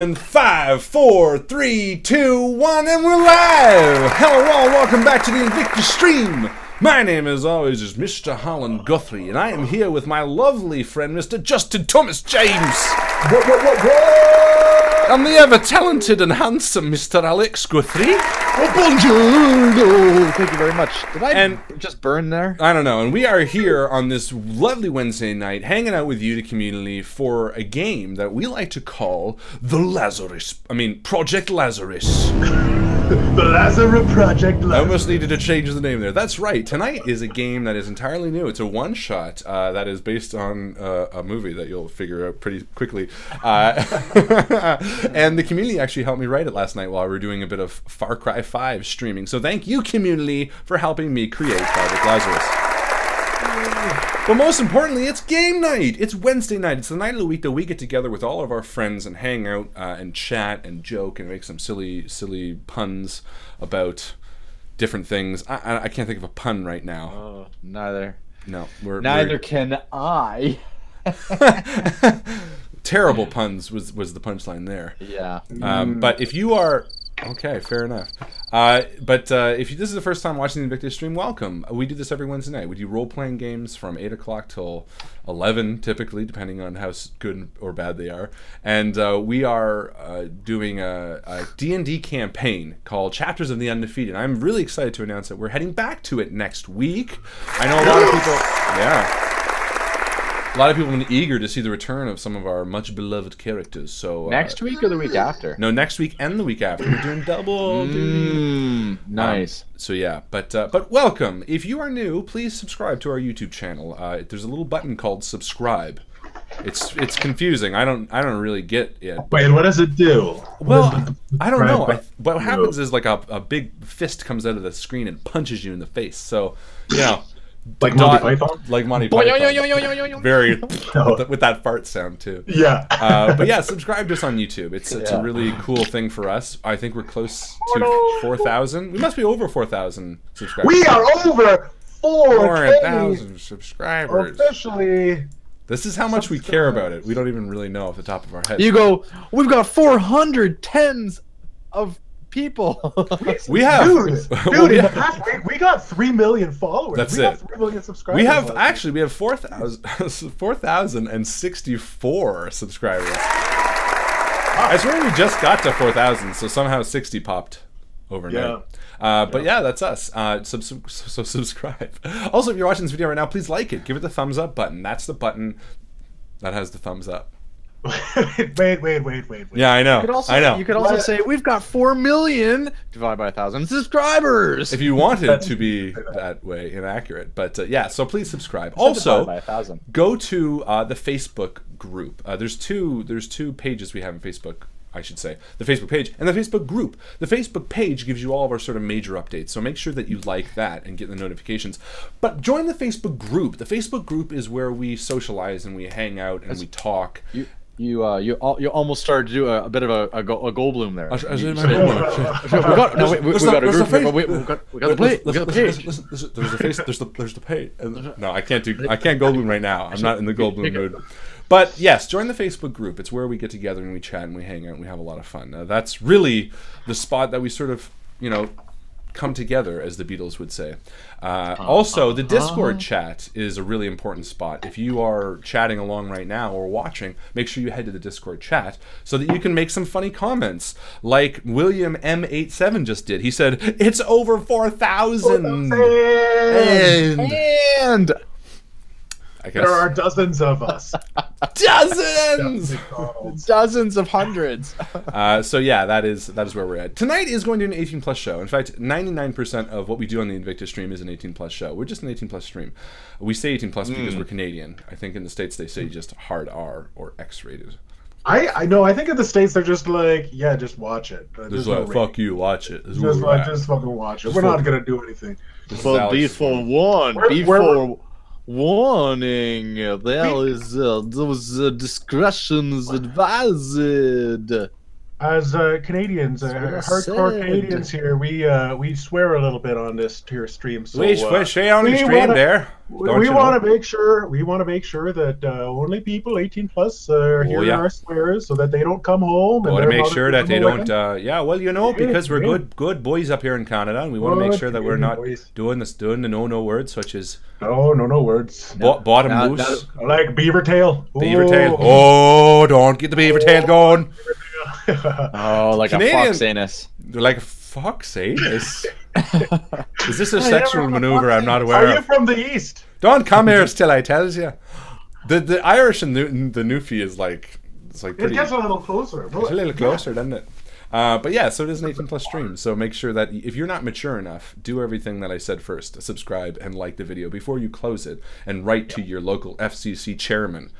In 5, 4, 3, 2, 1, and we're live! Hello all, welcome back to the INVICTUS stream! My name, as always, is Mr. Harlan Guthrie, and I am here with my lovely friend, Mr. Justin Thomas James! And the ever-talented and handsome Mr. Alex Guthrie. Oh, buongiorno! Thank you very much. Did I just burn there? I don't know, and we are here on this lovely Wednesday night, hanging out with you, the community, for a game that we like to call the Project Lazarus. The Lazarus Project Lazarus. I almost needed to change the name there. That's right. Tonight is a game that is entirely new. It's a one-shot that is based on a movie that you'll figure out pretty quickly. And the community actually helped me write it last night while we were doing a bit of Far Cry 5 streaming. So thank you, community, for helping me create Project Lazarus. But most importantly, it's game night. It's Wednesday night. It's the night of the week that we get together with all of our friends and hang out and chat and joke and make some silly puns about different things. I can't think of a pun right now. Oh, neither. No, neither can I. Terrible puns was the punchline there. Yeah. But if you are... Okay, fair enough. But if this is the first time watching the INVICTUS stream, welcome. We do this every Wednesday night. We do role-playing games from 8 o'clock till 11, typically, depending on how good or bad they are. And we are doing a D&D campaign called Chapters of the Undefeated. I'm really excited to announce that we're heading back to it next week. I know a lot of people... Yeah. A lot of people have been eager to see the return of some of our much-beloved characters. So next week or the week after? No, next week and the week after. We're doing double duty. Nice. So yeah, but welcome. If you are new, please subscribe to our YouTube channel. There's a little button called subscribe. It's confusing. I don't really get it. Wait, what does it do? Well, I don't know. What happens is like a big fist comes out of the screen and punches you in the face. So, you know. Like Monty Python? Like Monty Python. Very, with that fart sound too. Yeah. But yeah, subscribe to us on YouTube. It's a really cool thing for us. I think we're close to 4,000. We must be over 4,000 subscribers. We are over 4,000 subscribers. Officially. This is how much we care about it. We don't even really know off the top of our heads. You go, we've got 400 tens of people. We have, dude, in the past week we got 3 million followers. That's we it. Got 3 million subscribers. We have 4,064 subscribers. I swear we just got to 4,000, so somehow 60 popped overnight. Yeah. But yeah, that's us. So subscribe. Also, if you're watching this video right now, please like it. Give it the thumbs up button. That's the button that has the thumbs up. wait. Yeah, I know. You could also say we've got 4 million divided by 1,000 subscribers. If you wanted to be that way inaccurate, but yeah. So please subscribe. Also, go to the Facebook group. There's two pages we have in Facebook. I should say the Facebook page and the Facebook group. The Facebook page gives you all of our sort of major updates, so make sure that you like that and get the notifications. But join the Facebook group. The Facebook group is where we socialize and we hang out and we talk. You almost started to do a bit of a Goldblum there. We got the page. There's the page. No, I can't Goldblum right now. I'm not in the Goldblum mood. But yes, join the Facebook group. It's where we get together and we chat and we hang out and we have a lot of fun. That's really the spot that we sort of, come together, as the Beatles would say. Also, the Discord chat is a really important spot. If you are chatting along right now or watching, make sure you head to the Discord chat so that you can make some funny comments, like William M87 just did. He said, "It's over 4,000." And I guess there are dozens of us. Dozens of hundreds. So yeah, that is where we're at. Tonight is going to be an 18+ show. In fact, 99% of what we do on the INVICTUS stream is an 18+ show. We're just an 18+ stream. We say 18+ because we're Canadian. I think in the States they say just hard R or X-rated. I know. I think in the States they're just like, yeah, just watch it. There's like, fuck you, watch it. Just fucking watch it. We're not gonna do anything. Well, before warning, there is those discretions advised. as Canadians, hardcore Canadians here, we swear a little bit on this here stream. So we swear on the stream there. We want to make sure that only people 18 plus hear our swears, so that they don't come home. We want to make sure that they don't. Yeah, well, you know, because we're good boys up here in Canada, and we want to make sure that we're not doing the no words, such as no words. Bottom loose, like beaver tail. Beaver tail. Oh, don't get the beaver tail going. Oh, like Canadian, a fox anus. Like a fox anus? Is this a sexual maneuver I'm not aware of? Are you from the east? Don't come here till I tells you. The Irish and the Newfie is like, it's like pretty, it gets a little closer. It's a little closer, doesn't it? But yeah, so it is an 18 plus stream. So make sure that if you're not mature enough, do everything that I said first. Subscribe and like the video before you close it, and write to your local FCC chairman.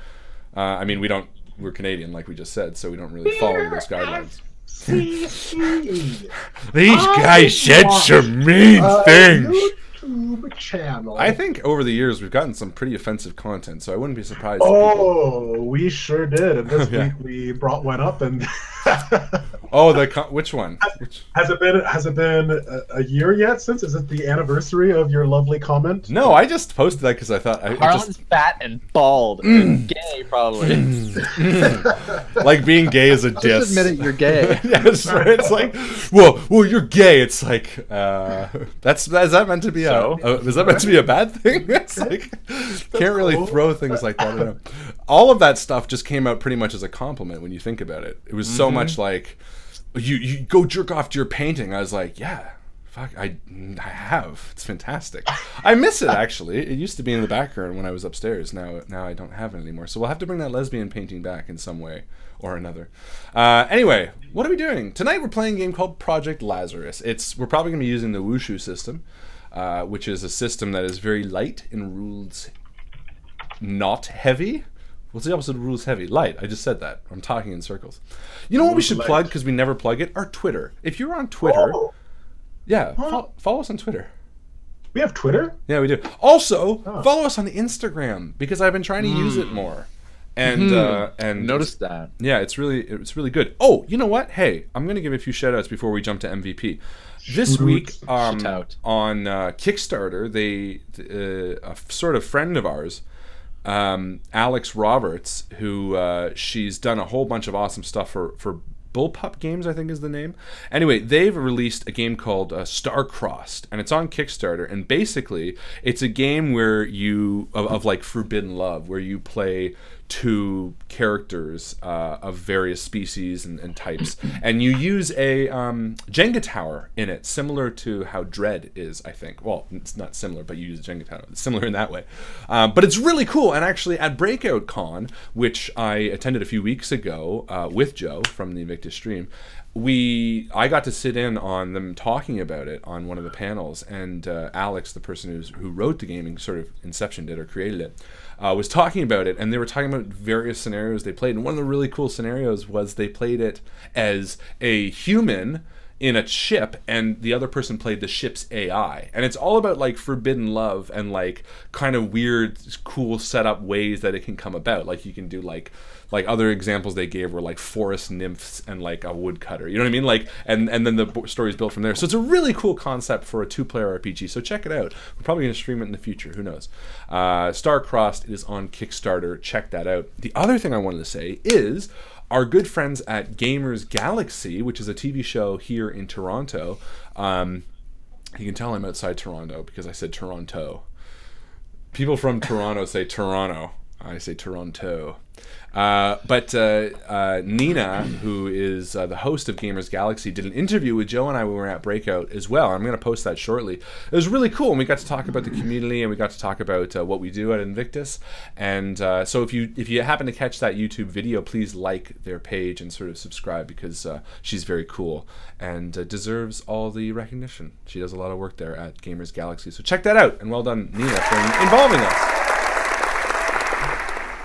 I mean, we're Canadian, like we just said, so we don't really follow those guidelines. These guys said some mean things. YouTube channel. I think over the years we've gotten some pretty offensive content, so I wouldn't be surprised. We sure did. And this week we brought one up, and which one? Has it been a year yet since? Is it the anniversary of your lovely comment? No, I just posted that because I thought Harlan's fat and bald and gay, probably. Like being gay is a diss. Just admit it, you're gay. Yes, right. It's like, well, you're gay. It's like, is that meant to be is that meant to be a bad thing? It's like, can't really throw things like that around. All of that stuff just came out pretty much as a compliment when you think about it. It was so much like, you go jerk off to your painting. I was like, yeah, fuck, I have. It's fantastic. I miss it, actually. It used to be in the background when I was upstairs. Now I don't have it anymore. So we'll have to bring that lesbian painting back in some way or another. Anyway, what are we doing? Tonight we're playing a game called Project Lazarus. We're probably going to be using the Wushu system, which is a system that is very light in rules, not heavy. What's the opposite of rules heavy? Light. I just said that. I'm talking in circles. You know what we should plug, because we never plug it? Our Twitter. If you're on Twitter, follow us on Twitter. We have Twitter? Yeah, we do. Also, follow us on Instagram, because I've been trying to use it more. And noticed that. Yeah, it's really good. Oh, you know what? Hey, I'm going to give a few shout outs before we jump to MVP. This week on Kickstarter, a sort of friend of ours, Alex Roberts, who she's done a whole bunch of awesome stuff for Bullpup Games, I think is the name. Anyway, they've released a game called Star-Crossed, and it's on Kickstarter. And basically, it's a game where of like Forbidden Love, where you play two characters of various species and types, and you use a Jenga tower in it, similar to how Dread is, I think. Well, it's not similar, but you use a Jenga tower. It's similar in that way. But it's really cool, and actually at Breakout Con, which I attended a few weeks ago with Joe from the Invictus stream, I got to sit in on them talking about it on one of the panels, and Alex, the person who wrote the game and sort of inceptioned it or created it, was talking about it, and they were talking about various scenarios they played. And one of the really cool scenarios was they played it as a human in a ship, and the other person played the ship's AI. And it's all about like forbidden love and like kind of weird, cool setup ways that it can come about. Like you can do like other examples they gave were like forest nymphs and like a woodcutter. You know what I mean? Like and then the story's built from there. So it's a really cool concept for a 2-player RPG. So check it out. We're probably going to stream it in the future. Who knows? Star-Crossed, it is on Kickstarter. Check that out. The other thing I wanted to say is our good friends at Gamers Galaxy, which is a TV show here in Toronto. You can tell I'm outside Toronto because I said Toronto. People from Toronto say Toronto. I say Toronto. But Nina, who is the host of Gamers Galaxy, did an interview with Joe and I when we were at Breakout as well. I'm going to post that shortly. It was really cool, and we got to talk about the community, and we got to talk about what we do at Invictus. And so if you happen to catch that YouTube video, please like their page and sort of subscribe, because she's very cool and deserves all the recognition. She does a lot of work there at Gamers Galaxy. So check that out, and well done, Nina, for involving us.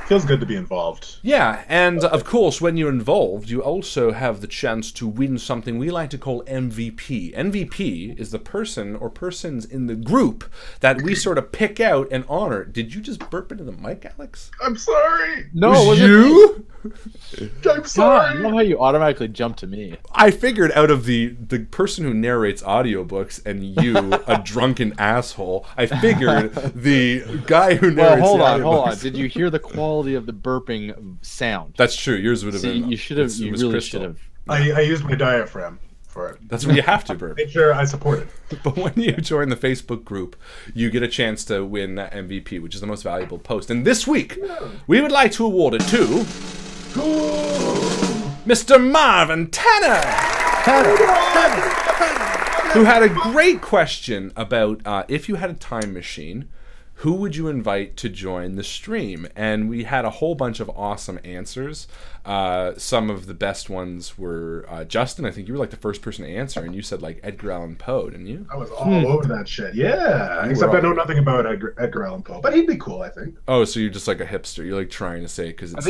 Feels good to be involved. Yeah, and of course, when you're involved, you also have the chance to win something we like to call MVP. MVP is the person or persons in the group that we sort of pick out and honor. Did you just burp into the mic, Alex? I'm sorry. No, was you? I'm sorry. I love how you automatically jump to me. I figured out of the person who narrates audiobooks and you, a drunken asshole, I figured the guy who narrates hold the on. audiobooks. Did you hear the quality of the burping sound? That's true. Yours would have been. You should have. You really should have. I used my diaphragm for it. That's what you have to burp. Make sure I support it. But when you join the Facebook group, you get a chance to win that MVP, which is the most valuable post. And this week, we would like to award it to Mr. Marvin Tanner, who had a great question about if you had a time machine, who would you invite to join the stream? And we had a whole bunch of awesome answers. Some of the best ones were Justin. I think you were like the first person to answer, and you said like Edgar Allan Poe, didn't you? I was all over that shit. Yeah, except I know nothing about Edgar Allan Poe, but he'd be cool, I think. Oh, so you're just like a hipster. You're like trying to say it because it's.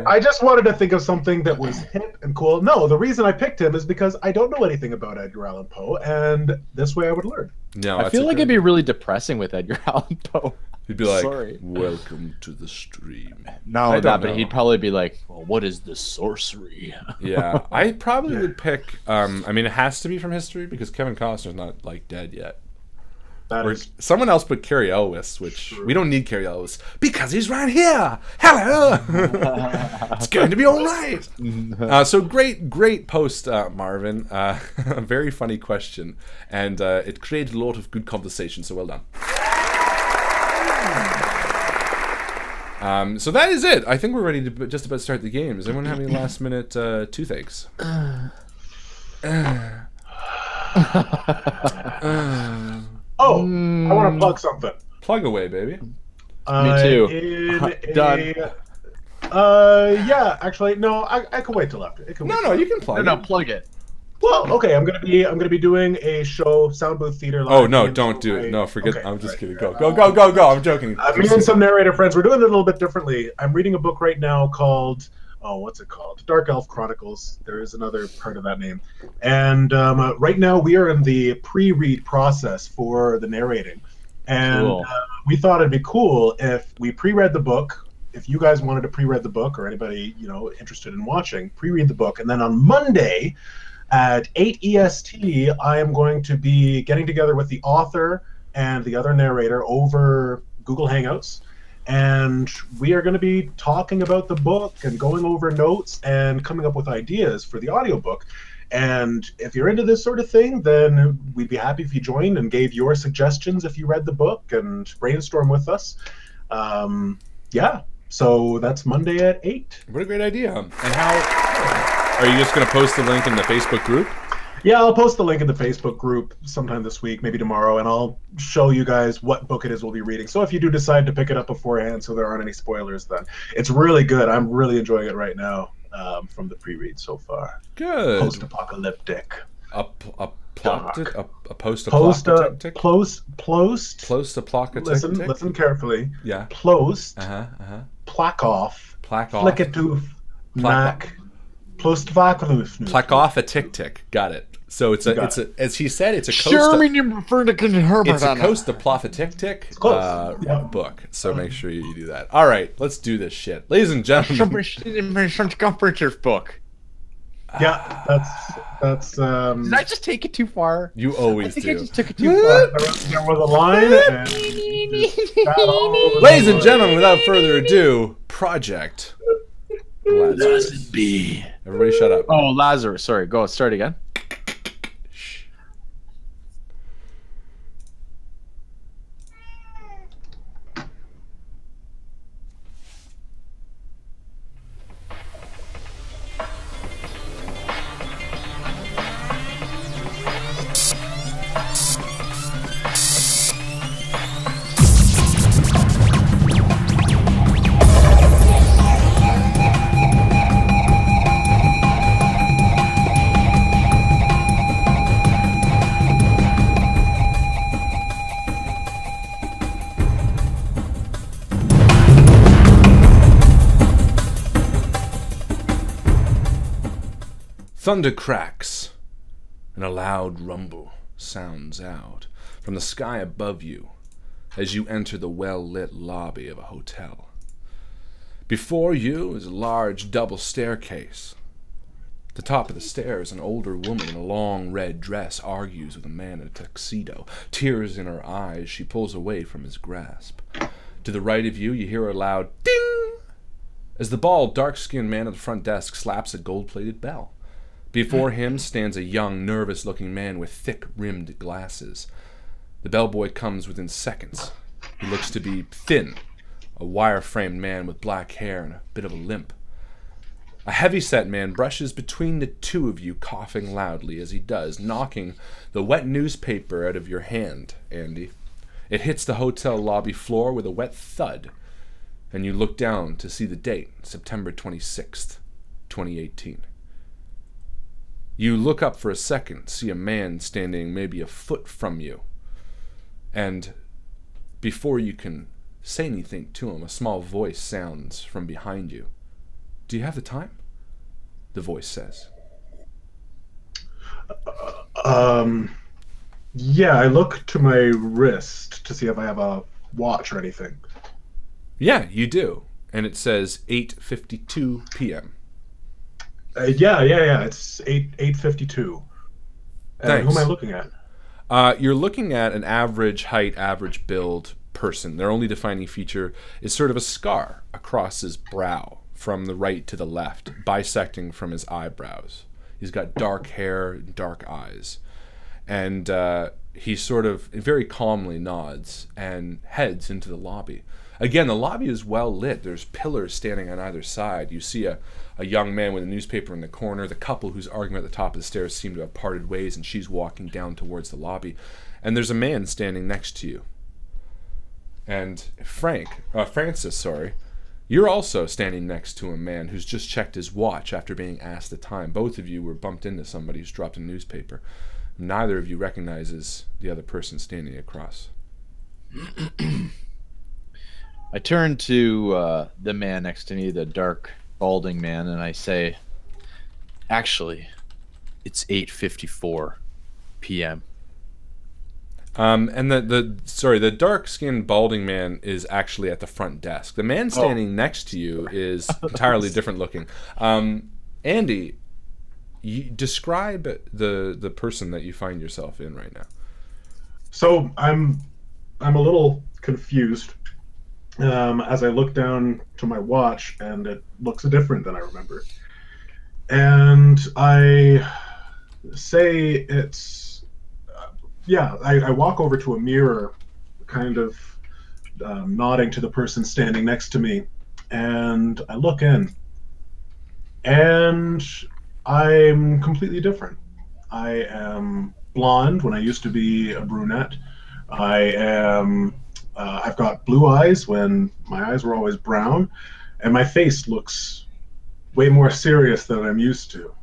I just wanted to think of something that was hip and cool. No, the reason I picked him is because I don't know anything about Edgar Allan Poe, and this way I would learn. No, I feel like it'd be really depressing with Edgar Allan Poe. He'd be like, "Welcome to the stream." No, but he'd probably be like, "Well, what is the sorcery?" Yeah, I probably would pick. I mean, it has to be from history because Kevin Costner's not like dead yet. Someone else put Cary Elwes, which we don't need Cary Elwes because he's right here. Hello, it's going to be all right. So great post, Marvin. A very funny question, and it created a lot of good conversation. So well done. So that is it. I think we're ready to just about start the game. Does anyone have any last minute toothaches? I want to plug something. Plug away, baby. Me too. Done. Yeah, actually, no. I can wait till after. No, you can plug. No, plug it. Well, okay. I'm gonna be doing a show, Sound Booth Theater. Oh no, don't do it. No, forget. Okay, I'm just kidding. Go. I'm joking. Me and some narrator friends. We're doing it a little bit differently. I'm reading a book right now called. Oh, what's it called? Dark Elf Chronicles. There is another part of that name. And right now we are in the pre-read process for the narrating. And cool. We thought it'd be cool if we pre-read the book. If you guys wanted to pre-read the book, or anybody interested in watching, pre-read the book. And then on Monday at 8 EST, I am going to be getting together with the author and the other narrator over Google Hangouts. And we are going to be talking about the book and going over notes and coming up with ideas for the audiobook. And if you're into this sort of thing, then we'd be happy if you joined and gave your suggestions if you read the book and brainstorm with us. Yeah, so that's Monday at 8. What a great idea. And how are you just going to post the link in the Facebook group? Yeah, I'll post the link in the Facebook group sometime this week, maybe tomorrow, and I'll show you guys what book it is we'll be reading. So if you do decide to pick it up beforehand so there aren't any spoilers, then it's really good. I'm really enjoying it right now from the pre-read so far. Good. Post-apocalyptic. Post-apocalyptic? Post-apocalyptic? Listen carefully. Yeah. Plack off. Flick it to Mac. Plack off a tick. Got it. So it's a as he said, it's a post-apocalyptic book. So make sure you do that. All right, let's do this shit, ladies and gentlemen. book. Yeah, that's. Did I just take it too far? You always do. I just took it too far. There was a line. Ladies and gentlemen, without further ado, Project Lazarus. Everybody shut up. Oh, Lazarus. Sorry, go. Start again. Thunder cracks, and a loud rumble sounds out from the sky above you as you enter the well-lit lobby of a hotel. Before you is a large double staircase. At the top of the stairs, an older woman in a long red dress argues with a man in a tuxedo. Tears in her eyes, she pulls away from his grasp. To the right of you, you hear a loud ding as the bald, dark-skinned man at the front desk slaps a gold-plated bell. Before him stands a young, nervous-looking man with thick-rimmed glasses. The bellboy comes within seconds. He looks to be thin, a wire-framed man with black hair and a bit of a limp. A heavy-set man brushes between the two of you, coughing loudly as he does, knocking the wet newspaper out of your hand, Andy. It hits the hotel lobby floor with a wet thud, and you look down to see the date, September 26th, 2018. You look up for a second, see a man standing maybe a foot from you, and before you can say anything to him, a small voice sounds from behind you. Do you have the time? The voice says. Yeah, I look to my wrist to see if I have a watch or anything. Yeah, you do. And it says 8:52 p.m. Yeah. It's 8:52. Thanks. Who am I looking at? You're looking at an average height, average build person. Their only defining feature is sort of a scar across his brow from the right to the left, bisecting from his eyebrows. He's got dark hair, dark eyes. And he sort of very calmly nods and heads into the lobby. Again, the lobby is well lit. There's pillars standing on either side. You see a young man with a newspaper in the corner. The couple who's arguing at the top of the stairs seem to have parted ways, and she's walking down towards the lobby. And there's a man standing next to you. And Francis, you're also standing next to a man who's just checked his watch after being asked the time. Both of you were bumped into somebody who's dropped a newspaper. Neither of you recognizes the other person standing across. I turn to the man next to me, the dark, balding man, and I say, actually, it's 8:54 p.m. And the dark-skinned balding man is actually at the front desk. The man standing next to you is entirely different looking. Andy, you describe the person that you find yourself in right now. So I'm a little confused as I look down to my watch, and it looks different than I remember. And I say it's I walk over to a mirror, kind of nodding to the person standing next to me, and I look in, and I'm completely different. I am blonde when I used to be a brunette. I've got blue eyes when my eyes were always brown, and my face looks way more serious than I'm used to.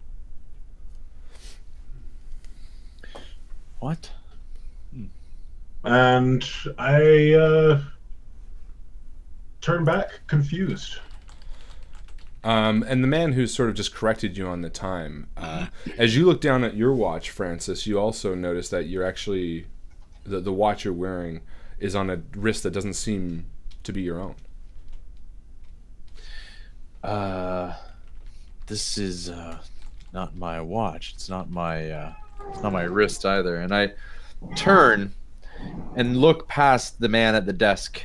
What? And I turn back confused. And the man who sort of just corrected you on the time, as you look down at your watch, Francis, you also notice that you're actually, the watch you're wearing is on a wrist that doesn't seem to be your own. This is not my watch. It's not my wrist either. And I turn and look past the man at the desk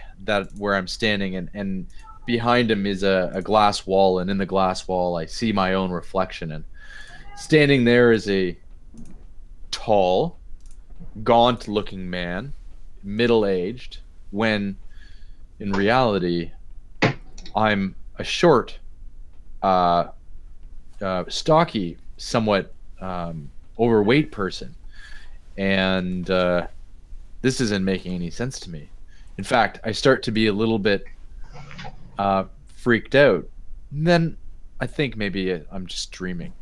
where I'm standing, and behind him is a glass wall, and in the glass wall I see my own reflection, and standing there is a tall, gaunt-looking man, middle-aged, when in reality I'm a short, stocky, somewhat overweight person, and this isn't making any sense to me. In fact, I start to be a little bit freaked out. And then I think maybe I'm just dreaming.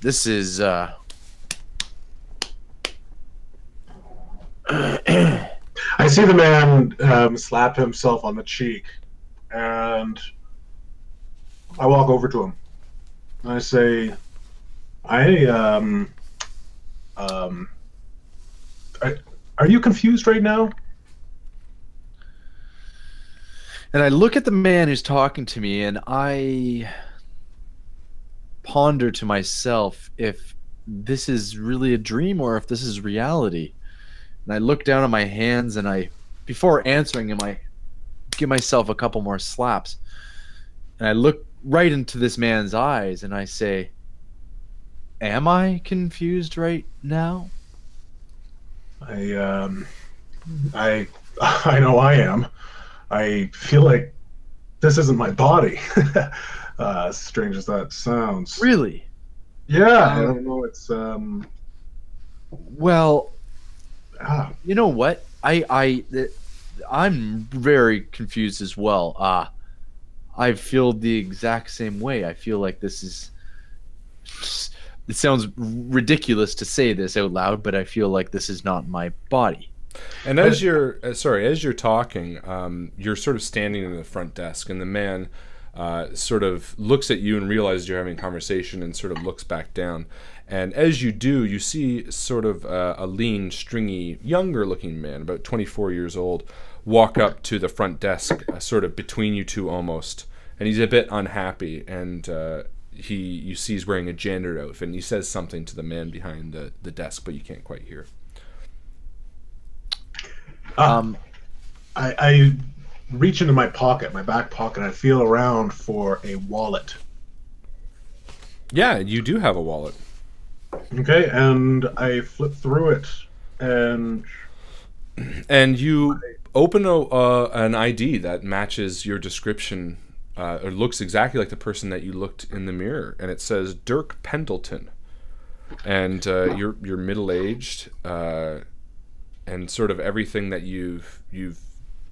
This is I see the man slap himself on the cheek, and I walk over to him. I say, Are you confused right now? And I look at the man who's talking to me, and I ponder to myself if this is really a dream or if this is reality. And I look down at my hands, and before answering him, I give myself a couple more slaps. And I look right into this man's eyes, and I say, am I confused right now? I know I am. I feel like this isn't my body. As strange as that sounds. Really? Yeah, I don't know. It's Well, you know what? I'm very confused as well. I feel the exact same way. I feel like this is. It sounds ridiculous to say this out loud, but I feel like this is not my body. And as you're as you're talking, you're sort of standing in the front desk, and the man sort of looks at you and realizes you're having a conversation, and sort of looks back down. And as you do, you see sort of a lean, stringy, younger-looking man, about 24 years old, walk up to the front desk, sort of between you two almost, and he's a bit unhappy, and you see he's wearing a janitor outfit, and he says something to the man behind the desk, but you can't quite hear. I reach into my pocket, my back pocket, and I feel around for a wallet. Yeah, you do have a wallet. Okay, and I flip through it, and you open an ID that matches your description. It looks exactly like the person that you looked in the mirror, and it says Dirk Pendleton, and you're middle-aged, and sort of everything that you've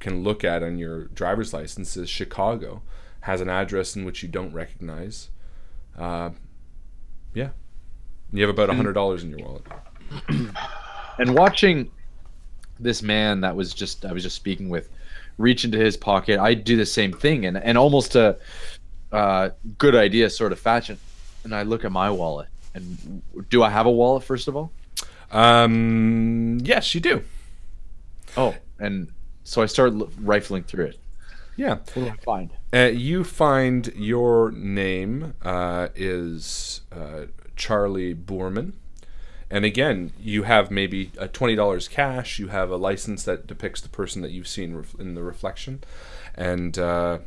can look at on your driver's license is Chicago, has an address in which you don't recognize. Yeah, you have about $100 in your wallet. And watching this man I was just speaking with reach into his pocket, I do the same thing, and almost a good idea sort of fashion. And I look at my wallet, and do I have a wallet first of all? Yes, you do. Oh, and so I start rifling through it. Yeah. What do I find? You find your name is Charlie Boorman. And again, you have maybe $20 cash. You have a license that depicts the person that you've seen in the reflection. And other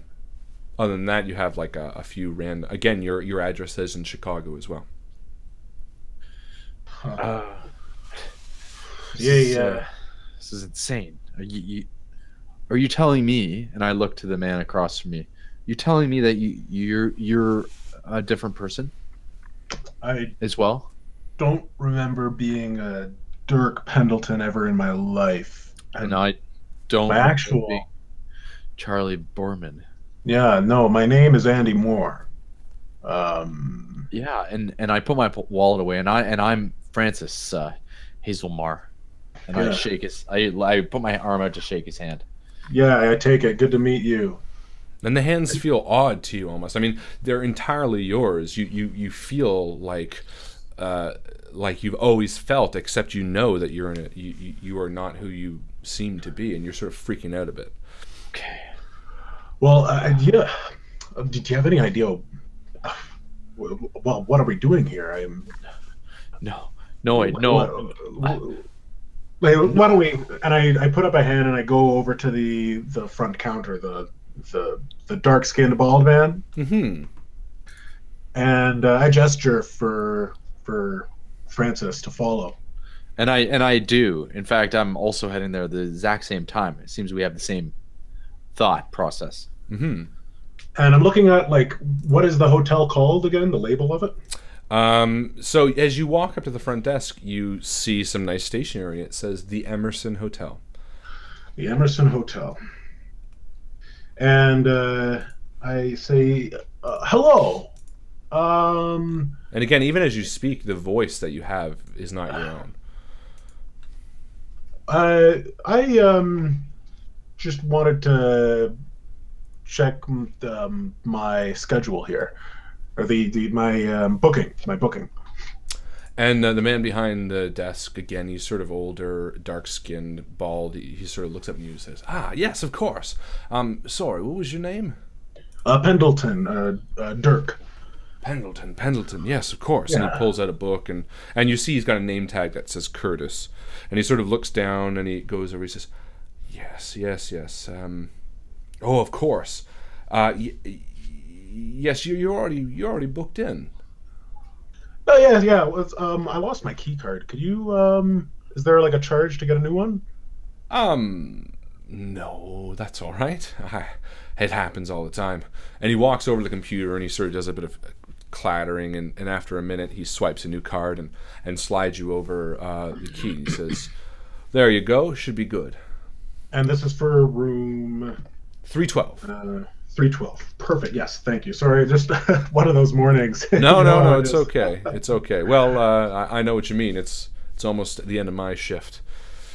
than that, you have like a few random... Again, your address is in Chicago as well. This is insane. Are you telling me, and I look to the man across from me, you telling me that you're a different person? I as well? Don't remember being a Dirk Pendleton ever in my life. And I don't my actual Charlie Boorman. Yeah, no, my name is Andy Moore. Yeah, and I put my wallet away, and I'm Francis Hazelmar, and yeah. I put my arm out to shake his hand. Yeah, I take it. Good to meet you. And the hands feel odd to you almost. I mean, they're entirely yours. You feel like you've always felt, except you know that you are not who you seem to be, and you're sort of freaking out a bit. Okay. Well, yeah. Did you have any idea? Well, what are we doing here? No. Why don't we? And I put up a hand and I go over to the front counter, the dark-skinned bald man. Mm-hmm. And I gesture for Francis to follow. And I do. In fact, I'm also heading there at the exact same time. It seems we have the same thought process. Mm-hmm. And I'm looking at, like, what is the hotel called again? The label of it? So as you walk up to the front desk, you see some nice stationery. It says the Emerson Hotel. The Emerson Hotel. And I say, hello. And again, even as you speak, the voice that you have is not your own. I just wanted to check my schedule here, or my booking. And the man behind the desk, again, he's sort of older, dark-skinned, bald. He sort of looks up at you and says, "Ah, yes, of course. Sorry, what was your name?" Pendleton, Dirk. Pendleton, yes, of course. Yeah. And he pulls out a book, and you see he's got a name tag that says Curtis. And he sort of looks down, and he goes over, he says, yes. Oh, of course. Yes, you're already booked in. Oh, yeah. It was, I lost my key card. Could you, is there like a charge to get a new one? No, that's all right. It happens all the time. And he walks over to the computer, and he sort of does a bit of clattering, and after a minute he swipes a new card and slides you over the key. He says, "There you go, should be good." And this is for room 312. 312. Perfect. Yes, thank you. Sorry, just one of those mornings. No, it's okay. It's okay. Well, I know what you mean. It's almost the end of my shift.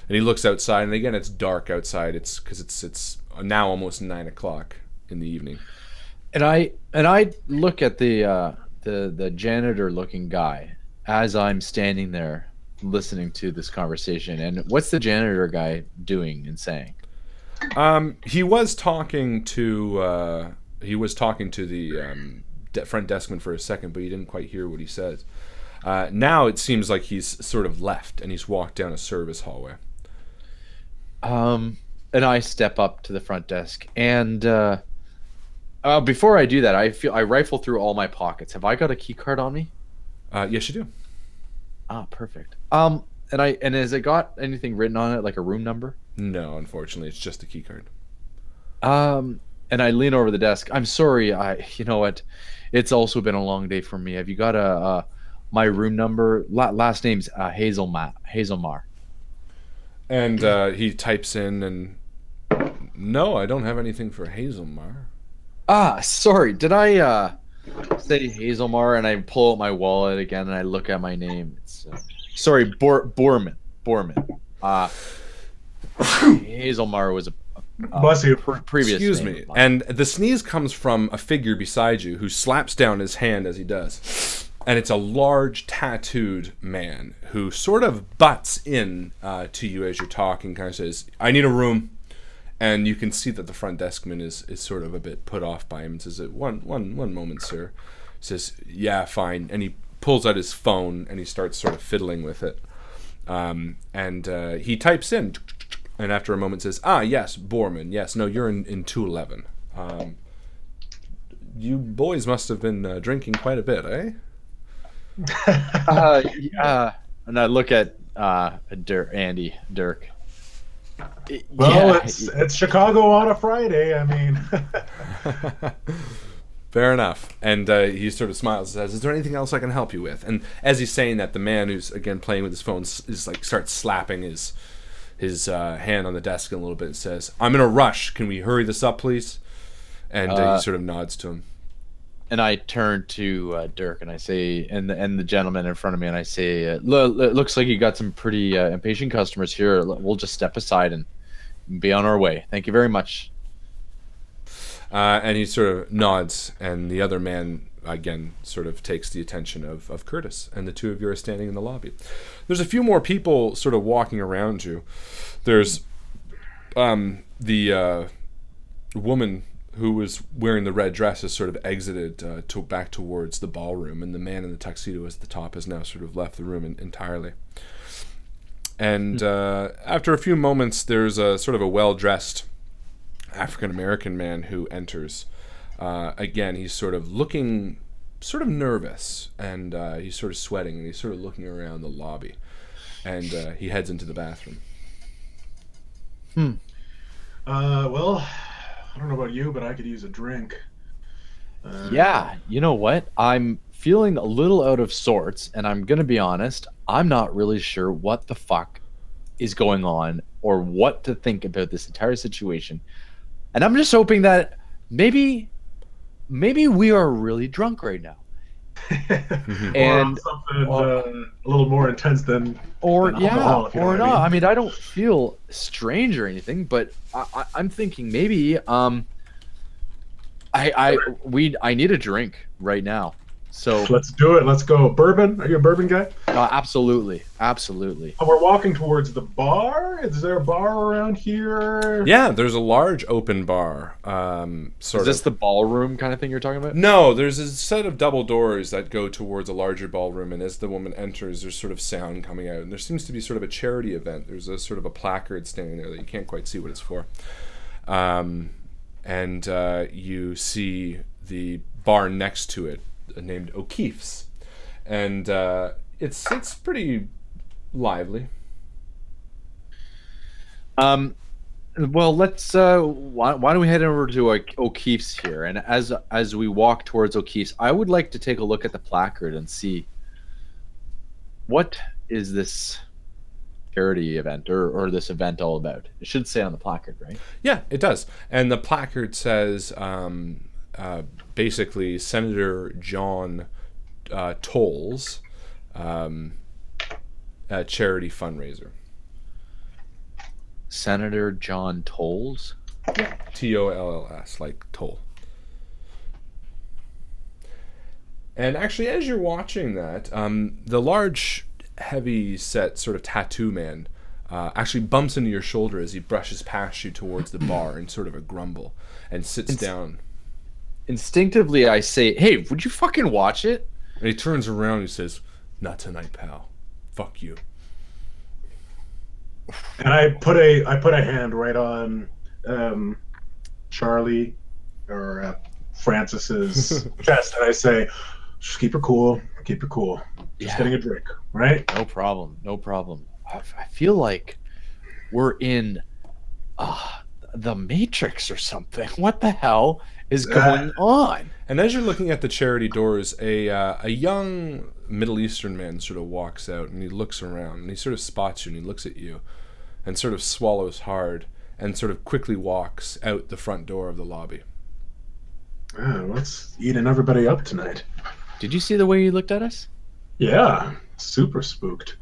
And he looks outside, and again, it's dark outside. It's because it's now almost 9 o'clock in the evening. And I look at the janitor-looking guy as I'm standing there listening to this conversation. And what's the janitor guy doing and saying? He was talking to the front deskman for a second, but you didn't quite hear what he said. Now it seems like he's sort of left, and he's walked down a service hallway. And I step up to the front desk, and before I do that, I rifle through all my pockets. Have I got a key card on me? Yes, you do. Ah, perfect. And has it got anything written on it, like a room number? No, unfortunately, it's just a key card. And I lean over the desk. I'm sorry. You know what? It's also been a long day for me. Have you got my room number? Last name's Hazelmar. And he types in, and no, I don't have anything for Hazelmar. Ah, sorry. Did I say Hazelmar? And I pull out my wallet again, and I look at my name. It's sorry, Borman. Hazelmar was a previous Excuse name me. And the sneeze comes from a figure beside you who slaps down his hand as he does. And it's a large, tattooed man who sort of butts in to you as you're talking, kind of says, "I need a room." And you can see that the front deskman is sort of a bit put off by him and says, one moment, sir. He says, "Yeah, fine." And he pulls out his phone and he starts sort of fiddling with it. And he types in, and after a moment says, "Ah, yes, Borman. Yes, no, you're in 211. You boys must have been drinking quite a bit, eh?" Yeah. And I look at Dirk. Well, Yeah. it's Chicago on a Friday. I mean, Fair enough. And he sort of smiles and says, "Is there anything else I can help you with?" And as he's saying that, the man who's again playing with his phone is like starts slapping his hand on the desk a little bit and says, "I'm in a rush. Can we hurry this up, please?" And he sort of nods to him. And I turn to Dirk and I say, and the gentleman in front of me, and I say, it looks like you got some pretty impatient customers here. We'll just step aside and be on our way. Thank you very much. And he sort of nods, and the other man, again, sort of takes the attention of Curtis, and the two of you are standing in the lobby. There's a few more people sort of walking around you. There's the woman who was wearing the red dress has sort of exited back towards the ballroom, and the man in the tuxedo at the top has now sort of left the room entirely. And after a few moments, there's a sort of a well-dressed African-American man who enters. Again, he's sort of looking sort of nervous, and he's sort of sweating, and he's sort of looking around the lobby. And he heads into the bathroom. well, I don't know about you, but I could use a drink. Yeah, you know what? I'm feeling a little out of sorts, and I'm going to be honest, I'm not really sure what the fuck is going on or what to think about this entire situation. And I'm just hoping that maybe we are really drunk right now. And something a little more intense than alcohol, if you know what I mean. I mean, I don't feel strange or anything, but I'm thinking maybe I need a drink right now. So let's do it. Let's go. Bourbon? Are you a bourbon guy? absolutely, absolutely. Oh, we're walking towards the bar. Is there a bar around here? Yeah, there's a large open bar. Is this the ballroom kind of thing you're talking about? No, there's a set of double doors that go towards a larger ballroom, and as the woman enters, there's sort of sound coming out, and there seems to be sort of a charity event. There's a sort of a placard standing there that you can't quite see what it's for. And you see the bar next to it, named O'Keefe's, and it's pretty lively. Well, let's. Why don't we head over to O'Keefe's here? And as we walk towards O'Keefe's, I would like to take a look at the placard and see what is this charity event or this event all about. It should say on the placard, right? Yeah, it does. And the placard says basically Senator John Tolles charity fundraiser. Senator John Tolles? Tolls, like toll. And actually, as you're watching that, the large, heavy-set sort of tattoo man actually bumps into your shoulder as he brushes past you towards the bar in sort of a grumble and sits down. Instinctively, I say, "Hey, would you fucking watch it?" And he turns around and he says, "Not tonight, pal. Fuck you." And I put a hand right on Charlie or Francis's chest, and I say, "Just keep her cool. Keep her cool. Just getting a drink, right?" No problem. No problem. I feel like we're in the Matrix or something. What the hell is going on? And as you're looking at the charity doors, a young Middle Eastern man sort of walks out, and he looks around, and he sort of spots you, and he looks at you, and sort of swallows hard, and sort of quickly walks out the front door of the lobby. What's eating everybody up tonight? Did you see the way he looked at us? Yeah, super spooked.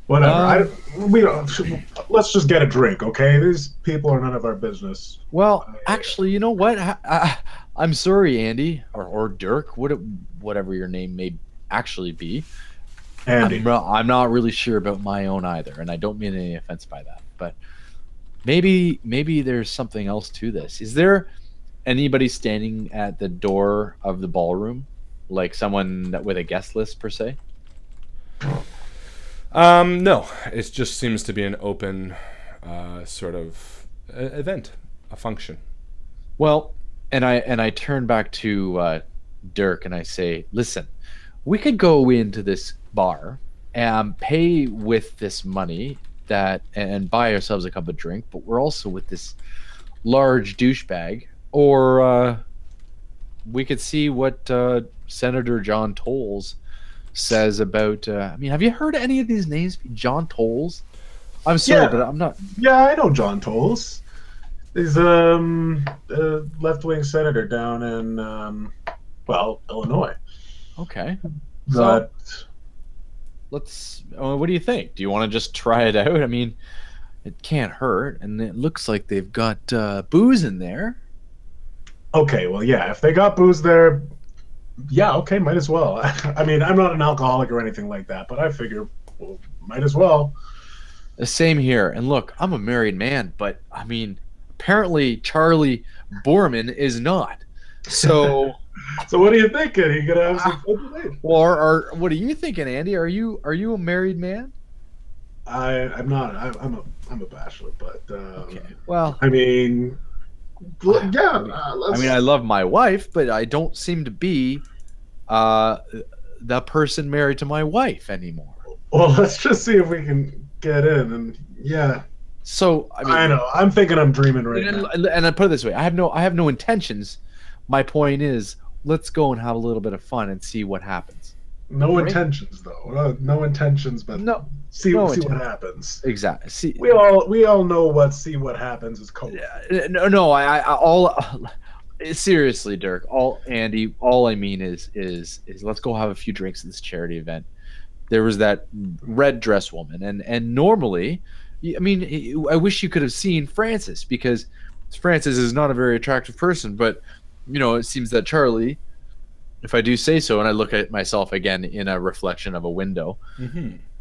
Whatever. We don't. Let's just get a drink, okay? These people are none of our business. Well, actually, you know what? I'm sorry, Andy, or Dirk, whatever your name may actually be. Andy. I'm not really sure about my own either, and I don't mean any offense by that. But maybe there's something else to this. Is there anybody standing at the door of the ballroom, like someone with a guest list per se? No, it just seems to be an open sort of event, a function. Well, and I turn back to Dirk and I say, "Listen, we could go into this bar and pay with this money and buy ourselves a cup of drink, but we're also with this large douchebag, or we could see what Senator John Tolles says about I mean, have you heard any of these names? John Tolles? I'm sorry, but I'm not. Yeah, I know John Tolles. He's a left-wing senator down in Illinois. Okay. But what do you think? Do you want to just try it out? I mean, it can't hurt, and it looks like they've got booze in there. Okay, well, yeah, if they got booze there, yeah, okay, might as well. I mean, I'm not an alcoholic or anything like that, but I figure, well, might as well. The same here. And look, I'm a married man, but I mean, apparently Charlie Borman is not. So, so what are you thinking? Are you gonna have some fun tonight? Or what are you thinking, Andy? Are you a married man? I'm not. I'm a bachelor, but okay. Well, I mean, yeah. I mean, I love my wife, but I don't seem to be the person married to my wife anymore. Well, let's just see if we can get in, and yeah. So I mean, I know. I'm thinking I'm dreaming right now. And I put it this way: I have no intentions. My point is, let's go and have a little bit of fun and see what happens. No intentions, though. No intentions, but see what happens. Exactly. We all know what "see what happens" is called. No. Seriously, Dirk. Andy. All I mean is let's go have a few drinks at this charity event. There was that red dress woman, and normally, I mean, I wish you could have seen Francis, because Francis is not a very attractive person, but you know, it seems that Charlie if I do say so, and I look at myself again in a reflection of a window,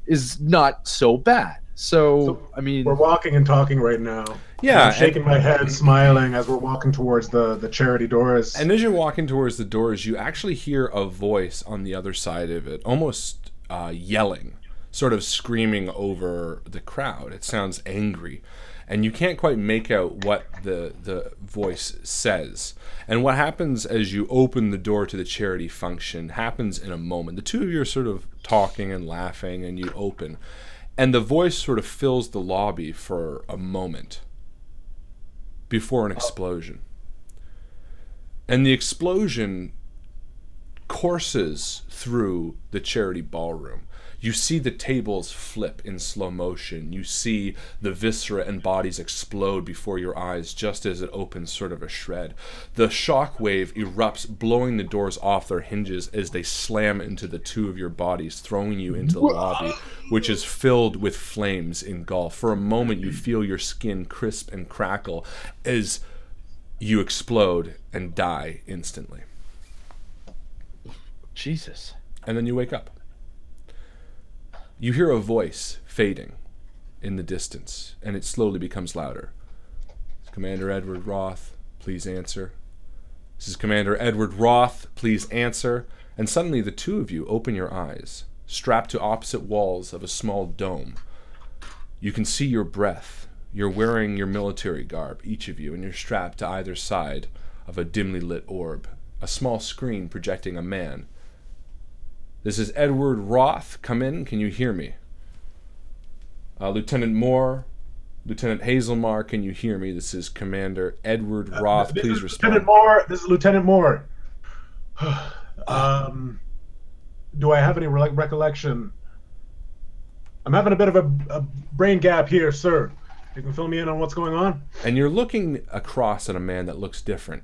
is not so bad. So I mean, we're walking and talking right now. Yeah, I'm shaking my head, smiling as we're walking towards the charity doors. And as you're walking towards the doors, you actually hear a voice on the other side of it, almost yelling, sort of screaming over the crowd. It sounds angry, and you can't quite make out what the voice says. And what happens as you open the door to the charity function happens in a moment. The two of you are sort of talking and laughing, and you open. And the voice sort of fills the lobby for a moment before an explosion. And the explosion courses through the charity ballroom. You see the tables flip in slow motion. You see the viscera and bodies explode before your eyes just as it opens sort of a shred. The shock wave erupts, blowing the doors off their hinges as they slam into the two of your bodies, throwing you into the lobby, which is filled with flames engulfed. For a moment, you feel your skin crisp and crackle as you explode and die instantly. Jesus. And then you wake up. You hear a voice fading in the distance, and it slowly becomes louder. Commander Edward Roth, please answer. This is Commander Edward Roth, please answer. And suddenly the two of you open your eyes, strapped to opposite walls of a small dome. You can see your breath. You're wearing your military garb, each of you, and you're strapped to either side of a dimly lit orb, a small screen projecting a man. This is Edward Roth. Come in. Can you hear me? Lieutenant Moore, Lieutenant Hazelmar, can you hear me? This is Commander Edward Roth. Please respond. Lieutenant Moore. This is Lieutenant Moore. Do I have any recollection? I'm having a bit of a brain gap here, sir. You can fill me in on what's going on? And you're looking across at a man that looks different.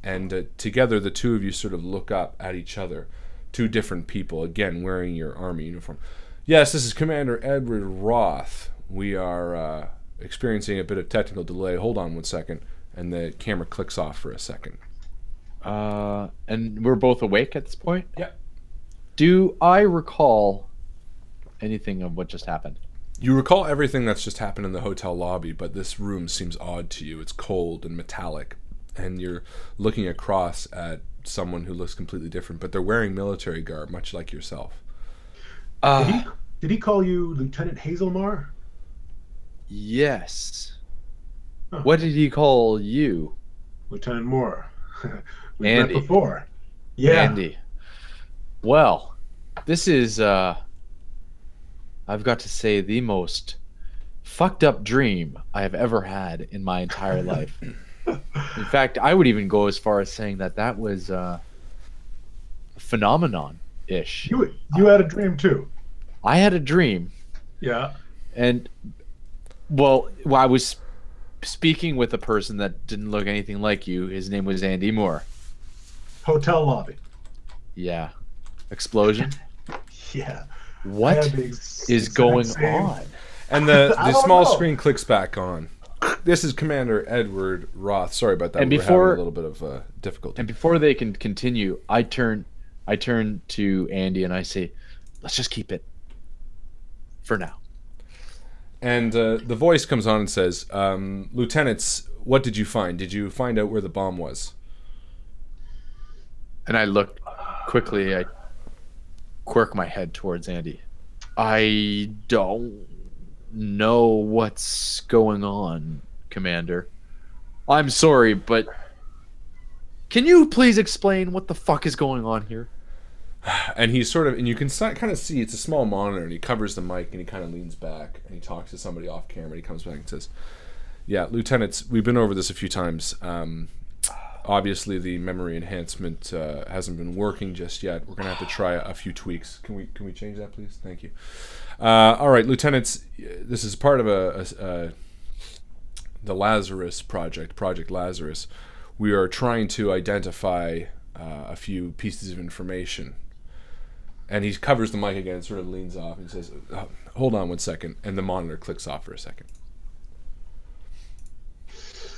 And together, the two of you sort of look up at each other. Two different people, again, wearing your army uniform. Yes, this is Commander Edward Roth. We are experiencing a bit of technical delay. Hold on one second. And the camera clicks off for a second. And we're both awake at this point? Yeah. Do I recall anything of what just happened? You recall everything that's just happened in the hotel lobby, but this room seems odd to you. It's cold and metallic. And you're looking across at someone who looks completely different, but they're wearing military garb, much like yourself. Did he call you Lieutenant Hazelmar? Yes. Huh. What did he call you? Lieutenant Moore. We Andy. met before. Yeah. Andy. Well, this is, I've got to say, the most fucked up dream I have ever had in my entire life. In fact, I would even go as far as saying that was a phenomenon-ish. You had a dream too. I had a dream. Yeah. And well, I was speaking with a person that didn't look anything like you. His name was Andy Moore. Hotel lobby. Yeah. Explosion. Yeah. What is going on? And the small screen clicks back on. This is Commander Edward Roth. Sorry about that. And we're having a little bit of difficulty. And before they can continue, I turn to Andy and I say, "Let's just keep it for now." And the voice comes on and says, "Lieutenants, what did you find? Did you find out where the bomb was?" And I look quickly. I quirk my head towards Andy. I don't know what's going on, Commander. I'm sorry, but can you please explain what the fuck is going on here? And he's sort of, and you can kind of see it's a small monitor, and he covers the mic, and he kind of leans back, and he talks to somebody off camera, and he comes back and says, "Yeah, lieutenants, we've been over this a few times. Obviously, the memory enhancement hasn't been working just yet. We're gonna have to try a few tweaks. Can we change that, please? Thank you. All right, lieutenants, this is part of the Lazarus project, Project Lazarus. We are trying to identify a few pieces of information." And he covers the mic again and sort of leans off and says, "Hold on one second." And the monitor clicks off for a second.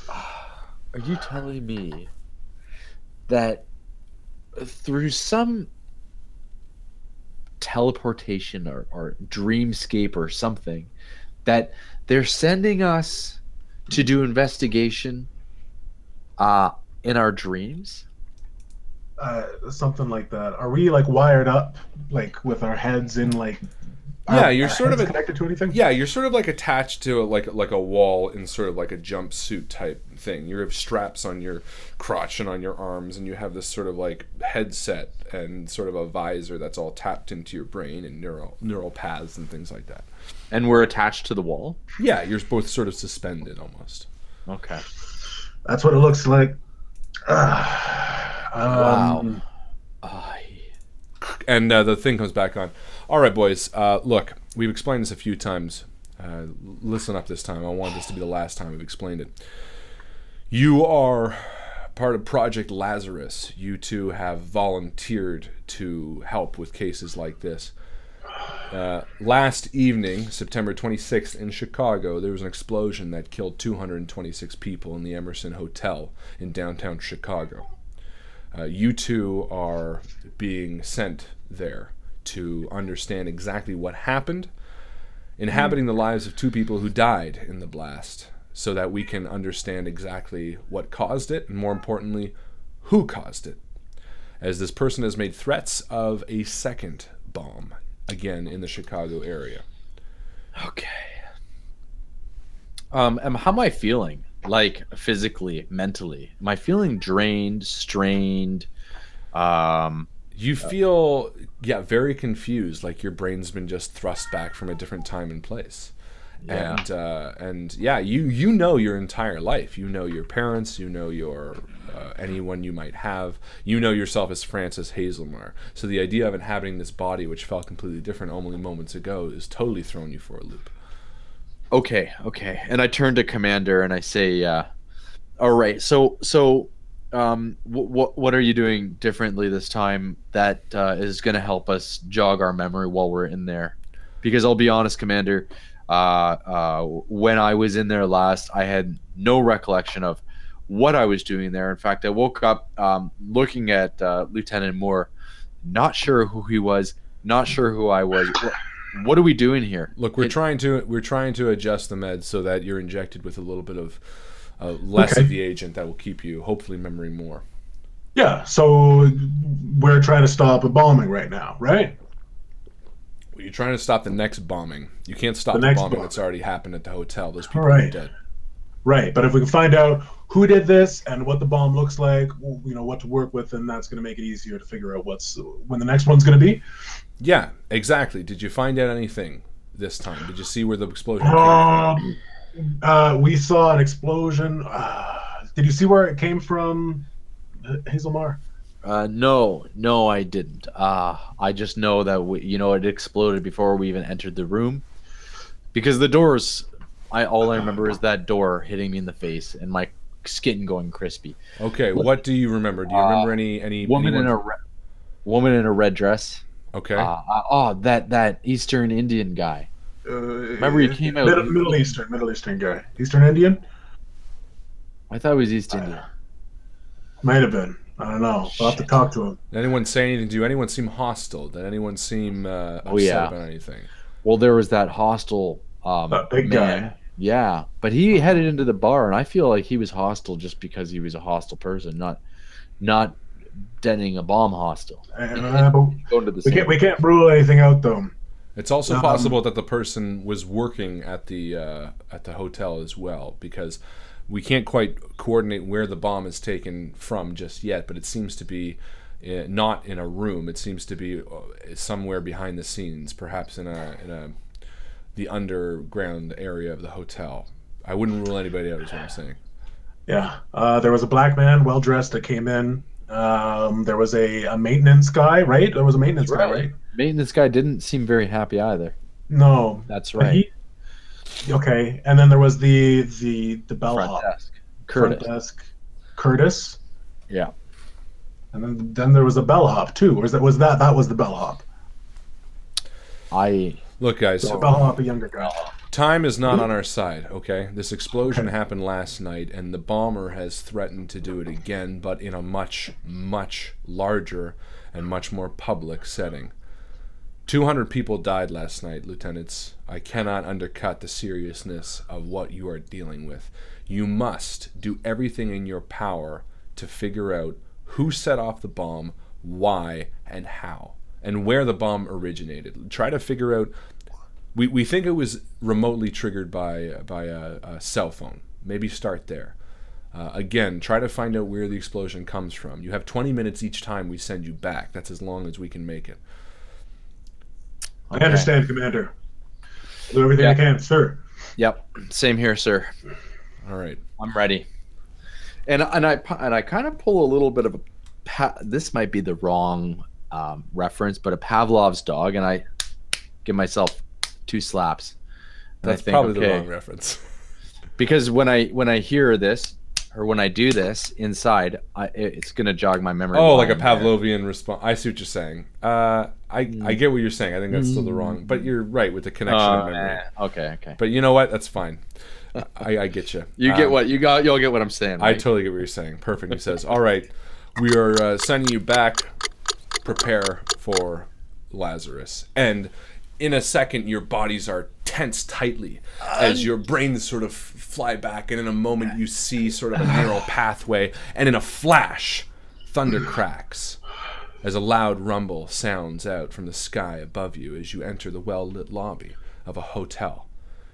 Are you telling me that through some teleportation or dreamscape or something, that they're sending us to do investigation in our dreams? Something like that. Are we like wired up, like with our heads in like? Yeah, you're sort of connected to anything. Yeah, you're sort of like attached to like a wall in sort of like a jumpsuit type thing. You have straps on your crotch and on your arms, and you have this sort of like headset and sort of a visor that's all tapped into your brain and neural paths and things like that. And we're attached to the wall? Yeah, you're both sort of suspended almost. Okay. That's what it looks like. Wow. And the thing comes back on. All right, boys. Look, we've explained this a few times. Listen up this time. I want this to be the last time we've explained it. You are part of Project Lazarus. You two have volunteered to help with cases like this. Last evening, September 26th in Chicago, there was an explosion that killed 226 people in the Emerson Hotel in downtown Chicago. You two are being sent there to understand exactly what happened, inhabiting the lives of two people who died in the blast, so that we can understand exactly what caused it, and more importantly, who caused it, as this person has made threats of a second bomb, again in the Chicago area. Okay. How am I feeling? Like physically, mentally? Am I feeling drained, strained? You feel, very confused, like your brain's been just thrust back from a different time and place. Yeah. And you know your entire life. You know your parents, you know your anyone you might have. You know yourself as Francis Hazelmar. So the idea of inhabiting this body, which felt completely different only moments ago, is totally throwing you for a loop. Okay. And I turn to Commander and I say, all right, so what are you doing differently this time that is going to help us jog our memory while we're in there? Because I'll be honest, Commander, when I was in there last, I had no recollection of what I was doing there. In fact, I woke up looking at Lieutenant Moore, not sure who he was, not sure who I was. What are we doing here? Look, we're trying to adjust the meds so that you're injected with a little bit of less of the agent that will keep you, hopefully, memory more. Yeah, so we're trying to stop a bombing right now, right? Well, you're trying to stop the next bombing. You can't stop the bombing that's already happened at the hotel. Those people are dead. Right, but if we can find out who did this and what the bomb looks like, you know, what to work with, then that's going to make it easier to figure out when the next one's going to be. Yeah, exactly. Did you find out anything this time? Did you see where the explosion came from? We saw an explosion. Did you see where it came from, Hazelmar? No, I didn't. I just know that it exploded before we even entered the room, because the doors. All I remember is that door hitting me in the face and my skin going crispy. Okay, what do you remember? Do you remember any woman in a red dress? Okay. That Eastern Indian guy. Remember he came out. Middle Eastern guy. Eastern Indian. I thought it was East Indian. Might have been. I don't know. I'll have to talk to him. Did anyone say anything? Did anyone seem hostile? Did anyone seem upset about anything? Well, there was that hostile big guy. Yeah, but he headed into the bar, and I feel like he was hostile just because he was a hostile person, not detonating a bomb hostile. We can't rule anything out, though. It's also possible that the person was working at the hotel as well, because we can't quite coordinate where the bomb is taken from just yet, but it seems to be not in a room. It seems to be somewhere behind the scenes, perhaps in the underground area of the hotel. I wouldn't rule anybody out, is what I'm saying. Yeah. There was a black man, well-dressed, that came in. There was a maintenance guy, right? There was a maintenance guy, right? Maintenance guy didn't seem very happy either. No. That's right. Okay. And then there was the bellhop. Front desk. Curtis. Yeah. And then there was a bellhop too. Or that was the bellhop. Look, guys. So bellhop, a younger guy. Time is not on our side, okay? This explosion happened last night, and the bomber has threatened to do it again, but in a much, much larger and much more public setting. 200 people died last night, lieutenants. I cannot undercut the seriousness of what you are dealing with. You must do everything in your power to figure out who set off the bomb, why, and how, and where the bomb originated. Try to figure out. We think it was remotely triggered by a cell phone. Maybe start there. Again, try to find out where the explosion comes from. You have 20 minutes each time we send you back. That's as long as we can make it. Okay. I understand, Commander. I'll do everything I can, sir. Yep. Same here, sir. All right. I'm ready. And I kind of pull a little bit of this might be the wrong reference, but a Pavlov's dog, and I give myself 2 slaps. That's probably the wrong reference. Because when I hear this, or when I do this inside, it's gonna jog my memory. Oh, like a Pavlovian response. I see what you're saying. I get what you're saying. I think that's still the wrong. But you're right with the connection of memory. Okay. But you know what? That's fine. I get you. You get what you got. You'll get what I'm saying. Right? I totally get what you're saying. Perfect. He says, "All right, we are sending you back. Prepare for Lazarus." And in a second, your bodies are tense tightly as your brains sort of fly back, and in a moment you see sort of a narrow pathway, and in a flash, thunder cracks as a loud rumble sounds out from the sky above you as you enter the well-lit lobby of a hotel.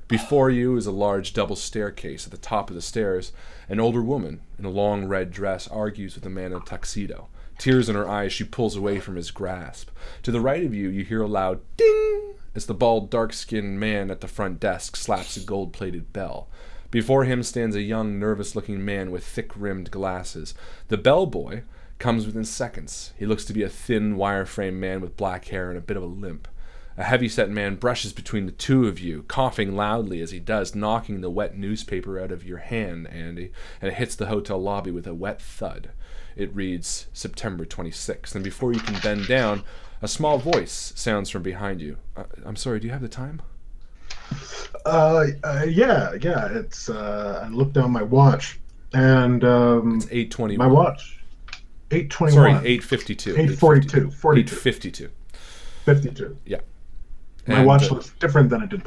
Before you is a large double staircase. At the top of the stairs, an older woman in a long red dress argues with a man in a tuxedo. Tears in her eyes, she pulls away from his grasp. To the right of you, you hear a loud ding as the bald, dark-skinned man at the front desk slaps a gold-plated bell. Before him stands a young, nervous-looking man with thick-rimmed glasses. The bellboy comes within seconds. He looks to be a thin, wire-frame man with black hair and a bit of a limp. A heavy-set man brushes between the two of you, coughing loudly as he does, knocking the wet newspaper out of your hand, Andy, and it hits the hotel lobby with a wet thud. It reads September 26th, and before you can bend down, a small voice sounds from behind you. I'm sorry, do you have the time? Yeah. It's I looked down my watch, and it's 8:21. My watch, 8:21. Sorry, 8:52. 8:42. 8:52. 52. Yeah. My watch looks different than it did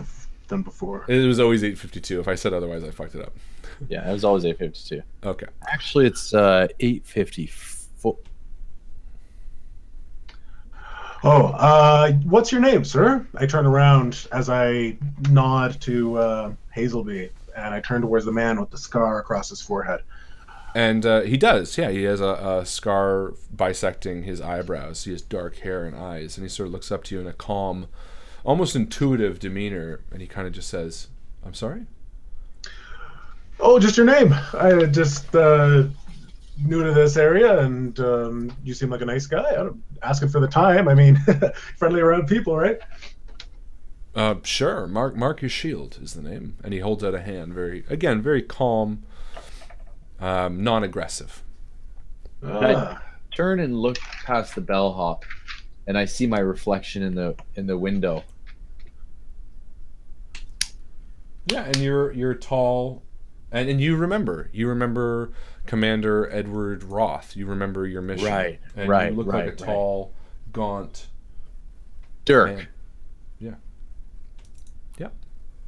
than before. It was always 8:52. If I said otherwise, I fucked it up. Yeah, it was always 8:52. Okay. Actually, it's 8:54. Oh, what's your name, sir? I turn around as I nod to Hazelby, and I turn towards the man with the scar across his forehead. And he does, yeah. He has a scar bisecting his eyebrows. He has dark hair and eyes, and he sort of looks up to you in a calm, almost intuitive demeanor, and he kind of just says, "I'm sorry?" Oh, just your name. I just new to this area, and you seem like a nice guy. I'm asking for the time. I mean, friendly around people, right? Sure. Marcus Shield is the name, and he holds out a hand. Very calm, non-aggressive. I turn and look past the bellhop, and I see my reflection in the window. Yeah, and you're tall, and you remember Commander Edward Roth. You remember your mission, right? And right. You look like a tall, gaunt Dirk. man. Yeah.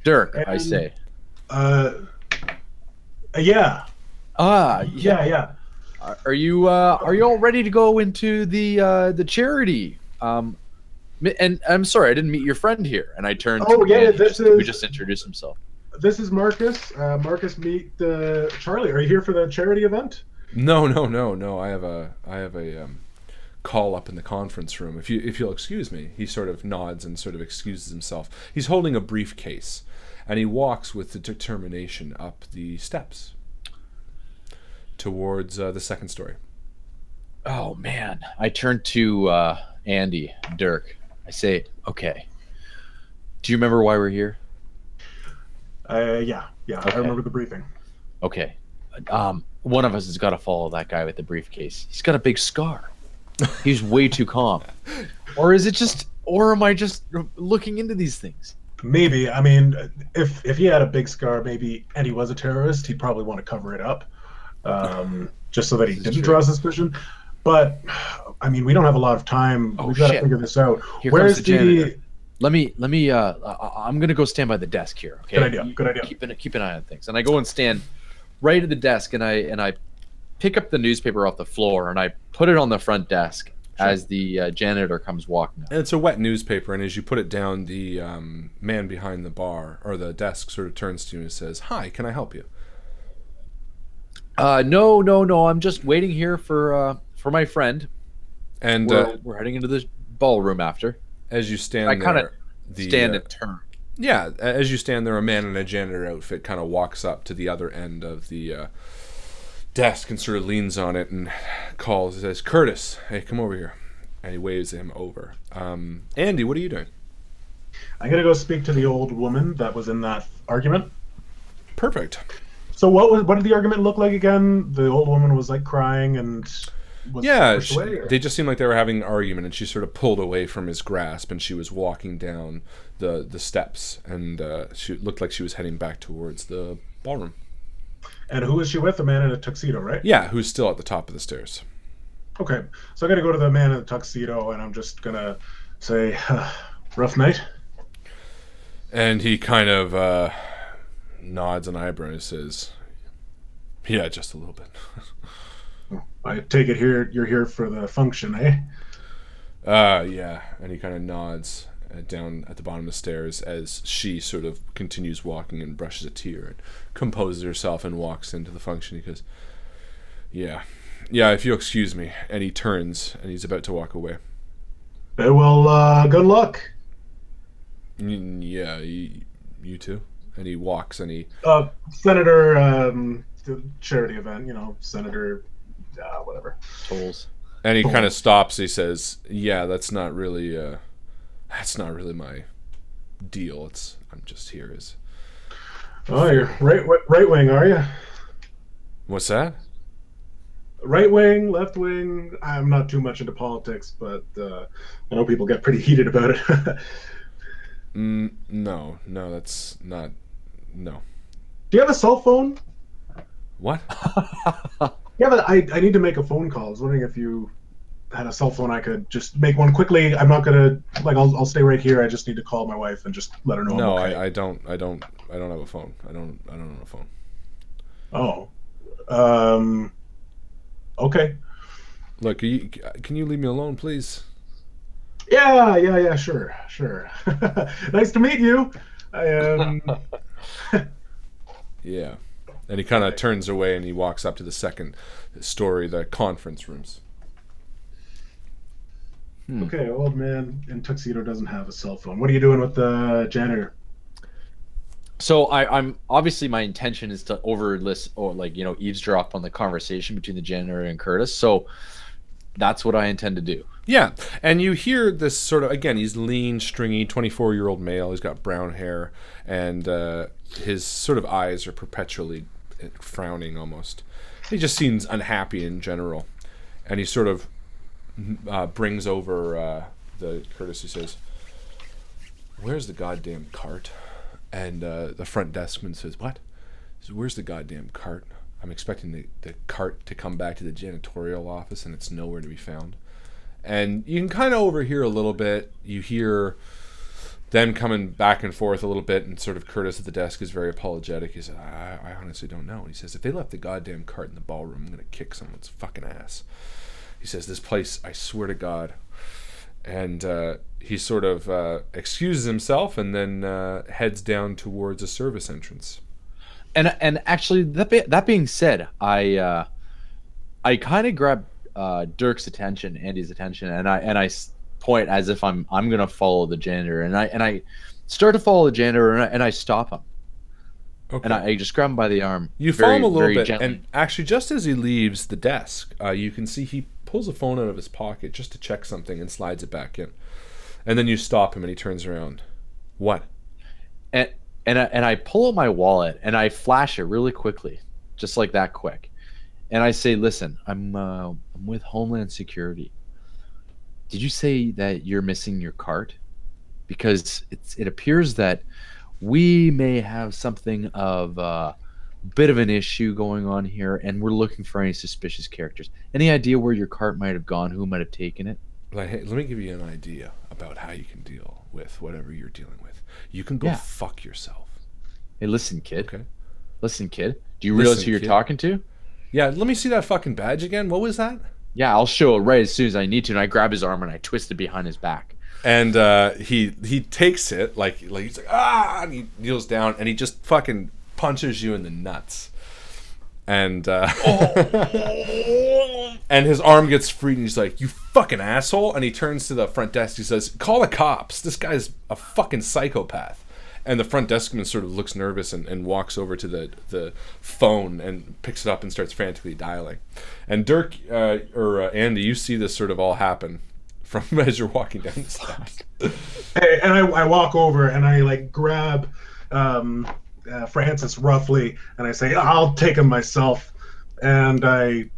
Dirk, And, I say. Yeah. Yeah. Are you all ready to go into the charity? And I'm sorry, I didn't meet your friend here. And I turned. Oh yeah, who just introduced himself. This is Marcus. Marcus, meet Charlie. Are you here for the charity event? No. I have a call up in the conference room. If you'll excuse me. He sort of nods and sort of excuses himself. He's holding a briefcase, and he walks with determination up the steps towards the second story. Oh man! I turn to Andy, Dirk. I say, "Okay. Do you remember why we're here?" Yeah. Okay. I remember the briefing. Okay. One of us has got to follow that guy with the briefcase. He's got a big scar. He's way too calm. Or am I just looking into these things? Maybe. I mean, if he had a big scar, maybe, and he was a terrorist, he'd probably want to cover it up, just so that he didn't draw suspicion. But I mean, we don't have a lot of time. We've got to figure this out. Where's the janitor? Let me. I'm gonna go stand by the desk here. Okay. Good idea. Good idea. Keep an eye on things. And I go and stand right at the desk, and I pick up the newspaper off the floor, and I put it on the front desk as the janitor comes walking up. And it's a wet newspaper, and as you put it down, the man behind the bar or the desk sort of turns to you and says, "Hi, can I help you?" No. I'm just waiting here for my friend. And we're heading into the ballroom after. As you stand I kind of there, stand and turn. Yeah, as you stand there, a man in a janitor outfit kind of walks up to the other end of the desk and sort of leans on it and calls. He says, "Curtis, hey, come over here." And he waves him over. Andy, what are you doing? I'm going to go speak to the old woman that was in that argument. Perfect. So what did the argument look like again? The old woman was like crying and was pushed away, they just seemed like they were having an argument, and she sort of pulled away from his grasp, and she was walking down the steps, and she looked like she was heading back towards the ballroom. And who is she with? A man in a tuxedo, right? Yeah, who's still at the top of the stairs. Okay, so I got to go to the man in the tuxedo, and I'm just gonna say, "Rough night." And he kind of nods an eyebrow and says, "Yeah, just a little bit." I take it you're here for the function, eh? Yeah. And he kind of nods down at the bottom of the stairs as she sort of continues walking and brushes a tear and composes herself and walks into the function. He goes, Yeah, if you'll excuse me. And he turns and he's about to walk away. Well, good luck. Yeah, you too. And he walks and he... Senator, the charity event, Senator... whatever. Tolls. And he kind of stops. He says, "Yeah, that's not really my deal. I'm just here as." Oh, you're right wing, are you? What's that? Right wing, left wing. I'm not too much into politics, but I know people get pretty heated about it. No, that's not. No. Do you have a cell phone? What? Yeah, but I need to make a phone call. I was wondering if you had a cell phone. I could just make one quickly. I'm not gonna I'll stay right here. I just need to call my wife and just let her know. No, I'm okay. I don't have a phone. I don't own a phone. Oh, okay. Look, can you leave me alone, please? Yeah, sure. Nice to meet you. Yeah. And he kind of turns away and he walks up to the second story, the conference rooms. Okay, old man in tuxedo doesn't have a cell phone. What are you doing with the janitor? So I'm obviously, my intention is to eavesdrop on the conversation between the janitor and Curtis. So that's what I intend to do. Yeah, and you hear this sort of, again, he's lean, stringy, 24-year-old male. He's got brown hair, and his sort of eyes are perpetually frowning almost. He just seems unhappy in general. And he sort of brings over the Curtis. He says, "Where's the goddamn cart?" And the front deskman says, "What?" He says, "Where's the goddamn cart? I'm expecting the cart to come back to the janitorial office, and it's nowhere to be found." And you can kind of overhear a little bit. You hear them coming back and forth a little bit, and sort of Curtis at the desk is very apologetic. He says, I honestly don't know. And he says, "If they left the goddamn cart in the ballroom, I'm going to kick someone's fucking ass." He says, "This place, I swear to God." And he sort of excuses himself and then heads down towards a service entrance. And actually, that being said, I kind of grab Dirk's attention, Andy's attention, and I point as if I'm gonna follow the janitor, and I start to follow the janitor, and I stop him. Okay. And I just grab him by the arm. You follow him a little bit, gently. And actually, just as he leaves the desk, you can see he pulls a phone out of his pocket just to check something and slides it back in. And then you stop him, and he turns around. What? And I pull out my wallet and I flash it really quickly, just like that quick. And I say, "Listen, I'm with Homeland Security. Did you say that you're missing your cart? because it appears that we may have something of a bit of an issue going on here, and we're looking for any suspicious characters. Any idea where your cart might have gone? Who might have taken it? Like, hey, let me give you an idea about how you can deal with whatever you're dealing with. You can go fuck yourself. Hey, listen, kid. Okay. Listen, kid. Do you realize who you're talking to? Yeah, let me see that fucking badge again. What was that? Yeah, I'll show it right as soon as I need to. And I grab his arm and I twist it behind his back. And he takes it like he's like, ah, and he kneels down and he just fucking punches you in the nuts. And and his arm gets freed and he's like, you fucking asshole. And he turns to the front desk. He says, call the cops. This guy's a fucking psychopath. And the front deskman sort of looks nervous and walks over to the phone and picks it up and starts frantically dialing. And Dirk or Andy, you see this sort of all happen from as you're walking down the steps. Hey, and I walk over and I like grab Francis roughly and I say, I'll take him myself. And I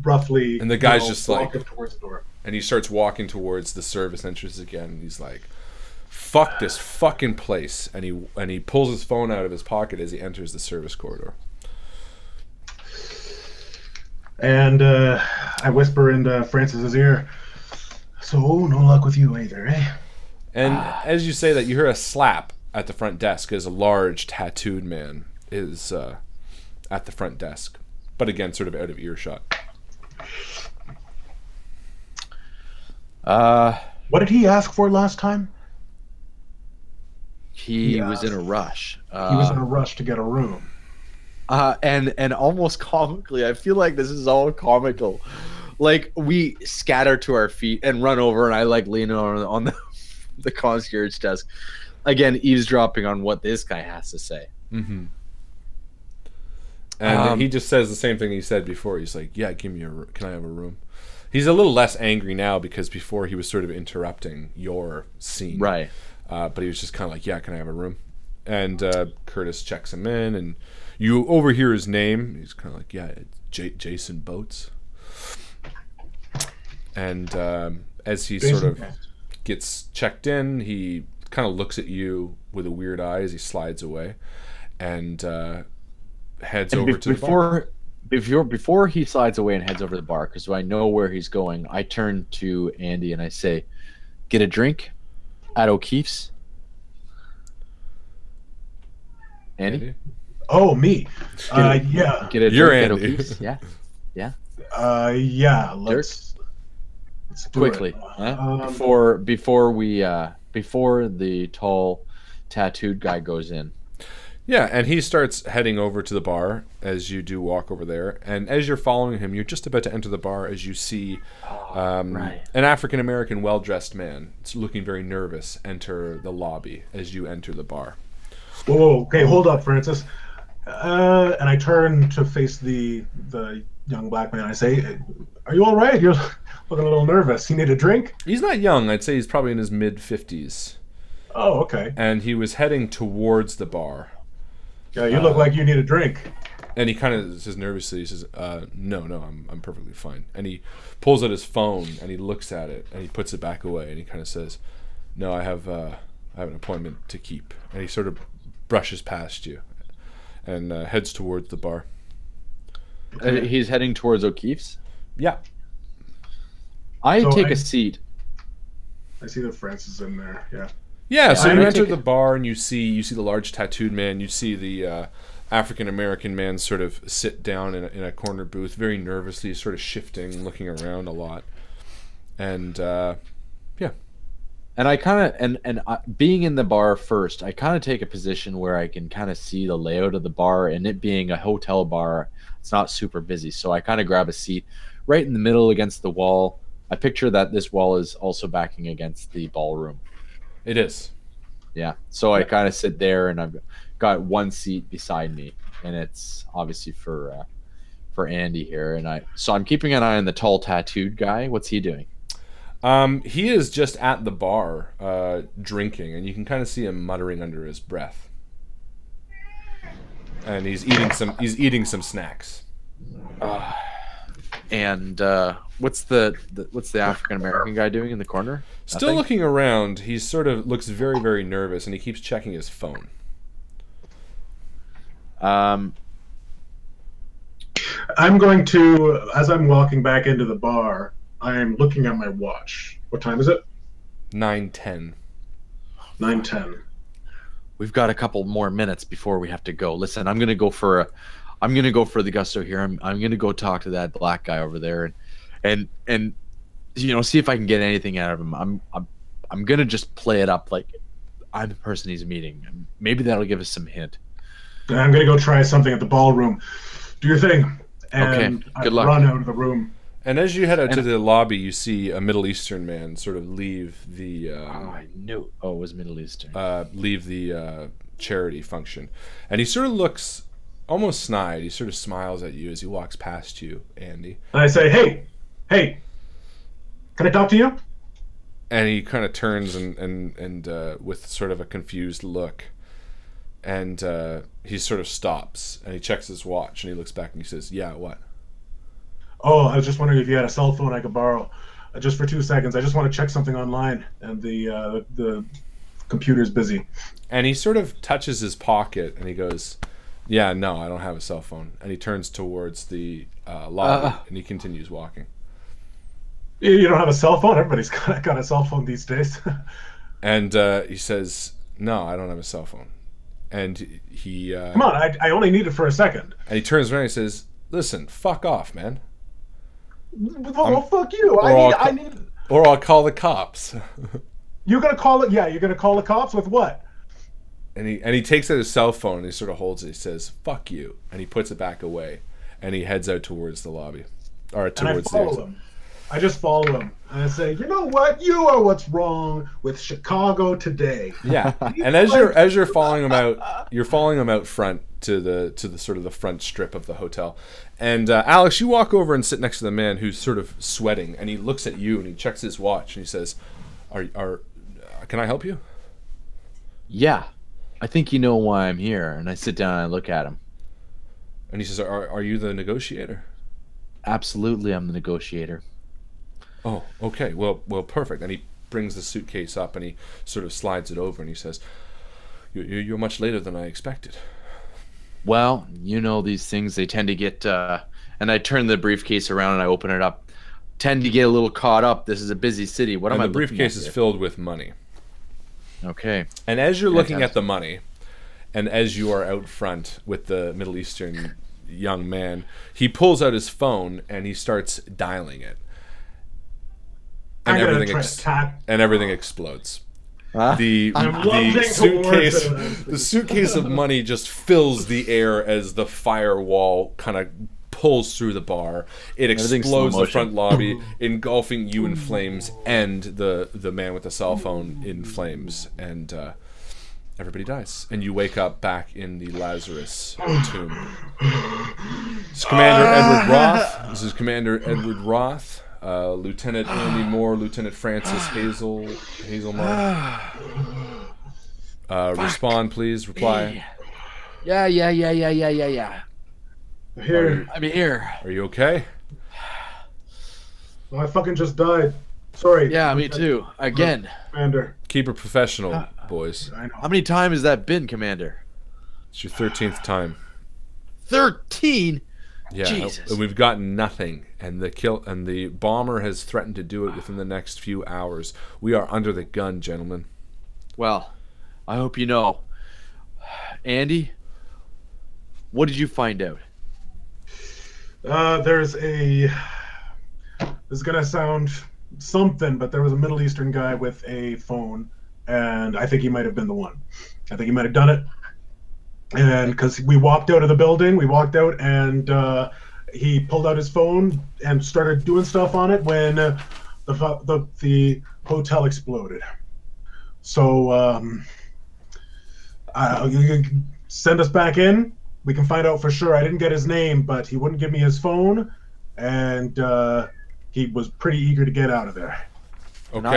roughly and the guy's just walk like towards the door. And he starts walking towards the service entrance again. And he's like, fuck this fucking place. And he pulls his phone out of his pocket as he enters the service corridor. And I whisper into Francis's ear, so no luck with you either, eh? And as you say that, you hear a slap at the front desk as a large tattooed man is at the front desk. But again, sort of out of earshot. What did he ask for last time? He was in a rush. He was in a rush to get a room. And almost comically, I feel like this is all comical. Like, we scatter to our feet and run over, and I like lean on the concierge desk, again eavesdropping on what this guy has to say. Mm-hmm. And he just says the same thing he said before. He's like, "Yeah, give me can I have a room?" He's a little less angry now because before he was sort of interrupting your scene, right? But he was just kind of like, "Yeah, can I have a room?" And Curtis checks him in, and you overhear his name. He's kind of like, "Yeah, it's Jason Boats." And as he sort of gets checked in, he kind of looks at you with a weird eye as he slides away, and heads over to the bar. Before he slides away and heads over to the bar, because I know where he's going, I turn to Andy and I say, "Get a drink at O'Keefe's." Andy? Oh, me. Yeah. Get a You're drink at Andy. O'Keefe's. Yeah. Yeah. Yeah. Let's quickly, before the tall tattooed guy goes in. Yeah, and he starts heading over to the bar as you do walk over there. And as you're following him, you're just about to enter the bar as you see an African-American well-dressed man, looking very nervous, enter the lobby as you enter the bar. Whoa, okay, hold up, Francis. And I turn to face the young black man. I say, "Are you all right? You're looking a little nervous. You need a drink?" He's not young. I'd say he's probably in his mid-50s. Oh, okay. And he was heading towards the bar. Yeah, you look like you need a drink. And he kind of says nervously, he says, no, I'm perfectly fine. And he pulls out his phone and he looks at it and he puts it back away and he kind of says, "No, I have an appointment to keep." And he sort of brushes past you and heads towards the bar. He's heading towards O'Keefe's? Yeah. I take a seat. I see that Francis is in there, yeah. Yeah, so you enter the bar and you see the large tattooed man. You see the African-American man sort of sit down in a corner booth, very nervously, sort of shifting, looking around a lot. And, yeah. And I kind of, and being in the bar first, I kind of take a position where I can kind of see the layout of the bar, and it being a hotel bar, it's not super busy. So I kind of grab a seat right in the middle against the wall. I picture that this wall is also backing against the ballroom. It is. Yeah. So I kind of sit there, and I've got one seat beside me, and it's obviously for Andy here. And I'm keeping an eye on the tall tattooed guy. What's he doing? He is just at the bar drinking, and you can kind of see him muttering under his breath. And he's eating some snacks. And what's the African American guy doing in the corner? Still Nothing? looking around. He sort of looks very, very nervous, and he keeps checking his phone. I'm going to, as I'm walking back into the bar, I'm looking at my watch. What time is it? 9:10. 9:10. We've got a couple more minutes before we have to go. Listen, I'm gonna go for the gusto here. I'm gonna go talk to that black guy over there, and see if I can get anything out of him. I'm gonna just play it up like I'm the person he's meeting. Maybe that'll give us some hint. I'm gonna go try something at the ballroom. Do your thing. And okay. Good luck. Run out of the room. And as you head out to the lobby, you see a Middle Eastern man sort of leave the. I knew. Oh, it was Middle Eastern. Leave the charity function, and he sort of looks almost snide. He sort of smiles at you as he walks past you, Andy. And I say, "Hey, can I talk to you?" And he kind of turns and with sort of a confused look, and he sort of stops and he checks his watch and he looks back and he says, "Yeah, what?" "Oh, I was just wondering if you had a cell phone I could borrow, just for 2 seconds. I just want to check something online, and the computer's busy." And he sort of touches his pocket and he goes, "Yeah, no, I don't have a cell phone." And he turns towards the lobby and he continues walking. "You don't have a cell phone? Everybody's got a cell phone these days." And he says, "No, I don't have a cell phone." And he "Come on, I only need it for a second." And he turns around and he says, "Listen, fuck off, man. Well, fuck you. I need. Or I'll call the cops." You're gonna call it? Yeah, you're gonna call the cops with what? And he takes out his cell phone and he sort of holds it. He says, "Fuck you," and he puts it back away, and he heads out towards the lobby, or towards the exit. I just follow him and I say, "You know what? You are what's wrong with Chicago today." Yeah, and as you're following him out, you're following him out front to the sort of the front strip of the hotel. And Alex, you walk over and sit next to the man who's sort of sweating, and he looks at you and he checks his watch and he says, "Can I help you?" "Yeah, I think you know why I'm here." And I sit down and I look at him. And he says, "Are you the negotiator?" "Absolutely, I'm the negotiator." "Oh, okay. Well, perfect." And he brings the suitcase up and he sort of slides it over and he says, "You're much later than I expected." "Well, these things, they tend to get, and I turn the briefcase around and I open it up, tend to get a little caught up. This is a busy city. What am I looking at? The briefcase is filled with money. Okay. And as you're looking at the money, and as you are out front with the Middle Eastern young man, he pulls out his phone and he starts dialing it. And everything explodes. Huh? The suitcase of money just fills the air as the firewall kind of pulls through the bar. It explodes the front lobby, engulfing you in flames and the man with the cell phone in flames, and everybody dies. And you wake up back in the Lazarus tomb. This is Commander Edward Roth. Lieutenant Andy Moore, Lieutenant Francis Hazelmark. Respond, please. Reply. Yeah. I'm here. Are you okay? Well, I fucking just died. Sorry. Yeah, me too. Again. Commander. Keep it professional, boys. I know. How many times has that been, Commander? It's your 13th time. 13? Yeah, Jesus. and we've gotten nothing, and the bomber has threatened to do it within the next few hours. We are under the gun, gentlemen. Well, I hope you know. Andy, what did you find out? This is gonna sound something, but there was a Middle Eastern guy with a phone, and I think he might have been the one. I think he might have done it. And because we walked out of the building, and he pulled out his phone and started doing stuff on it when the hotel exploded. So you can send us back in. We can find out for sure. I didn't get his name, but he wouldn't give me his phone, and he was pretty eager to get out of there. Okay. And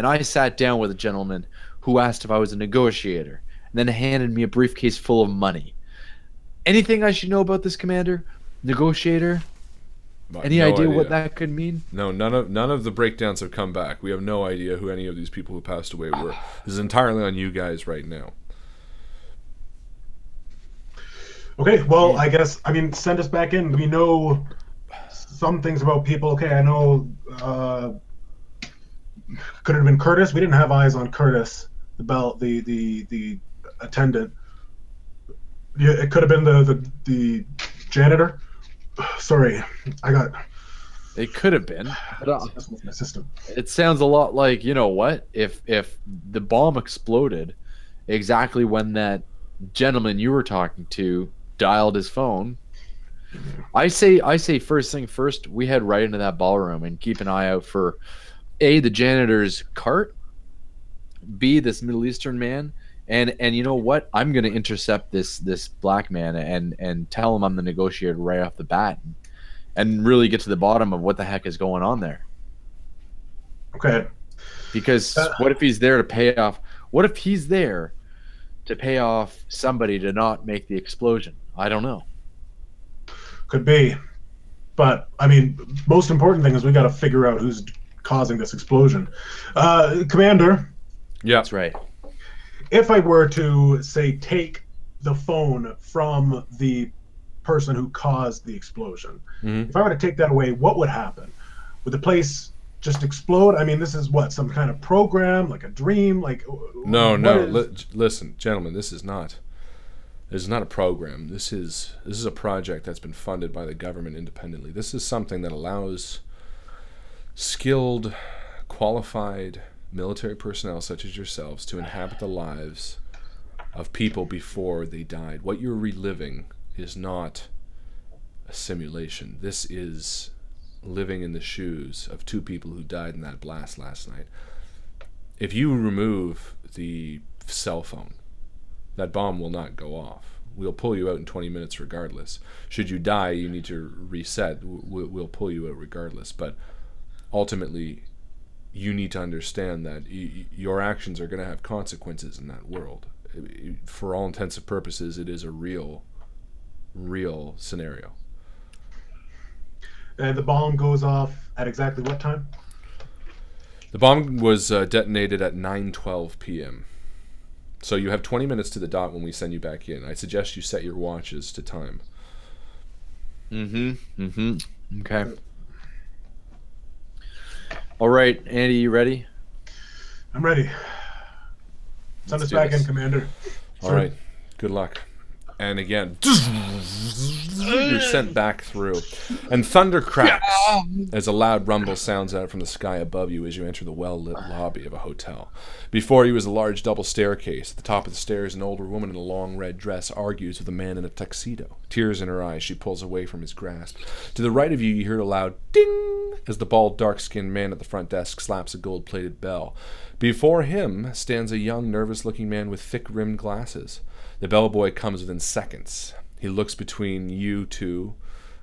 I sat down with a gentleman who asked if I was a negotiator, and then handed me a briefcase full of money. Anything I should know about this, Commander? Negotiator? Any idea what that could mean? No, none of the breakdowns have come back. We have no idea who any of these people who passed away were. This is entirely on you guys right now. Okay, well, I guess, I mean, send us back in. We know some things about people. Okay, I know, could it have been Curtis? We didn't have eyes on Curtis, the attendant. Yeah, it could have been the janitor. Sorry, It could have been. That's my system. It sounds a lot like, you know what? If the bomb exploded exactly when that gentleman you were talking to dialed his phone, I say first thing first, we head right into that ballroom and keep an eye out for A, the janitor's cart, B, this Middle Eastern man, and you know what? I'm gonna intercept this black man and tell him I'm the negotiator right off the bat, and really get to the bottom of what the heck is going on there. Okay. Because what if he's there to pay off? What if he's there to pay off somebody to not make the explosion? I don't know. Could be. But, I mean, most important thing is we got to figure out who's causing this explosion. Commander. Yeah. That's right. If I were to, say, take the phone from the person who caused the explosion, if I were to take that away, what would happen? Would the place just explode? I mean, this is what, some kind of program, like a dream? Like No. Listen, gentlemen, this is not a program. This is a project that's been funded by the government independently. This is something that allows skilled, qualified military personnel such as yourselves to inhabit the lives of people before they died. What you're reliving is not a simulation. This is living in the shoes of two people who died in that blast last night. If you remove the cell phone, that bomb will not go off. We'll pull you out in 20 minutes regardless. Should you die, you need to reset. We'll pull you out regardless. But ultimately, you need to understand that your actions are going to have consequences in that world. For all intents and purposes, it is a real scenario. And the bomb goes off at exactly what time? The bomb was detonated at 9:12 p.m. So you have 20 minutes to the dot when we send you back in. I suggest you set your watches to time. Okay. All right, Andy, you ready? I'm ready. Send us back in, Commander. All right. Good luck. And again, you're sent back through. And thunder cracks as a loud rumble sounds out from the sky above you as you enter the well-lit lobby of a hotel. Before you is a large double staircase. At the top of the stairs, an older woman in a long red dress argues with a man in a tuxedo. Tears in her eyes, she pulls away from his grasp. To the right of you, you hear a loud ding as the bald, dark-skinned man at the front desk slaps a gold-plated bell. Before him stands a young, nervous-looking man with thick-rimmed glasses. The bellboy comes within seconds. He looks between you two.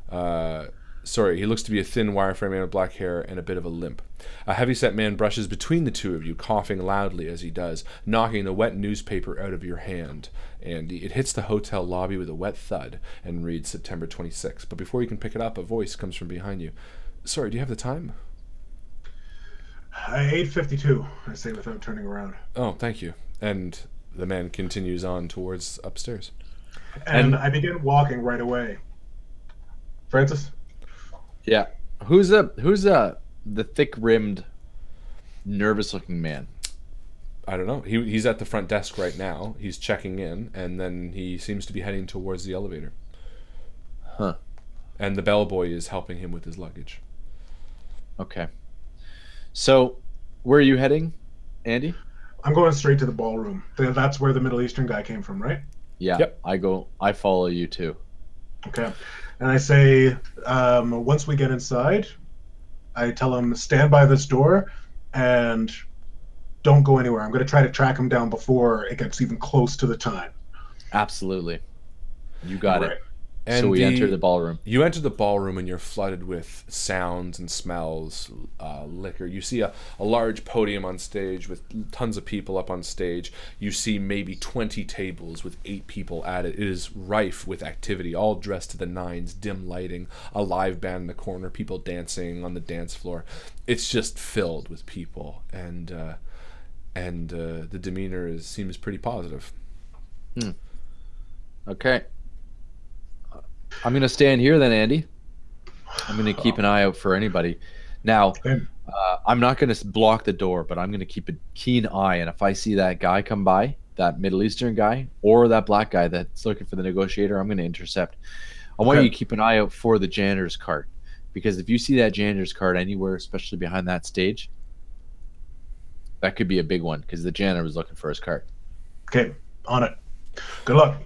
He looks to be a thin, wireframe man with black hair and a bit of a limp. A heavyset man brushes between the two of you, coughing loudly as he does, knocking the wet newspaper out of your hand. And it hits the hotel lobby with a wet thud and reads September 26th. But before you can pick it up, a voice comes from behind you. Sorry, do you have the time? 8:52, I say without turning around. Oh, thank you. And the man continues on towards upstairs. And I begin walking right away. Francis? Yeah. Who's the thick-rimmed, nervous-looking man? I don't know. He's at the front desk right now. He's checking in, and then he seems to be heading towards the elevator. Huh. And the bellboy is helping him with his luggage. Okay. So, where are you heading, Andy? I'm going straight to the ballroom. That's where the Middle Eastern guy came from, right? Yeah. Yep. I follow you too. Okay. And I say, once we get inside, I tell him, stand by this door and don't go anywhere. I'm going to try to track him down before it gets even close to the time. Absolutely. You got it. And so we enter the ballroom. You enter the ballroom and you're flooded with sounds and smells, liquor. You see a large podium on stage with tons of people up on stage. You see maybe 20 tables with 8 people at it. It is rife with activity, all dressed to the nines, dim lighting, a live band in the corner, people dancing on the dance floor. It's just filled with people, and the demeanor seems pretty positive. Okay. I'm going to stand here then, Andy. I'm going to keep an eye out for anybody. Now, I'm not going to block the door, but I'm going to keep a keen eye. And if I see that guy come by, that Middle Eastern guy, or that black guy that's looking for the negotiator, I'm going to intercept. I want you to keep an eye out for the janitor's cart. Because if you see that janitor's cart anywhere, especially behind that stage, that could be a big one, because the janitor was looking for his cart. Okay, on it. Good luck.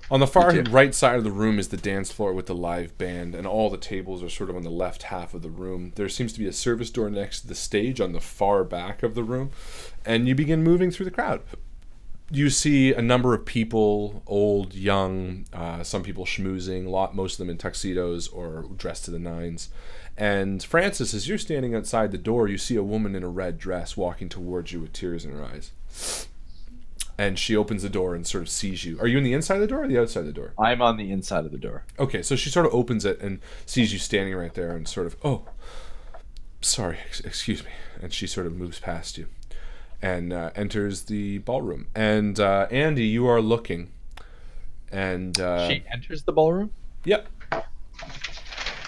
On the far right side of the room is the dance floor with the live band, and all the tables are sort of on the left half of the room. There seems to be a service door next to the stage on the far back of the room, and you begin moving through the crowd. You see a number of people, old, young, some people schmoozing, most of them in tuxedos or dressed to the nines. And Francis, as you're standing outside the door, you see a woman in a red dress walking towards you with tears in her eyes. And she opens the door and sort of sees you. Are you on the inside of the door or the outside of the door? I'm on the inside of the door. Okay, so she sort of opens it and sees you standing right there and sort of, oh, sorry, excuse me. And she sort of moves past you and enters the ballroom. And Andy, you are looking. And she enters the ballroom? Yep.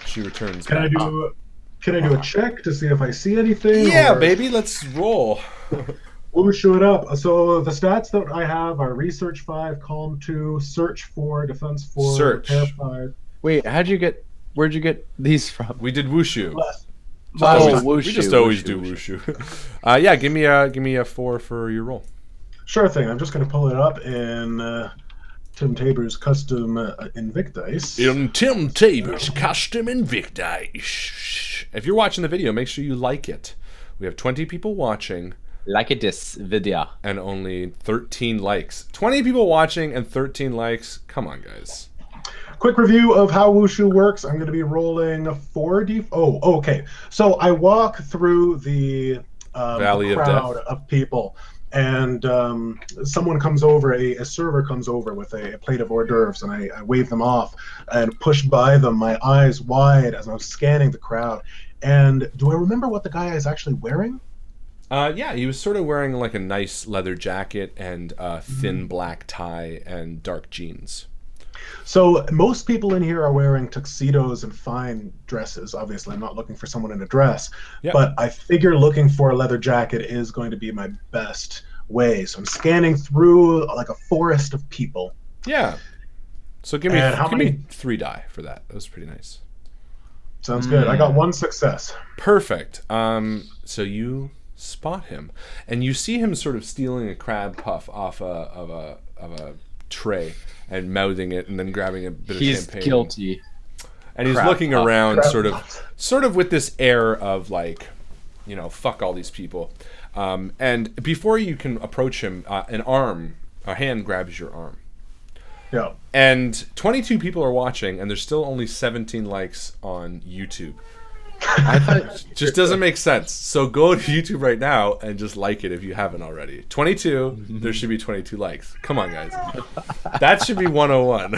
She returns. Can I do a check to see if I see anything? Yeah, or... baby, let's roll. We'll show it up. So the stats that I have are research 5, calm 2, search 4, defense 4, search. repair 5. Wait, where'd you get these from? We did wushu. Wushu. We just always do wushu. Yeah, give me a 4 for your roll. Sure thing. I'm just going to pull it up in Tim Tabor's custom INVICTUS. In Tim Tabor's custom INVICTUS. If you're watching the video, make sure you like it. We have 20 people watching. Like this video. And only 13 likes. 20 people watching and 13 likes. Come on, guys. Quick review of how Wushu works. I'm going to be rolling 4D. Oh, okay. So I walk through the Valley crowd of people, and someone comes over, a server comes over with a plate of hors d'oeuvres, and I wave them off and push by them, my eyes wide as I'm scanning the crowd. And do I remember what the guy is actually wearing? Yeah, he was sort of wearing like a nice leather jacket and a thin black tie and dark jeans. So most people in here are wearing tuxedos and fine dresses. Obviously, I'm not looking for someone in a dress, but I figure looking for a leather jacket is going to be my best way. So I'm scanning through like a forest of people. Yeah. So give me 3 die for that. That was pretty nice. Sounds good. I got 1 success. Perfect. So you spot him, and you see him sort of stealing a crab puff off of a tray and mouthing it, and then grabbing a bit of champagne. He's guilty. And he's looking around, sort of with this air of like, you know, fuck all these people. And before you can approach him, a hand grabs your arm. Yeah. And 22 people are watching, and there's still only 17 likes on YouTube. I thought just doesn't make sense. So go to YouTube right now and just like it if you haven't already. 22, there should be 22 likes. Come on, guys. That should be 101.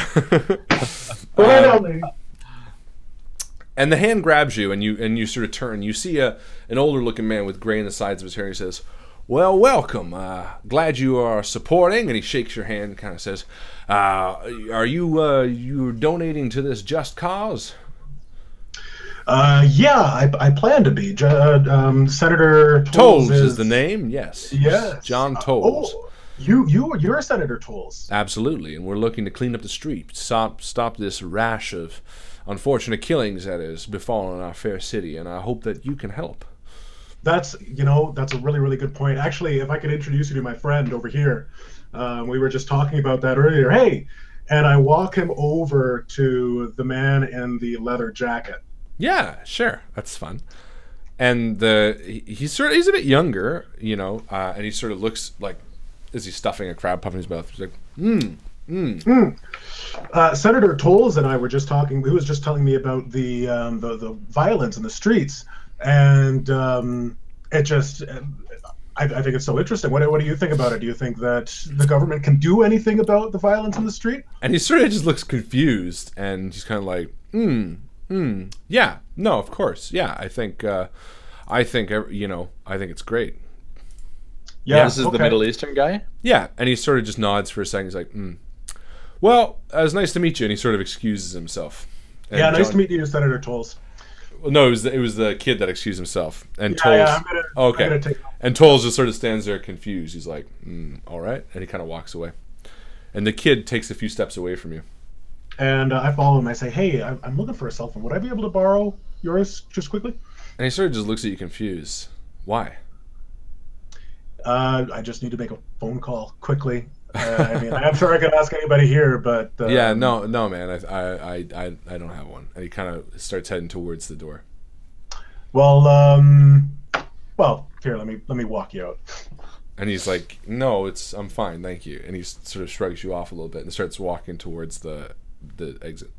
And the hand grabs you, and you sort of turn. You see an older looking man with gray in the sides of his hair. He says, "Well, welcome. Glad you are supporting." And he shakes your hand and kind of says, "Are you donating to this just cause?" Yeah, I plan to be. Senator Tolles is the name. Yes. Yes. John Tolles. Oh, you're Senator Tolles. Absolutely, and we're looking to clean up the streets, stop this rash of unfortunate killings that has befallen our fair city, and I hope that you can help. That's a really, really good point. Actually, if I could introduce you to my friend over here, we were just talking about that earlier. Hey, and I walk him over to the man in the leather jacket. Yeah, sure, that's fun. And he's a bit younger, and he sort of looks like, is he stuffing a crab puff in his mouth? He's like, Senator Tolles and I were just talking. He was just telling me about the violence in the streets, and it just. I think it's so interesting. What do you think about it? Do you think that the government can do anything about the violence in the street? And he sort of just looks confused, and he's kind of like, yeah, no, of course, yeah. I think it's great. Yeah, this is the Middle Eastern guy. Yeah, and he sort of just nods for a second. He's like, well, it was nice to meet you, and he sort of excuses himself. And yeah, nice to meet you, Senator Tolles. No, it was the kid that excused himself. And yeah, Tolles. yeah, I'm gonna take... And Tolles just sort of stands there confused. He's like, all right, and he kind of walks away. And the kid takes a few steps away from you. And I follow him. I say, hey, I'm looking for a cell phone. Would I be able to borrow yours just quickly? And he sort of just looks at you confused. Why? I just need to make a phone call quickly. I mean, I'm sure I could ask anybody here, but yeah, no, man, I don't have one. And he kind of starts heading towards the door. Well, here, let me walk you out. And he's like, no, I'm fine, thank you. And he sort of shrugs you off a little bit and starts walking towards the exit.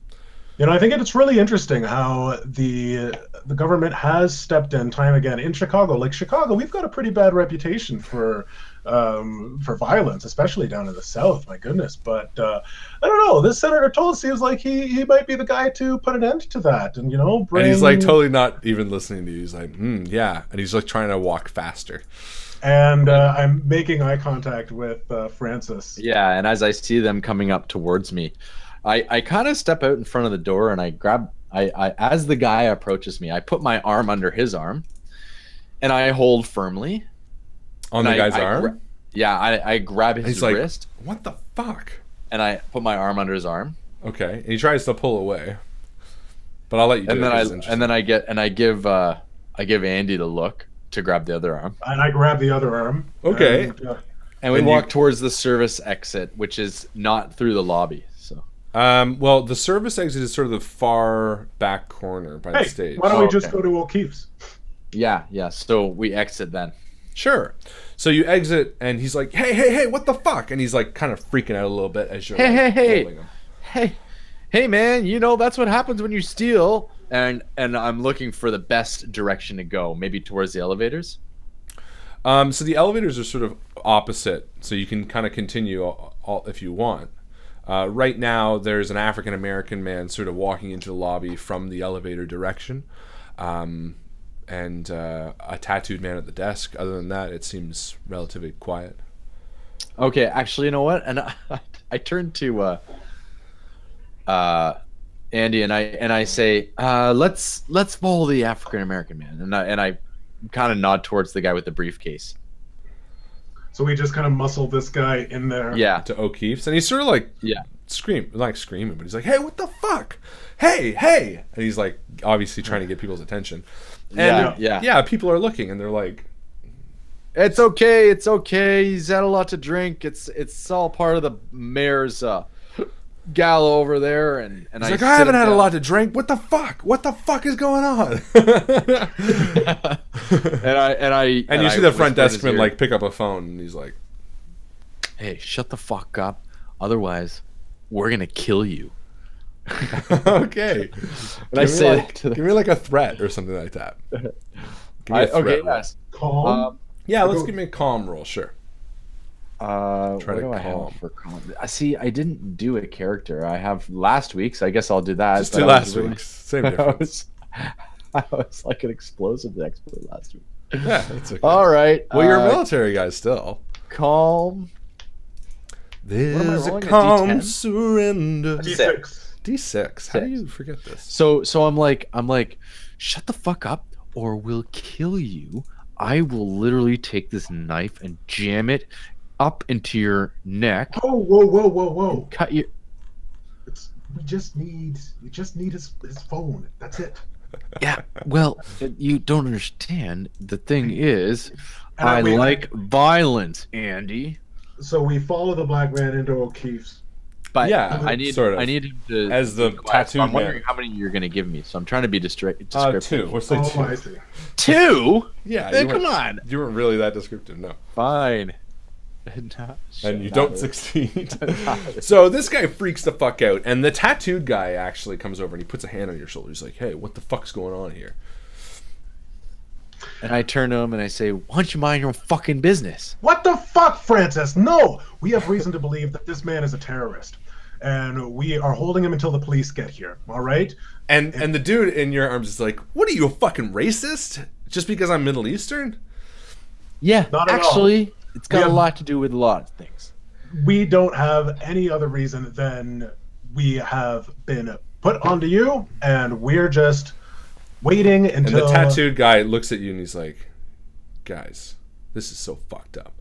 You know, I think it's really interesting how the government has stepped in time again in Chicago. Like Chicago, we've got a pretty bad reputation for violence, especially down in the South. My goodness, but I don't know. This Senator Tolles seems like he might be the guy to put an end to that, and bring... And he's like totally not even listening to you. He's like, yeah, and he's like trying to walk faster. And I'm making eye contact with Francis. Yeah, and as I see them coming up towards me, I kind of step out in front of the door and I grab, as the guy approaches me, I put my arm under his arm and I hold firmly. On the guy's arm? I grab his wrist. Like, what the fuck? And I put my arm under his arm. Okay, and he tries to pull away. But I'll let you do it. And then I give Andy the look to grab the other arm. And I grab the other arm. Okay. And we walk towards the service exit, which is not through the lobby. So. Well, the service exit is sort of the far back corner by the stage. Why don't we just go to O'Keefe's? Yeah. So we exit then. Sure. So you exit, and he's like, hey, what the fuck? And he's like kind of freaking out a little bit as you're holding him. Hey, man, that's what happens when you steal. And I'm looking for the best direction to go, maybe towards the elevators. So the elevators are sort of opposite, so you can kind of continue all if you want. Right now, there's an African-American man sort of walking into the lobby from the elevator direction, and a tattooed man at the desk. Other than that, it seems relatively quiet. Okay, actually, you know what? And I turn to Andy and I say, let's follow the African-American man, and I kind of nod towards the guy with the briefcase. So we just kind of muscle this guy in there. Yeah. To O'Keefe's, and he's sort of like screaming, but he's like, hey, what the fuck? Hey! And he's like obviously trying to get people's attention. And people are looking, and they're like, it's okay. He's had a lot to drink. It's all part of the mayor's gala over there, and he's like, I haven't had a lot to drink. What the fuck is going on? and you see the front deskman like pick up a phone, and he's like, hey, shut the fuck up, otherwise we're gonna kill you. Okay. And I say give me like a threat or something like that. Give me a threat roll. Calm. Let's give me a calm roll. Sure. Try to calm. For calm? See, I didn't do a character. I have last week's. So I guess I'll do that. Just do last week's. Same difference. I was like an explosive expert last week. Yeah, that's okay. All right. Well, you're a military guy still. Calm. There's a calm surrender. D6. How do you forget this? So I'm like, shut the fuck up, or we'll kill you. I will literally take this knife and jam it up into your neck. Oh, whoa! Cut you. We just need his phone. That's it. Yeah. Well, you don't understand. The thing is, I like violence, Andy. So we follow the black man into O'Keefe's. But I need him to as the tattoo man. I'm wondering how many you're going to give me. So I'm trying to be descriptive. 2. What's like 2? I see. 2? Yeah. Come on. You weren't really that descriptive, no. Fine. And you don't succeed. So this guy freaks the fuck out, and the tattooed guy actually comes over and he puts a hand on your shoulder. He's like, hey, what the fuck's going on here? And I turn to him and I say, why don't you mind your own fucking business? What the fuck, Francis? No! We have reason to believe that this man is a terrorist. And we are holding him until the police get here, all right? And the dude in your arms is like, what are you, a fucking racist? Just because I'm Middle Eastern? Yeah, Not at actually, all. It's got a lot to do with a lot of things. We don't have any other reason than we have been put onto you, and we're just waiting until... And the tattooed guy looks at you and he's like, guys, this is so fucked up.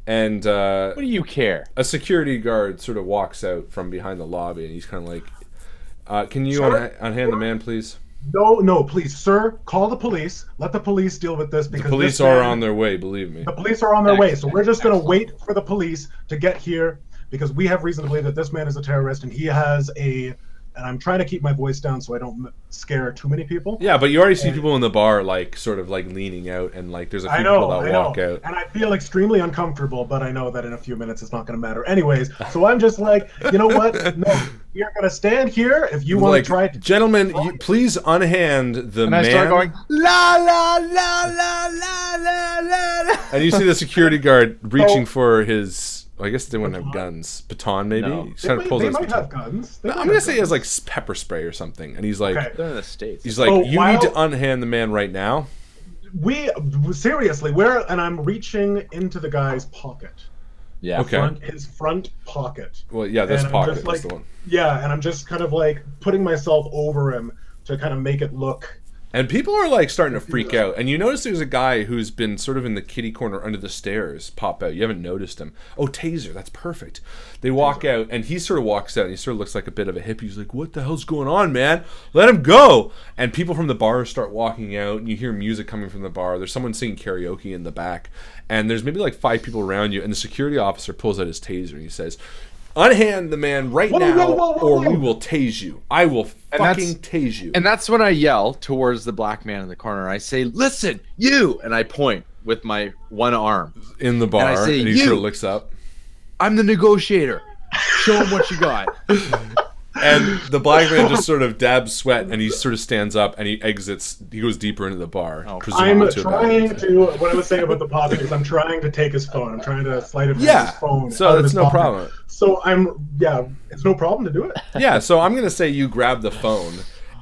And what do you care? A security guard sort of walks out from behind the lobby, and he's kind of like, can you unhand the man, please? No, please, sir, call the police. Let the police deal with this, because the police are on their way, believe me. The police are on their way, so we're just going to wait for the police to get here, because we have reason to believe that this man is a terrorist, and he has a... And I'm trying to keep my voice down so I don't scare too many people. Yeah, but you already see people in the bar, like, sort of, like, leaning out, and, like, there's a few people that walk out. And I feel extremely uncomfortable, but I know that in a few minutes it's not going to matter. Anyways, so I'm just like, you know what? No, we are going to stand here if you want to try to... Gentlemen, please unhand the man. And I start going, la, la, la, la, la, la, la. And you see the security guard reaching for his... I guess they wouldn't have guns. Baton, maybe? No. They might have guns. I'm going to say he has, like, pepper spray or something. And he's like... Okay. They're in the States. He's like, you need to unhand the man right now. Seriously, and I'm reaching into the guy's pocket. Yeah. Okay. His front pocket. Well, yeah, this pocket is like, the one. Yeah, and I'm just kind of, like, putting myself over him to kind of make it look... And people are like starting to freak out. And you notice there's a guy who's been sort of in the kitty corner under the stairs pop out. You haven't noticed him. Oh, Taser, that's perfect. They walk out and he sort of walks out and he sort of looks like a bit of a hippie. He's like, what the hell's going on, man? Let him go. And people from the bar start walking out and you hear music coming from the bar. There's someone singing karaoke in the back. And there's maybe like 5 people around you. And the security officer pulls out his taser and he says, unhand the man right now or we will tase you. I will fucking tase you. And that's when I yell towards the black man in the corner. I say, listen, you! And I point with my one arm. In the bar. And I say, and he sort of looks up. I'm the negotiator. Show him what you got. And the black man just sort of dabs sweat and he sort of stands up and he exits. He goes deeper into the bar. I'm trying to... What I was saying about the pocket is I'm trying to take his phone. I'm trying to slide it from his phone. So it's no problem. So it's no problem to do it. Yeah, so I'm going to say you grab the phone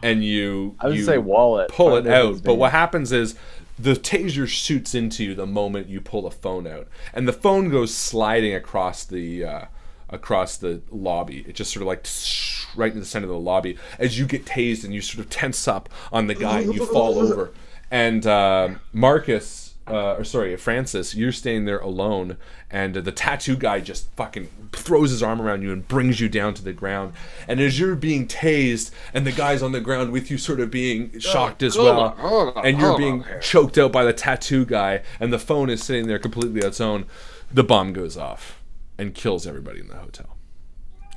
and you say wallet. Pull it out. But what happens is the taser shoots into you the moment you pull the phone out. And the phone goes sliding across the lobby. It just sort of like right in the center of the lobby. As you get tased and you sort of tense up on the guy and you fall over. And Francis, you're staying there alone, and the tattoo guy just fucking throws his arm around you and brings you down to the ground. And as you're being tased, and the guy's on the ground with you sort of being shocked as well, and you're being choked out by the tattoo guy, and the phone is sitting there completely on its own, the bomb goes off and kills everybody in the hotel.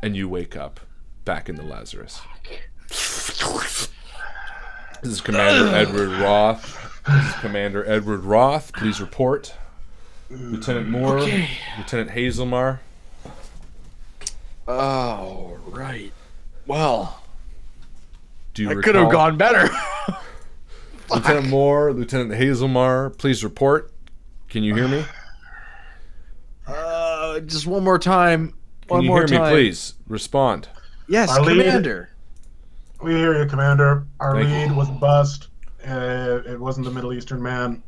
And you wake up back in the Lazarus. This is Commander Edward Roth. Please report. Lieutenant Moore. Okay. Lieutenant Hazelmar. Oh, right. Well, I could have gone better. Lieutenant Moore, Lieutenant Hazelmar, please report. Can you hear me? Just one more time. Can you hear me, please? Respond. Yes, Commander. We hear you, Commander. Our lead was a bust. It wasn't the Middle Eastern man.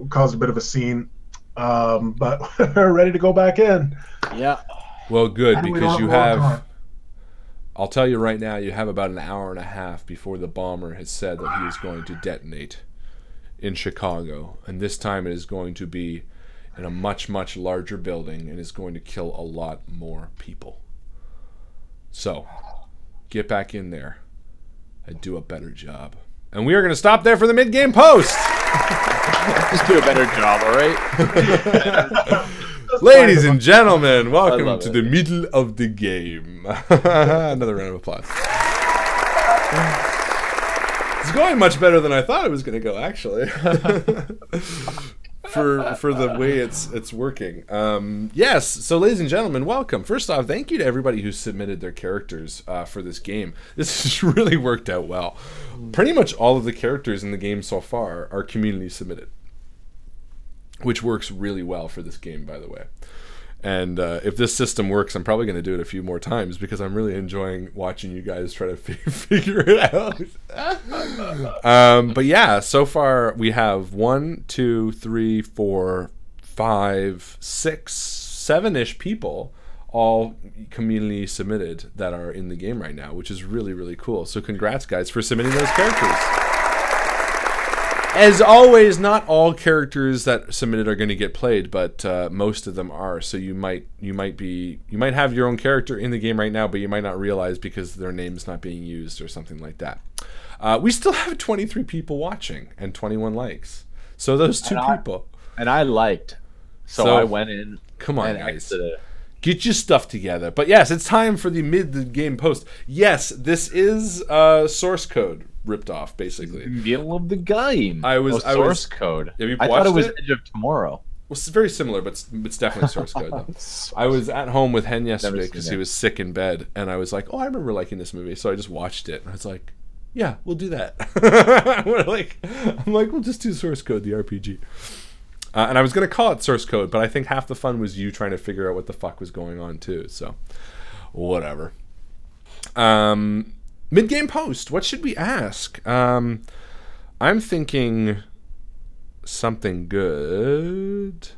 It caused a bit of a scene. But we're ready to go back in. Yeah. Well, good, because you have... I'll tell you right now, you have about an hour and a half before the bomber has said that he is going to detonate in Chicago. And this time it is going to be in a much, much larger building and is going to kill a lot more people. So, get back in there and do a better job. And we are going to stop there for the mid-game post. Just do a better job, all right? Ladies and gentlemen, welcome to the middle of the game. Another round of applause. It's going much better than I thought it was going to go, actually. for the way it's working. Yes, so ladies and gentlemen, welcome. First off, thank you to everybody who submitted their characters for this game. This has really worked out well. Pretty much all of the characters in the game so far are community submitted, which works really well for this game, by the way. And if this system works, I'm probably going to do it a few more times because I'm really enjoying watching you guys try to figure it out. But yeah, so far we have 1, 2, 3, 4, 5, 6, 7-ish people all community submitted that are in the game right now, which is really, really cool. So congrats, guys, for submitting those characters. As always, not all characters that submitted are going to get played, but most of them are. So you might have your own character in the game right now, but you might not realize because their name's not being used or something like that. We still have 23 people watching and 21 likes. So those two people. And I liked. So I went in. Come on, guys. Get your stuff together. But yes, it's time for the mid-game post. Yes, this is source code ripped off, basically. Middle of the game. Source code. Have you I thought it was Edge of Tomorrow. Well, it's very similar, but it's definitely source code. Though. I was at home with Hen yesterday because he was sick in bed, and I was like, "Oh, I remember liking this movie," so I just watched it. And I was like, "Yeah, we'll do that." I'm like, "We'll just do source code, the RPG." And I was gonna call it source code, but I think half the fun was you trying to figure out what the fuck was going on too. So, whatever. Mid-game post. What should we ask? I'm thinking something good.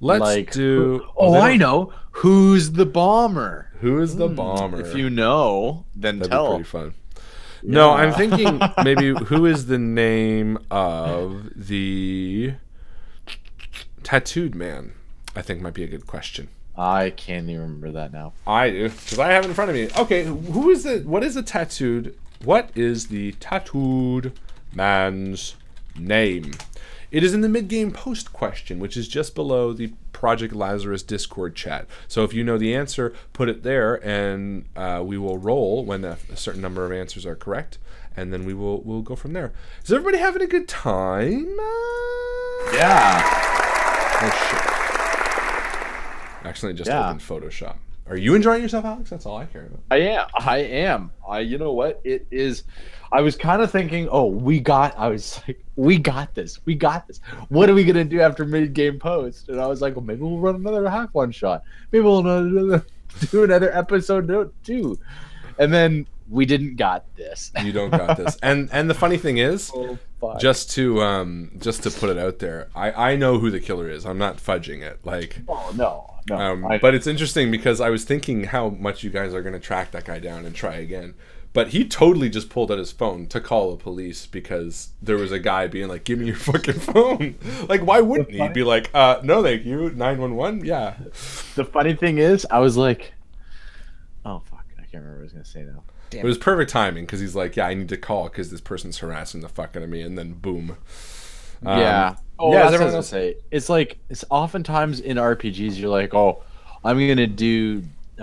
Let's do. I know. Who's the bomber? Who is the bomber? If you know, then that'd tell. Be pretty fun. Yeah. No, I'm thinking maybe who is the name of the tattooed man? I think might be a good question. I can't even remember that now. I do, because I have it in front of me. Okay, what is the tattooed man's name? It is in the mid-game post question, which is just below the Project Lazarus Discord chat. So if you know the answer, put it there, and we will roll when a certain number of answers are correct, and then we'll go from there. Is everybody having a good time? Yeah. Oh shit. Accidentally just opened Photoshop. Are you enjoying yourself, Alex? That's all I care about. I am. You know what? It is. I was kind of thinking, we got this. What are we going to do after mid-game post? And I was like, well, maybe we'll run another half one shot. Maybe we'll do another episode 2. And then we didn't got this. You don't got this. And the funny thing is, just to put it out there, I know who the killer is. I'm not fudging it. No. But it's interesting because I was thinking how much you guys are going to track that guy down and try again. But he totally just pulled out his phone to call the police because there was a guy being like, "Give me your fucking phone." Like, why wouldn't he be like, "No, thank you, 911." Yeah. The funny thing is, I was like, "Oh fuck, I can't remember what I was gonna say now." It was perfect timing because he's like, "Yeah, I need to call because this person's harassing the fuck out of me," and then boom. Yeah. That's what I was gonna say. It's like it's oftentimes in RPGs you're like,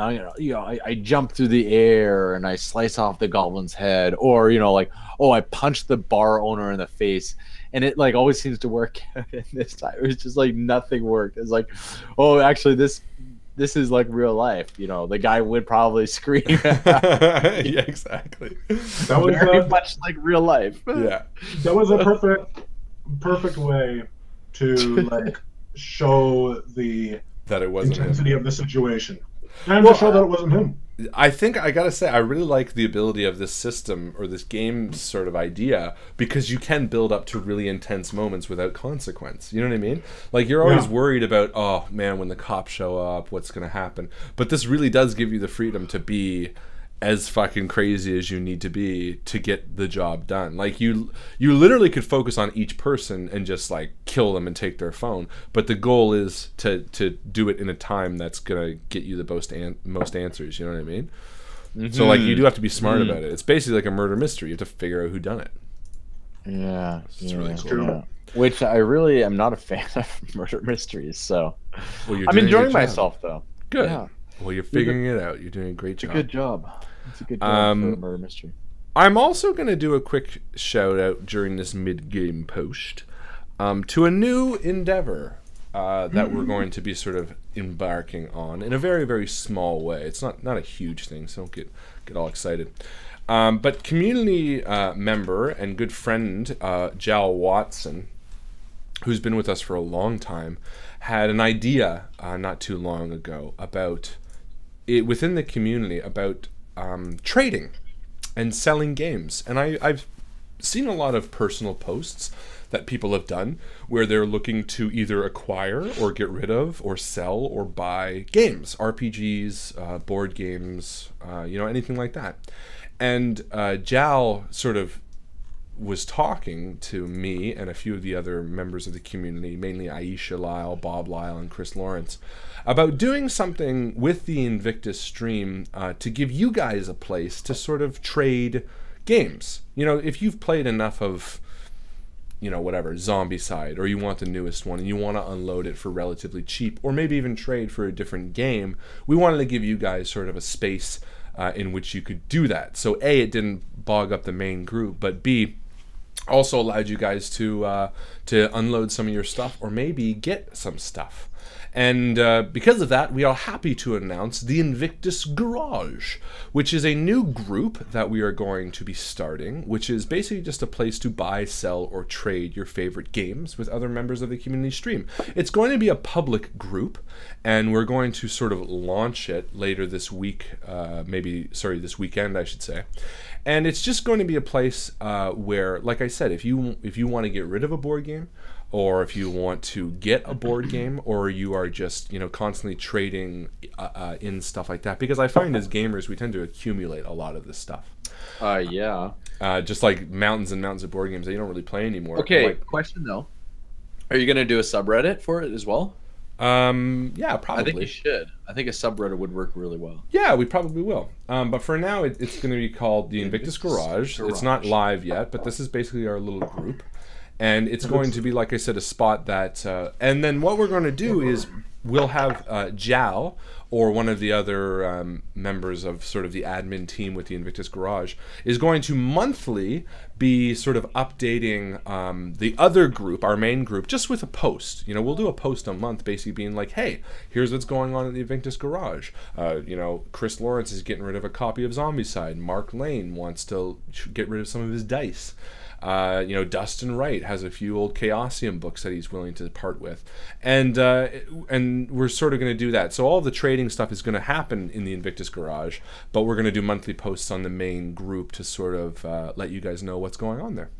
I jump through the air and I slice off the goblin's head, or I punch the bar owner in the face, and it like always seems to work. And this time it was just like nothing worked. It's like, actually this is like real life. The guy would probably scream. Yeah, exactly. That was very much like real life. Yeah, that was a perfect way to like show that it wasn't intensity of the situation. And to show that it wasn't him. I think I gotta say I really like the ability of this system or this game sort of idea because you can build up to really intense moments without consequence. You know what I mean? Like you're always worried about, oh man, when the cops show up, what's gonna happen? But this really does give you the freedom to be as fucking crazy as you need to be to get the job done. Like you literally could focus on each person and just like kill them and take their phone, but the goal is to do it in a time that's gonna get you the most answers. You know what I mean? Mm-hmm. So like you do have to be smart about it. It's basically like a murder mystery. You have to figure out who done it. Yeah, it's really cool. Yeah. Which I really am not a fan of murder mysteries. So I'm enjoying myself though. Good. Yeah. Well, you're figuring it out. You're doing a great job. It's a good job. It's a good job for a murder mystery. I'm also going to do a quick shout out during this mid-game post. to a new endeavor that we're going to be sort of embarking on in a very, very small way. It's not a huge thing, so don't get all excited. But community member and good friend Jal Watson, who's been with us for a long time, had an idea not too long ago about it within the community about trading and selling games. And I've seen a lot of personal posts that people have done where they're looking to either acquire or get rid of or sell or buy games, RPGs, board games, anything like that. And Jal sort of was talking to me and a few of the other members of the community, mainly Aisha Lyle, Bob Lyle, and Chris Lawrence, about doing something with the Invictus stream to give you guys a place to sort of trade games. If you've played enough of whatever, Zombicide, or you want the newest one and you want to unload it for relatively cheap, or maybe even trade for a different game, we wanted to give you guys sort of a space in which you could do that. So A, it didn't bog up the main group, but B, also allowed you guys to unload some of your stuff or maybe get some stuff. And because of that, we are happy to announce the Invictus Garage, which is a new group that we are going to be starting, which is basically just a place to buy, sell, or trade your favorite games with other members of the community stream. It's going to be a public group, and we're going to sort of launch it later this week, this weekend, I should say. And it's just going to be a place where, like I said, if you want to get rid of a board game, or if you want to get a board game, or you are just constantly trading in stuff like that, because I find as gamers we tend to accumulate a lot of this stuff. Just like mountains and mountains of board games that you don't really play anymore. Okay, question though, are you going to do a subreddit for it as well? Yeah, probably. I think you should. I think a subreddit would work really well. Yeah, we probably will. But for now, it's going to be called the Invictus Garage. It's not live yet, but this is basically our little group. And it's going to be, like I said, a spot that... and then what we're going to do is we'll have Jal, or one of the other members of sort of the admin team with the Invictus Garage, is going to monthly be sort of updating the other group, our main group, just with a post. We'll do a post a month basically being like, hey, here's what's going on at the Invictus Garage. Chris Lawrence is getting rid of a copy of Zombicide. Mark Lane wants to get rid of some of his dice. Dustin Wright has a few old Chaosium books that he's willing to part with, and we're sort of going to do that. So all the trading stuff is going to happen in the Invictus Garage, but we're going to do monthly posts on the main group to sort of let you guys know what's going on there.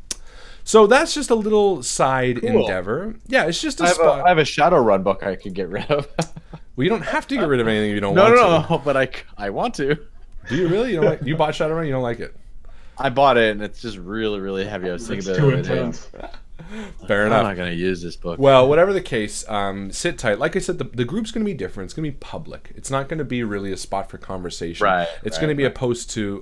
So that's just a little side endeavor. Yeah, it's just a spot. I have a Shadowrun book I could get rid of. Well, you don't have to get rid of anything if you don't want to. No, but I want to. Do you really? You bought Shadowrun? You don't like it? I bought it, and it's just really, really heavy. I was thinking about it. Fair enough. I'm not going to use this book. Well, whatever the case, sit tight. Like I said, the group's going to be different. It's going to be public. It's not going to be really a spot for conversation. It's going to be a place to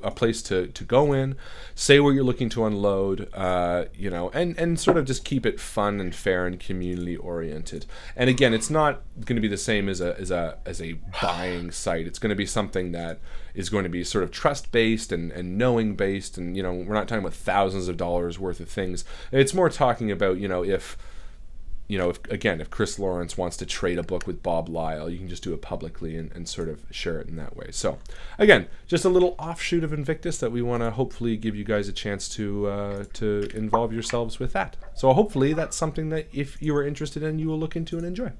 go in, say what you're looking to unload, and sort of just keep it fun and fair and community oriented. And again, it's not going to be the same as a buying site. It's going to be something that is going to be sort of trust-based and knowing-based, and we're not talking about thousands of dollars worth of things. It's more talking about if Chris Lawrence wants to trade a book with Bob Lyle, you can just do it publicly and sort of share it in that way. So again, just a little offshoot of Invictus that we want to hopefully give you guys a chance to involve yourselves with that. So hopefully that's something that if you are interested in, you will look into and enjoy.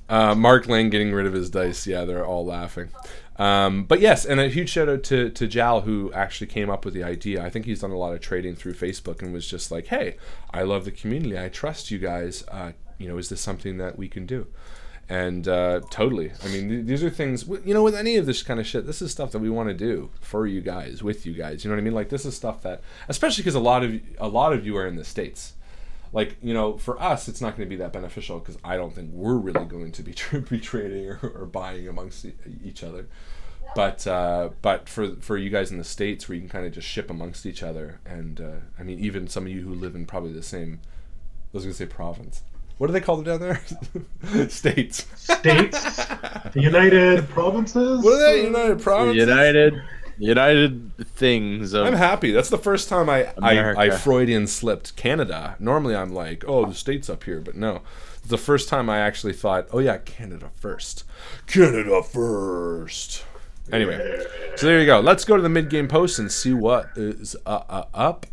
Mark Lane getting rid of his dice. Yeah, they're all laughing. But yes, and a huge shout out to Jal, who actually came up with the idea. I think he's done a lot of trading through Facebook and was just like, hey, I love the community. I trust you guys. Is this something that we can do? And totally. I mean, these are things, with any of this kind of shit, this is stuff that we want to do for you guys, with you guys. You know what I mean? Like, this is stuff that, especially because a lot of you are in the States. Like, for us, it's not going to be that beneficial because I don't think we're really going to be trading or buying amongst each other. But for you guys in the States, where you can kind of just ship amongst each other, and I mean, even some of you who live in probably the same, I was going to say province. What do they call it down there? States. States? The United Provinces? What are they? United Provinces? United United things of I'm happy. That's the first time I America. Freudian slipped Canada. Normally I'm like, oh, the States up here, but no. It's the first time I actually thought, oh yeah, Canada first. Canada first. Anyway, so there you go. Let's go to the mid-game post and see what is up.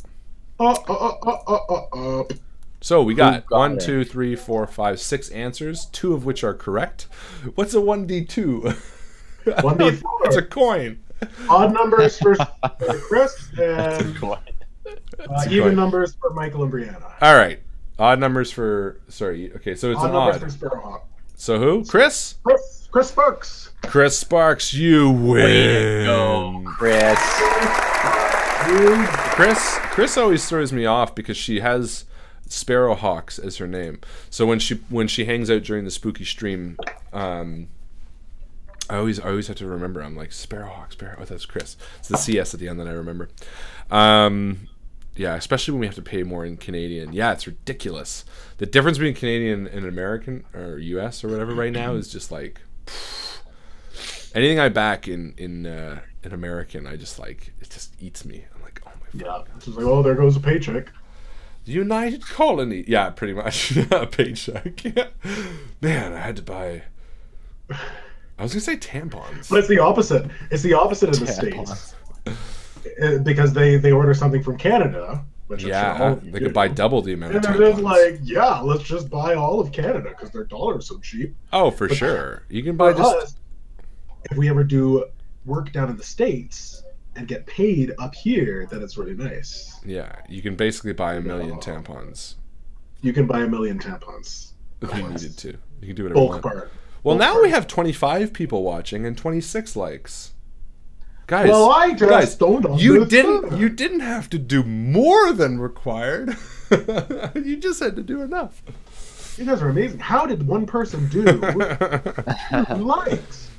So we got 1, 2, 3, 4, 5, 6 answers, 2 of which are correct. What's a 1D2? 1D4. It's a coin. Odd numbers for Chris and even numbers for Michael and Brianna. All right. Odd numbers for... Sorry. Okay, so it's Odd an numbers odd. for Sparrowhawk. So who? Chris? Chris Sparks. Chris Sparks, you win. Go, Chris. Chris always throws me off because she has Sparrowhawks as her name. So when she hangs out during the spooky stream, I always have to remember. I'm like Sparrowhawk. Oh, that's Chris. It's the CS at the end that I remember. Yeah, especially when we have to pay more in Canadian. Yeah, it's ridiculous. The difference between Canadian and American or US or whatever right now is just like anything I back in American, I just like it just eats me. I'm like, oh my god. Yeah, it's just like, oh, there goes a paycheck. United Colony. Yeah, pretty much. A paycheck. Yeah. Man, I had to buy. I was gonna say tampons. But it's the opposite. It's the opposite in the States. Because they order something from Canada, which yeah, they could buy double the amount of tampons. And they're just like, yeah, let's just buy all of Canada because their dollar is so cheap. Oh, for sure. You can buy just. Us, if we ever do work down in the States and get paid up here, then it's really nice. Yeah, you can basically buy a million tampons. You can buy a million tampons. If you needed to. You can do whatever you want. Part. Well, now we have 25 people watching and 26 likes. Guys, well, I just don't you didn't have to do more than required. You just had to do enough. You guys are amazing. How did one person do likes?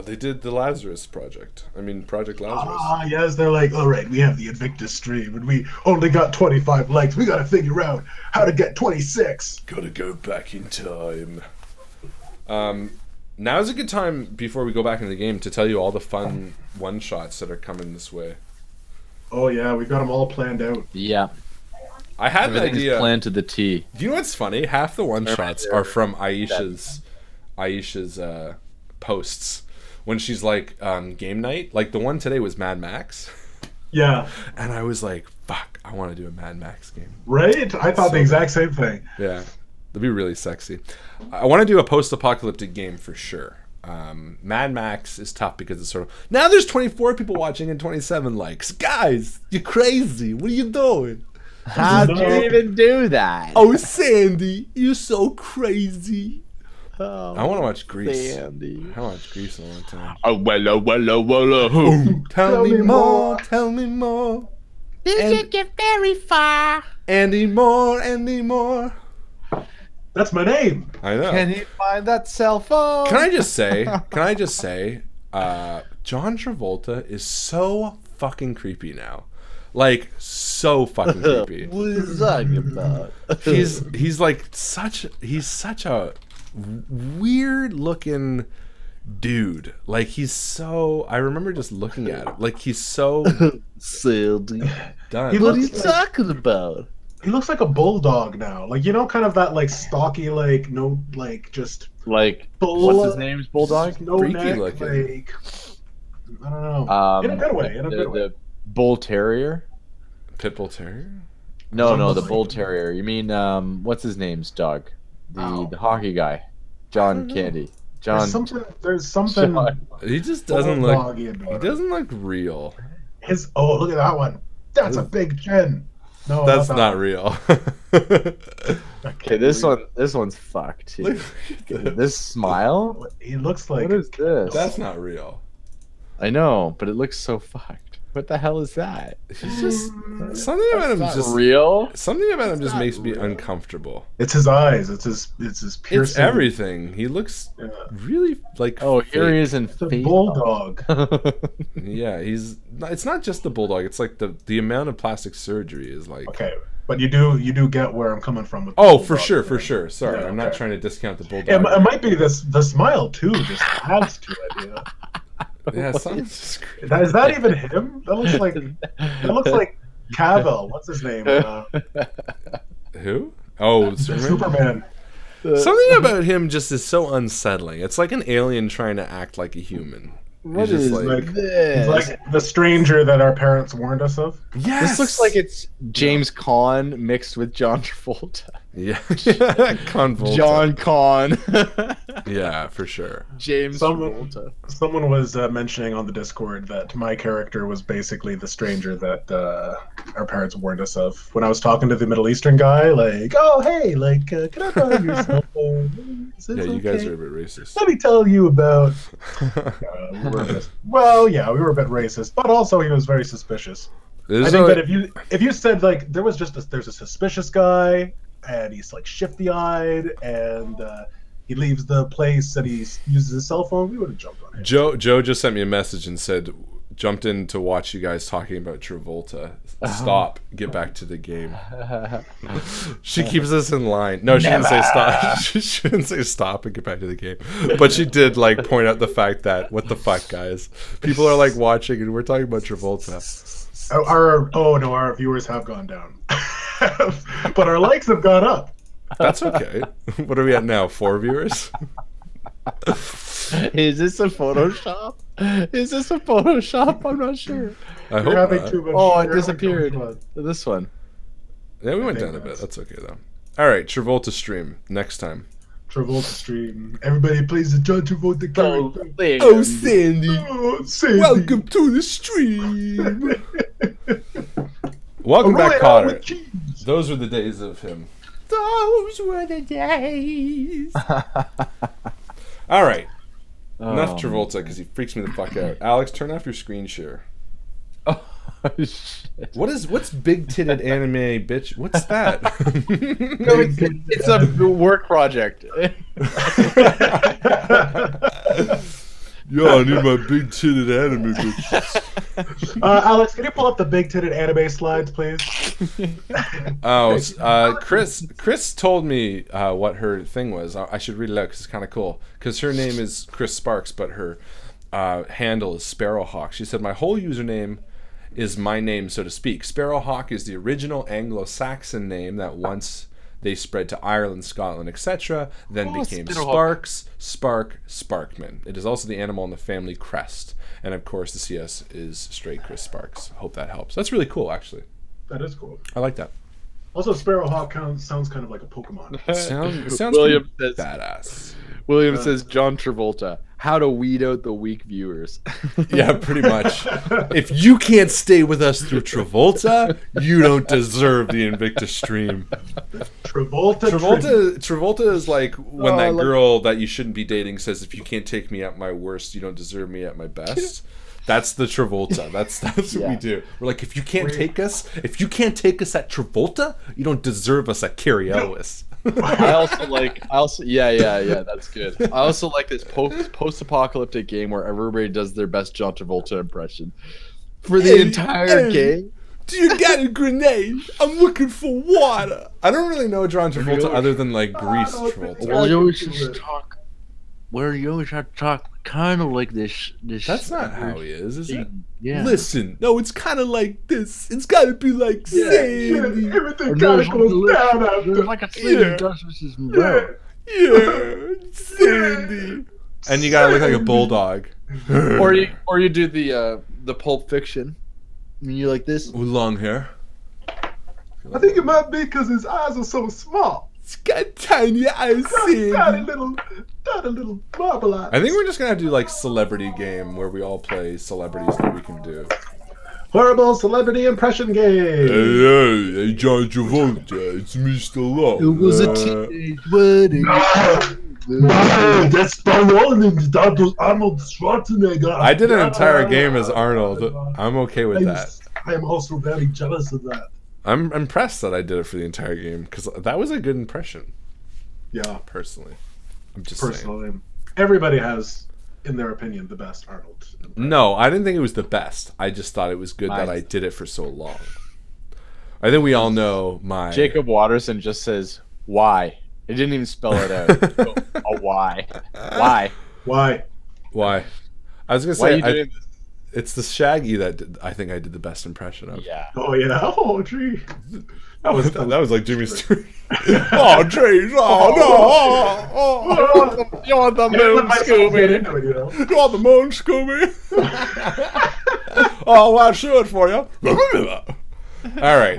They did the Lazarus project. I mean, Project Lazarus. Yes, they're like, all right, we have the INVICTUS stream, and we only got 25 likes. We got to figure out how to get 26. Gotta go back in time. Now's a good time, before we go back into the game, to tell you all the fun one-shots that are coming this way. Oh, yeah, we've got them all planned out. Yeah. I had an idea. Planned to the T. Do you know what's funny? Half the one-shots are from Aisha's posts. When she's like, game night. Like, the one today was Mad Max. Yeah. And I was like, fuck, I want to do a Mad Max game. Right? I thought the exact same thing. Yeah. That'd be really sexy. I want to do a post-apocalyptic game for sure. Mad Max is tough because it's sort of... Now there's 24 people watching and 27 likes. Guys, you're crazy. What are you doing? How'd you even do that? Oh, Sandy, you're so crazy. Oh, I want to watch Grease. Sandy. I want to watch Grease a long time. Oh, well, Tell me more, tell me more. This should get very far. Andy Moore, Andy Moore. That's my name. I know. Can he find that cell phone? Can I just say, John Travolta is so fucking creepy now. Like, so fucking creepy. What is that about? He's like such a weird looking dude. Like, he's so... I remember just looking at him. Like, he's so... Sandy. done. What are you talking about? He looks like a bulldog now. Like, you know, kind of that, like, stocky, like, no, like, just... Like, what's his name's bulldog? No Freaky neck, looking. like... I don't know. In a good way, The bull terrier? Pitbull Terrier? No, the bull terrier. You mean, what's his name's dog? The hockey guy. John Candy. John. There's something... He just doesn't look... He doesn't look real. Oh, look at that one. That's a big chin. No, that's not real. Okay, this one's fucked too. This smile? He looks like... What is this? That's not real. I know, but it looks so fucked. What the hell is that? He's just... Something about him just... real? Something about him just makes me uncomfortable. It's his eyes. It's his piercing. It's everything. He looks really like... Oh, here he is in the bulldog. Yeah, he's... It's not just the bulldog. It's like the amount of plastic surgery is like... Okay, but you do get where I'm coming from with the Oh, bulldog, for sure, right? for sure. Sorry, Yeah, I'm not trying to discount the bulldog. It might be the smile too just adds to it. Yeah. Yeah, What sounds is- just crazy. Is that even him? That looks like Cavill. What's his name? Who? Oh, Superman. Something about him just is so unsettling. It's like an alien trying to act like a human. What He's just is Like, this? like the stranger that our parents warned us of. yes! This looks like it's James Caan mixed with John Travolta. Yeah. Convolta. John Caan. Yeah, for sure. James Travolta. Someone was mentioning on the Discord that my character was basically the stranger that our parents warned us of. When I was talking to the Middle Eastern guy, like, oh, hey, like, can I borrow your cell phone? Is this Yeah, you okay? guys are a bit racist. Let me tell you about... Well, yeah, we were a bit racist, but also he was very suspicious. I think that if you said, like, there's a suspicious guy, and he's, like, shifty-eyed, and he leaves the place and he uses his cell phone, we would have jumped on him. Joe just sent me a message and said, jumped in to watch you guys talking about Travolta. Stop. Get back to the game. She keeps us in line. No, she didn't say stop. She shouldn't say stop and get back to the game. But she did, like, point out the fact that, what the fuck, guys? People are, like, watching and we're talking about Travolta. Our viewers have gone down. But our likes have gone up. That's okay. What are we at now? 4 viewers? Is this a Photoshop? Is this a Photoshop? I'm not sure. I hope You're having not. too much. Oh, it you're having disappeared. too much fun. This one. Yeah, we went think down a bit. that's- That's okay, though. All right, Travolta stream. Next time. Travolta stream. Everybody plays the John Travolta character. Sandy. Oh, Sandy. Welcome to the stream. Welcome back, Royale Cotter. with cheese. Those were the days of him. Those were the days. All right. Oh, Enough Travolta because he freaks me the fuck out. Alex, turn off your screen share. Oh, shit. What's big titted anime bitch? What's that? No, it's a work project. Yo, I need my big titted anime bitch. Alex, can you pull up the big titted anime slides, please? Oh, Chris told me what her thing was. I should read it out because it's kind of cool. Because her name is Chris Sparks, but her handle is Sparrowhawk. She said, my whole username is my name, so to speak. Sparrowhawk is the original Anglo-Saxon name that once they spread to Ireland, Scotland, etc., then became Sparks, Spark, Sparkman. It is also the animal in the family crest. And of course, the CS is straight Chris Sparks. Hope that helps. That's really cool, actually. That is cool. I like that. Also, Sparrowhawk sounds kind of like a Pokemon. It sounds William pretty says- badass. William says John Travolta. How to weed out the weak viewers. Yeah, pretty much. If you can't stay with us through Travolta, you don't deserve the Invictus stream. Travolta is like when that girl that you shouldn't be dating says, if you can't take me at my worst, you don't deserve me at my best. That's the Travolta. That's what we do. We're like, if you can't take us at Travolta, you don't deserve us at Carrie Ellis. I also that's good. I also like this post-apocalyptic game where everybody does their best John Travolta impression for the entire game. Do you got a grenade? I'm looking for water. I don't really know John Travolta other than like Grease Travolta. Well, you always just talk. Where you always have to talk kind of like this. That's not how he is it? Yeah. Listen, no, it's kind of like this. It's got to be like Sandy. Everything kind of goes down after. Like a thing does with his mouth. Yeah, Sandy. And you gotta look like a bulldog. Or you do the Pulp Fiction. I mean, you like this. With long hair. I think it might be because his eyes are so small. It's got tiny eyes, Sandy. Got a little marble eyes. I think we're just gonna have to do like celebrity game where we all play celebrities that we can do. Horrible celebrity impression game. Hey, John Travolta, it's Mr. Law. It was a teenage wedding. That's Stallone. That was Arnold Schwarzenegger. I did an entire game as Arnold. I'm okay with that. I am also very jealous of that. I'm impressed that I did it for the entire game because that was a good impression. Yeah, Personally, I'm just saying. personally, everybody has, in their opinion, the best Arnold. No, I didn't think it was the best. I just thought it was good that I did it for so long. I think we all know my Jacob Watterson just says why. It didn't even spell it out. A why? Why? Why? Why. I was gonna Why are say you doing this? it's the Shaggy that I think I did the best impression of. Yeah. Oh yeah. Oh gee. That was like Jimmy Stewart. Oh jeez! Oh no! You want the I didn't let moon, myself get Scooby? into it, you know. You want the moon, Scooby? Oh, I'll show it for you. All right.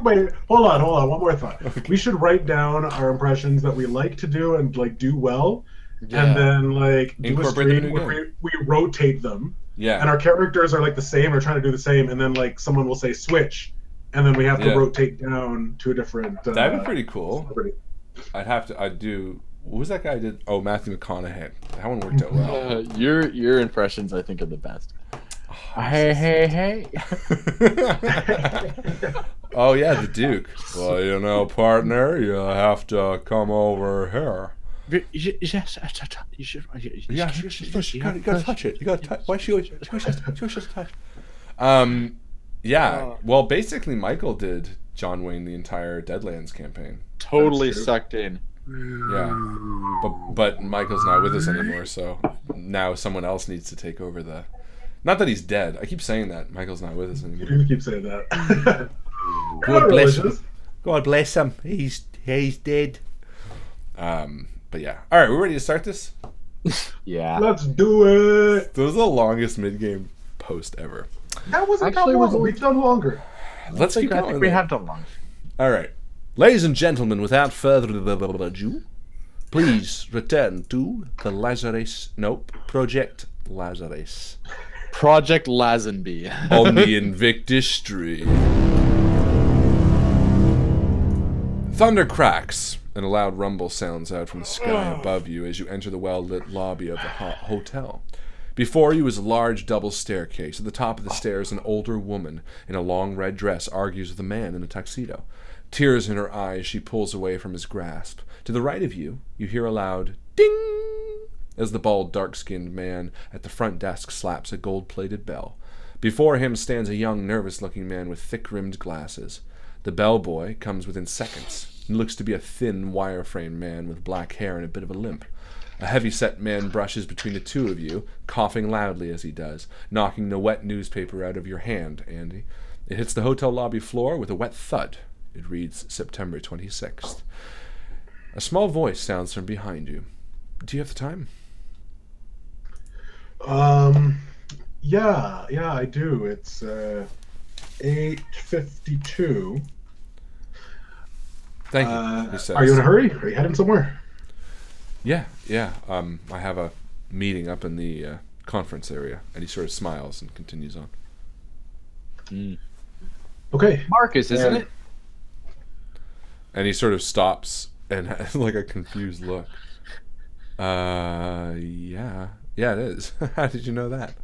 Wait, hold on. One more thought. Okay. We should write down our impressions that we like to do and like do well, and then like do a stream where we rotate them. Yeah. And our characters are like the same or trying to do the same, and then like someone will say switch, and then we have to rotate down to a different. That'd be pretty cool. Celebrity. I'd do. What was that guy I did? Oh, Matthew McConaughey. That one worked out well. Your impressions, I think, are the best. Hey. Oh yeah, the Duke. Well, you know, partner, you have to come over here. Yes, you should. Yeah, you gotta touch it. You gotta touch. Why she always touch? Yeah. Well, basically, Michael did John Wayne the entire Deadlands campaign. Totally sucked in. Yeah. But Michael's not with us anymore, so now someone else needs to take over the. Not that he's dead. I keep saying that Michael's not with us anymore. You keep saying that. God bless him. God bless him. He's dead. But yeah. All right, we're ready to start this. Yeah. Let's do it. This was the longest mid-game post ever. That wasn't that long. We've done longer. Let's keep going. I think we have done long. All right, ladies and gentlemen, without further ado, please return to the Lazarus. Nope, Project Lazarus. Project Lazenby. On the Invictus Street. Thunder cracks, and a loud rumble sounds out from the sky above you as you enter the well-lit lobby of the hotel. Before you is a large double staircase. At the top of the stairs, an older woman in a long red dress argues with a man in a tuxedo. Tears in her eyes, she pulls away from his grasp. To the right of you, you hear a loud ding as the bald, dark-skinned man at the front desk slaps a gold-plated bell. Before him stands a young, nervous-looking man with thick-rimmed glasses. The bellboy comes within seconds. He looks to be a thin, wire-framed man with black hair and a bit of a limp. A heavy-set man brushes between the two of you, coughing loudly as he does, knocking the wet newspaper out of your hand, Andy. It hits the hotel lobby floor with a wet thud. It reads September 26th. A small voice sounds from behind you. Do you have the time? Yeah, I do. It's 8:52. Thank you. He says. Are you in a hurry? Are you heading somewhere? Yeah. I have a meeting up in the conference area, and he sort of smiles and continues on. Okay. Marcus, isn't it? And he sort of stops and has like a confused look. Yeah, it is. How did you know that?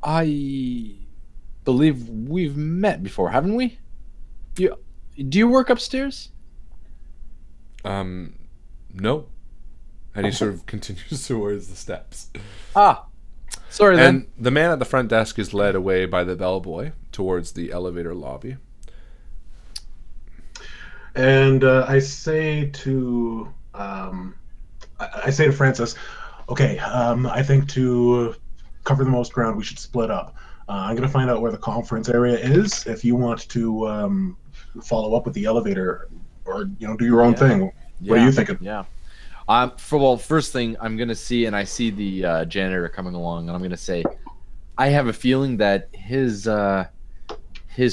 I believe we've met before, haven't we? Do you work upstairs? No. And he sort of continues towards the steps. Sorry then. And the man at the front desk is led away by the bellboy towards the elevator lobby. And I say to Francis, okay, I think to cover the most ground, we should split up. I'm going to find out where the conference area is. If you want to follow up with the elevator or do your own thing, what are you thinking? Yeah. First thing I'm going to see, and I see the janitor coming along, and I'm going to say, I have a feeling that his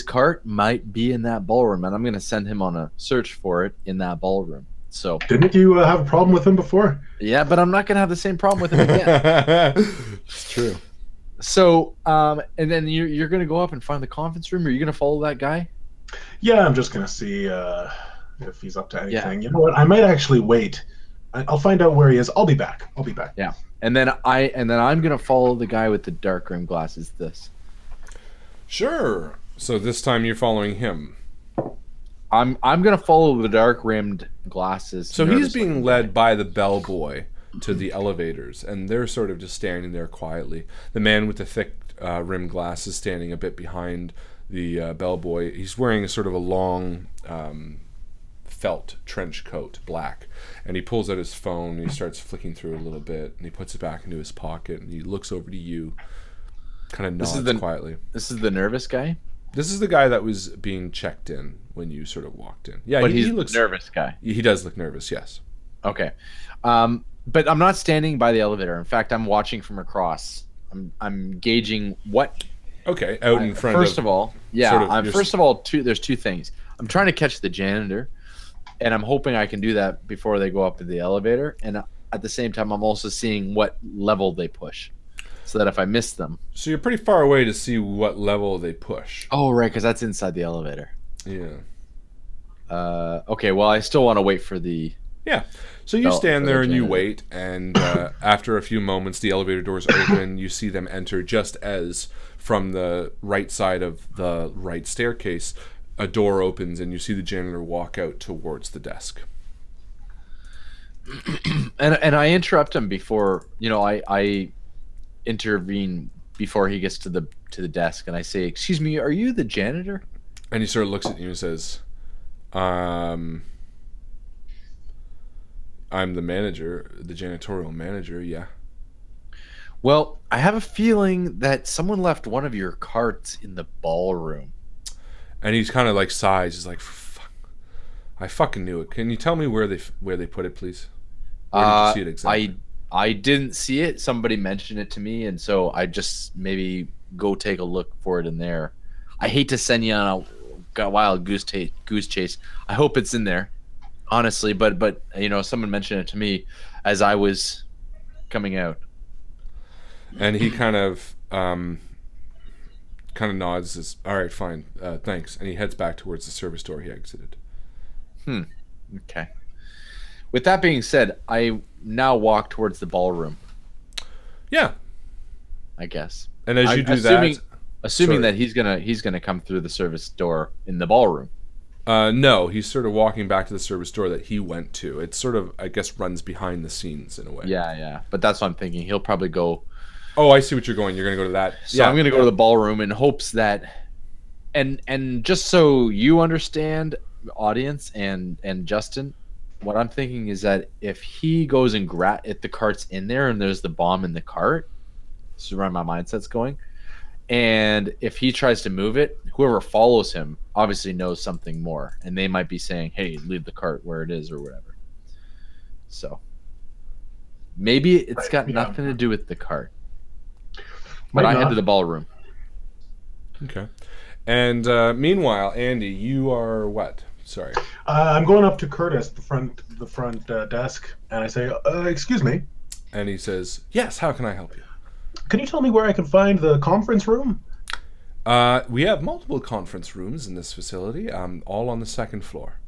cart might be in that ballroom, and I'm going to send him on a search for it in that ballroom. So didn't you have a problem with him before? Yeah, but I'm not going to have the same problem with him again. It's true. So, and then you're going to go up and find the conference room, or are you going to follow that guy? Yeah, I'm just going to see if he's up to anything. You know what? I might actually wait. I'll find out where he is. I'll be back. Yeah. And then I'm going to follow the guy with the dark rim glasses. Sure. So this time you're following him. I'm going to follow the dark rimmed glasses. So he's being led by the bellboy to the elevators, and they're sort of just standing there quietly. The man with the thick rimmed glasses standing a bit behind the bellboy. He's wearing a sort of a long, felt trench coat, black, and he pulls out his phone and he starts flicking through it a little bit, and he puts it back into his pocket, and he looks over to you, kind of nods quietly. This is the nervous guy? This is the guy that was being checked in when you sort of walked in. Yeah, but he looks nervous guy. He does look nervous, yes. Okay. But I'm not standing by the elevator. In fact, I'm watching from across. I'm gauging what. Okay, out in front. First of all, yeah. First of all, there's two things. I'm trying to catch the janitor, and I'm hoping I can do that before they go up to the elevator. And at the same time, I'm also seeing what level they push, so that if I miss them. So you're pretty far away to see what level they push. Oh, right, because that's inside the elevator. Yeah. Okay. Well, I still want to wait for the. Yeah. So you stand there and you wait, and after a few moments, the elevator doors open. You see them enter just as from the right side of the right staircase, a door opens, and you see the janitor walk out towards the desk. And I interrupt him before, I intervene before he gets to the desk, and I say, "Excuse me, are you the janitor?" And he sort of looks at you and says, I'm the manager, the janitorial manager, yeah. Well, I have a feeling that someone left one of your carts in the ballroom. And he's kind of like sighs. He's like, "Fuck, I fucking knew it. Can you tell me where they put it, please? Where did you see it exactly?" I didn't see it. Somebody mentioned it to me, and so I just maybe go take a look for it in there. I hate to send you on a wild goose chase. I hope it's in there. Honestly, but someone mentioned it to me as I was coming out. And he kind of nods, says, "All right, fine, thanks." And he heads back towards the service door he exited. Okay. With that being said, I now walk towards the ballroom. Yeah. I guess. And as you do assuming that he's gonna come through the service door in the ballroom. No, he's sort of walking back to the service door that he went to. It sort of, I guess, runs behind the scenes in a way. Yeah. But that's what I'm thinking. He'll probably go. Oh, I see what you're going. You're going to go to that. So I'm going to go to the ballroom in hopes that, and just so you understand, audience and Justin, what I'm thinking is that if he goes and if the cart's in there and there's the bomb in the cart, this is where my mindset's going. And if he tries to move it, whoever follows him obviously knows something more, and they might be saying, "Hey, leave the cart where it is," or whatever. So maybe it's got nothing to do with the cart. But I head to the ballroom. Okay. And meanwhile, Andy, you are what? Sorry. I'm going up to Curtis, the front desk, and I say, "Excuse me." And he says, "Yes. How can I help you?" "Can you tell me where I can find the conference room?" We have multiple conference rooms in this facility, all on the second floor.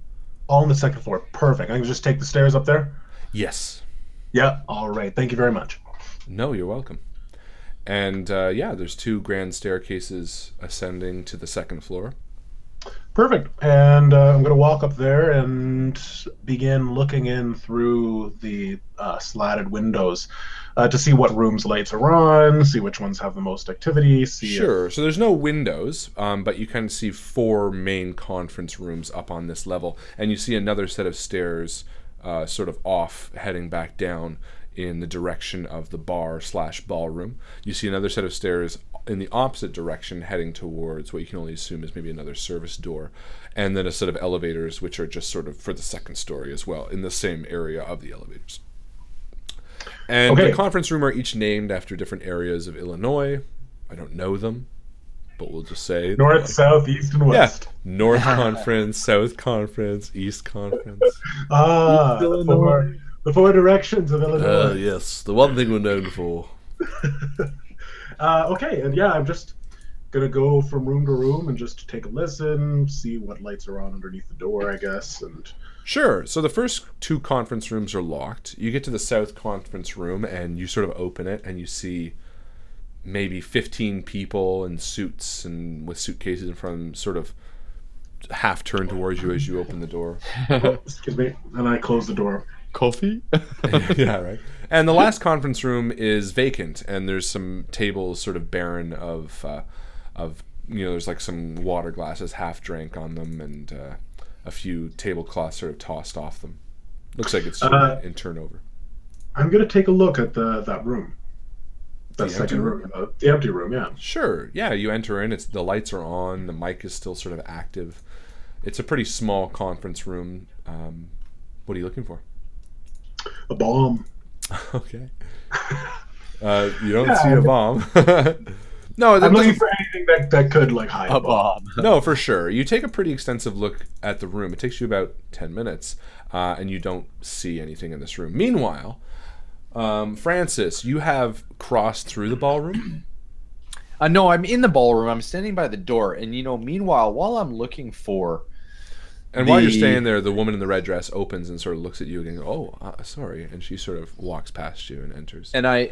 All on the second floor. Perfect. I can just take the stairs up there? Yes. Yeah, all right. Thank you very much. No, you're welcome. And there's 2 grand staircases ascending to the second floor. Perfect. And I'm going to walk up there and begin looking in through the slatted windows to see what rooms lights are on, see which ones have the most activity. Sure. So there's no windows, but you kind of see 4 main conference rooms up on this level, and you see another set of stairs sort of off, heading back down in the direction of the bar/ballroom. You see another set of stairs in the opposite direction, heading towards what you can only assume is maybe another service door, and then a set of elevators which are just sort of for the second story as well, in the same area of the elevators. And the conference room are each named after different areas of Illinois. I don't know them, but we'll just say North, South, East, and West. Yeah. North Conference, South Conference, East Conference. The 4 directions of Illinois. Yes, the one thing we're known for. Okay, and I'm just gonna go from room to room and just take a listen, see what lights are on underneath the door, I guess, and. Sure. So the first 2 conference rooms are locked. You get to the South Conference room and you sort of open it and you see maybe 15 people in suits and with suitcases in front of them, sort of half turned towards you as you open the door. Excuse me. And I close the door. Coffee? Yeah, right. And the last conference room is vacant, and there's some tables sort of barren of there's like some water glasses half drank on them, and a few tablecloths sort of tossed off them. Looks like it's sort of in turnover. I'm going to take a look at that room. That The second empty room. The empty room, yeah. Sure. Yeah, you enter in. The lights are on. The mic is still sort of active. It's a pretty small conference room. What are you looking for? A bomb. Okay. You don't see a bomb. No, I'm looking for anything that could like hide a bomb. No, for sure. You take a pretty extensive look at the room. It takes you about 10 minutes, and you don't see anything in this room. Meanwhile, Francis, you have crossed through the ballroom? No, I'm in the ballroom. I'm standing by the door, and meanwhile, while I'm looking for, while you're standing there, the woman in the red dress opens and sort of looks at you and goes, "Oh, sorry," and she sort of walks past you and enters. And I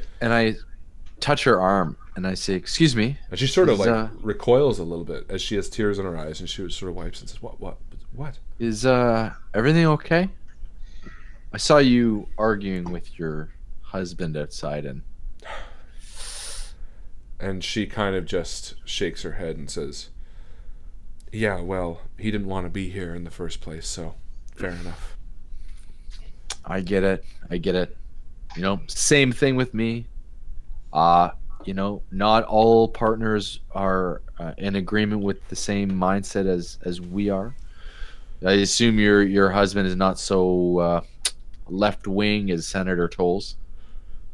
touch her arm and I say, "Excuse me." And she sort of recoils a little bit as she has tears in her eyes, and she sort of wipes and says, "What? Is everything okay? I saw you arguing with your husband outside, and she kind of just shakes her head and says, "Yeah, well, he didn't want to be here in the first place, so fair enough." I get it. Same thing with me. Not all partners are in agreement with the same mindset as we are. I assume your husband is not so left wing as Senator Tolles.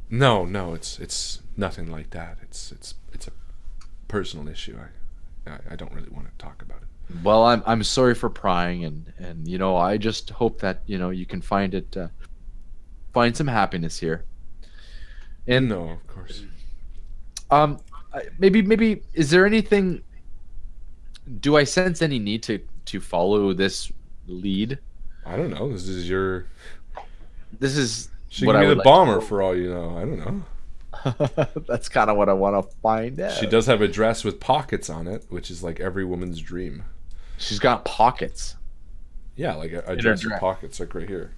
No, it's nothing like that. It's a personal issue. I don't really want to talk about it. Well, I'm sorry for prying, and I just hope that you can find some happiness here. And no, of course. Maybe is there anything? Do I sense any need to follow this lead? I don't know. This is she what could I be would the like bomber for all you know. I don't know. That's kind of what I want to find out. She does have a dress with pockets on it, which is like every woman's dream. She's got pockets. Yeah, like a dress with pockets, like right here.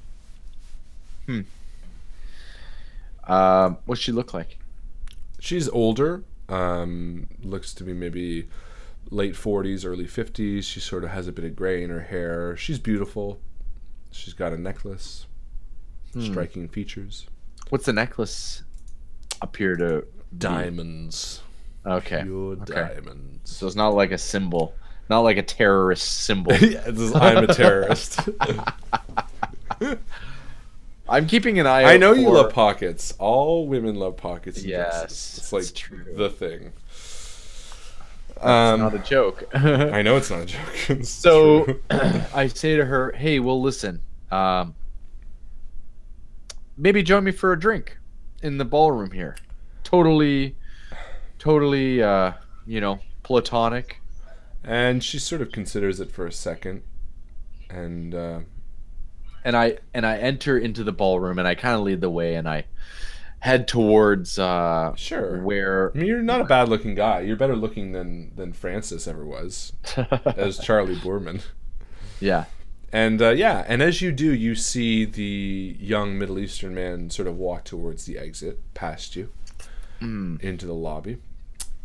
What's she look like? She's older. Looks to be maybe late 40s, early 50s. She sort of has a bit of gray in her hair. She's beautiful. She's got a necklace. Striking features. What's the necklace appear to be? Diamonds. Okay. Pure diamonds. So it's not like a symbol. Not like a terrorist symbol. Yeah, I'm a terrorist. I'm keeping an eye out. I know you love pockets. All women love pockets. Yes. It's like true. The thing. That's not a joke. I know it's not a joke. So I say to her, "Hey, well, listen. Maybe join me for a drink in the ballroom here. Totally, platonic." And she sort of considers it for a second, and I enter into the ballroom, and I kind of lead the way, and I head towards sure. Where I mean, you're not a bad looking guy. You're better looking than Francis ever was as Charlie Boorman. Yeah. And and as you do, you see the young Middle Eastern man sort of walk towards the exit past you into the lobby.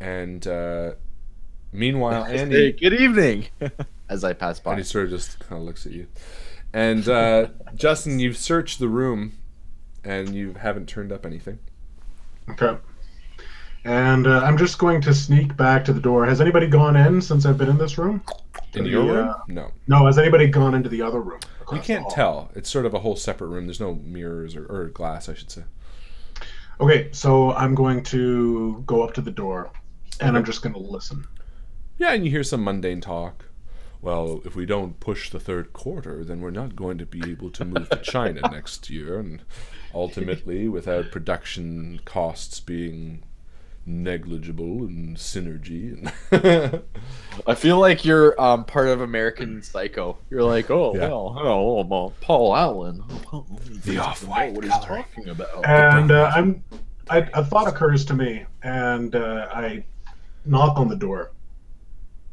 And meanwhile, Annie... Hey, good evening! As I pass by. And he sort of just kind of looks at you. And Justin, you've searched the room, and you haven't turned up anything. Okay. And I'm just going to sneak back to the door. Has anybody gone in since I've been in this room? In your room? No. No, has anybody gone into the other room? You can't tell. It's sort of a whole separate room. There's no mirrors or glass, I should say. Okay, so I'm going to go up to the door, and I'm just going to listen. Yeah, and you hear some mundane talk. Well, if we don't push the third quarter, then we're not going to be able to move to China next year, and ultimately, without production costs being negligible and synergy. And I feel like you're part of American Psycho. You're like, hello, I'm Paul Allen. The off-white what he's talking about. And a thought occurs to me, and I knock on the door.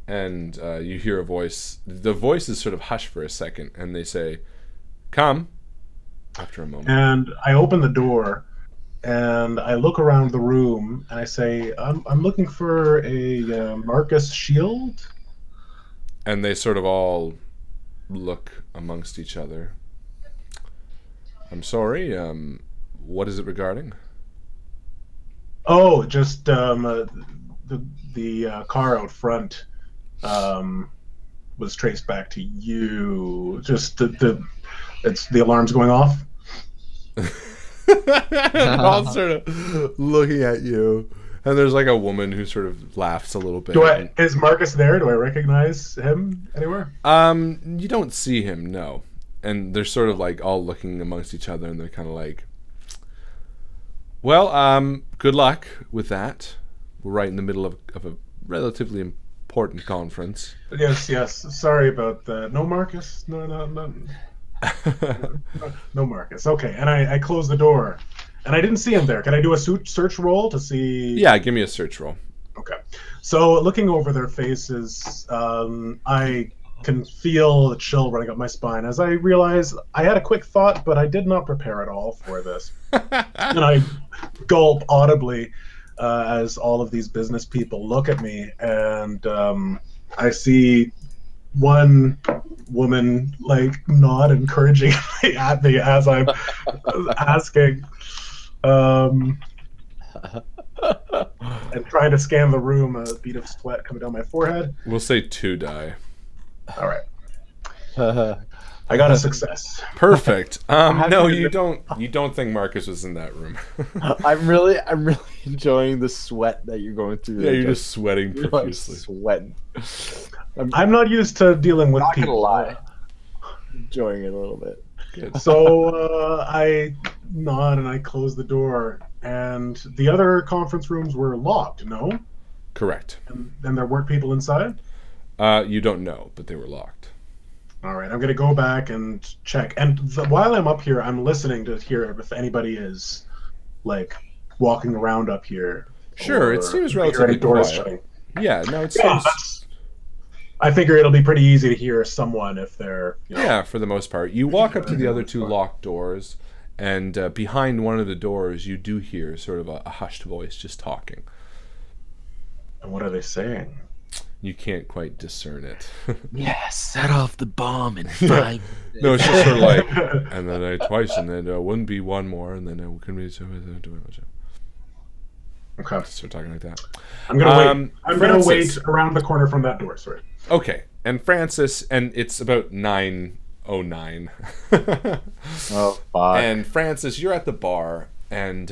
And you hear a voice. The voice is sort of hushed for a second, and they say, "Come." After a moment. And I open the door, and I look around the room, and I say, I'm looking for a Marcus shield. And they sort of all look amongst each other. I'm sorry, what is it regarding? Oh, just the car out front was traced back to you. Just the alarm's going off. I'm all sort of looking at you, and there's like a woman who sort of laughs a little bit. Is Marcus there? Do I recognize him anywhere? You don't see him, no. And they're sort of like all looking amongst each other, and they're kind of like, well, good luck with that. We're right in the middle of a relatively important conference. Yes. Sorry about that. No, Marcus? No. No, Marcus. Okay, and I closed the door. And I didn't see him there. Can I do a search roll to see? Yeah, give me a search roll. Okay. So looking over their faces, I can feel the chill running up my spine as I realize I had a quick thought, but I did not prepare at all for this. And I gulp audibly as all of these business people look at me, and I see one woman like nod encouragingly at me as I'm asking, and trying to scan the room, a bead of sweat coming down my forehead. We'll say 2 die. All right. I got a success. Perfect. No, you don't think Marcus was in that room. I'm really enjoying the sweat that you're going through. Yeah, you're just sweating profusely. Sweating. I'm not used to dealing with Not people. gonna lie. Enjoying it a little bit. Good. So I nod and I close the door, and the other conference rooms were locked. No. Correct. And there weren't people inside. You don't know, but they were locked. All right, I'm gonna go back and check. And while I'm up here, I'm listening to hear if anybody is like walking around up here. Sure, it seems relatively quiet. Shutting. Yeah, no, it seems. I figure it'll be pretty easy to hear someone if they're. Yeah, for the most part. You walk up to the other 2 locked doors, and behind one of the doors, you do hear sort of a hushed voice just talking. And what are they saying? You can't quite discern it. Yeah, set off the bomb in 5 minutes. No, it's just sort of like, and then twice, and then wouldn't be one more, and then it couldn't be so. Okay. Start talking like that. I'm gonna wait. I'm gonna wait around the corner from that door. Sorry. Okay, and Francis, and it's about 9:09. Oh, fuck. And Francis, you're at the bar, and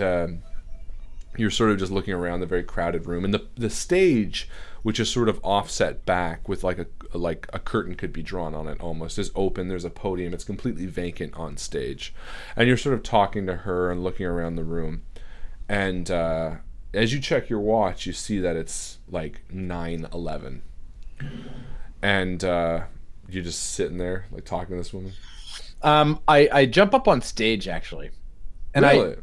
you're sort of just looking around the very crowded room, and the stage, which is sort of offset back with like a curtain could be drawn on it almost, is open. There's a podium. It's completely vacant on stage, and you're sort of talking to her and looking around the room, and as you check your watch, you see that it's like 9:11, and you're just sitting there like talking to this woman. I jump up on stage actually, and Really?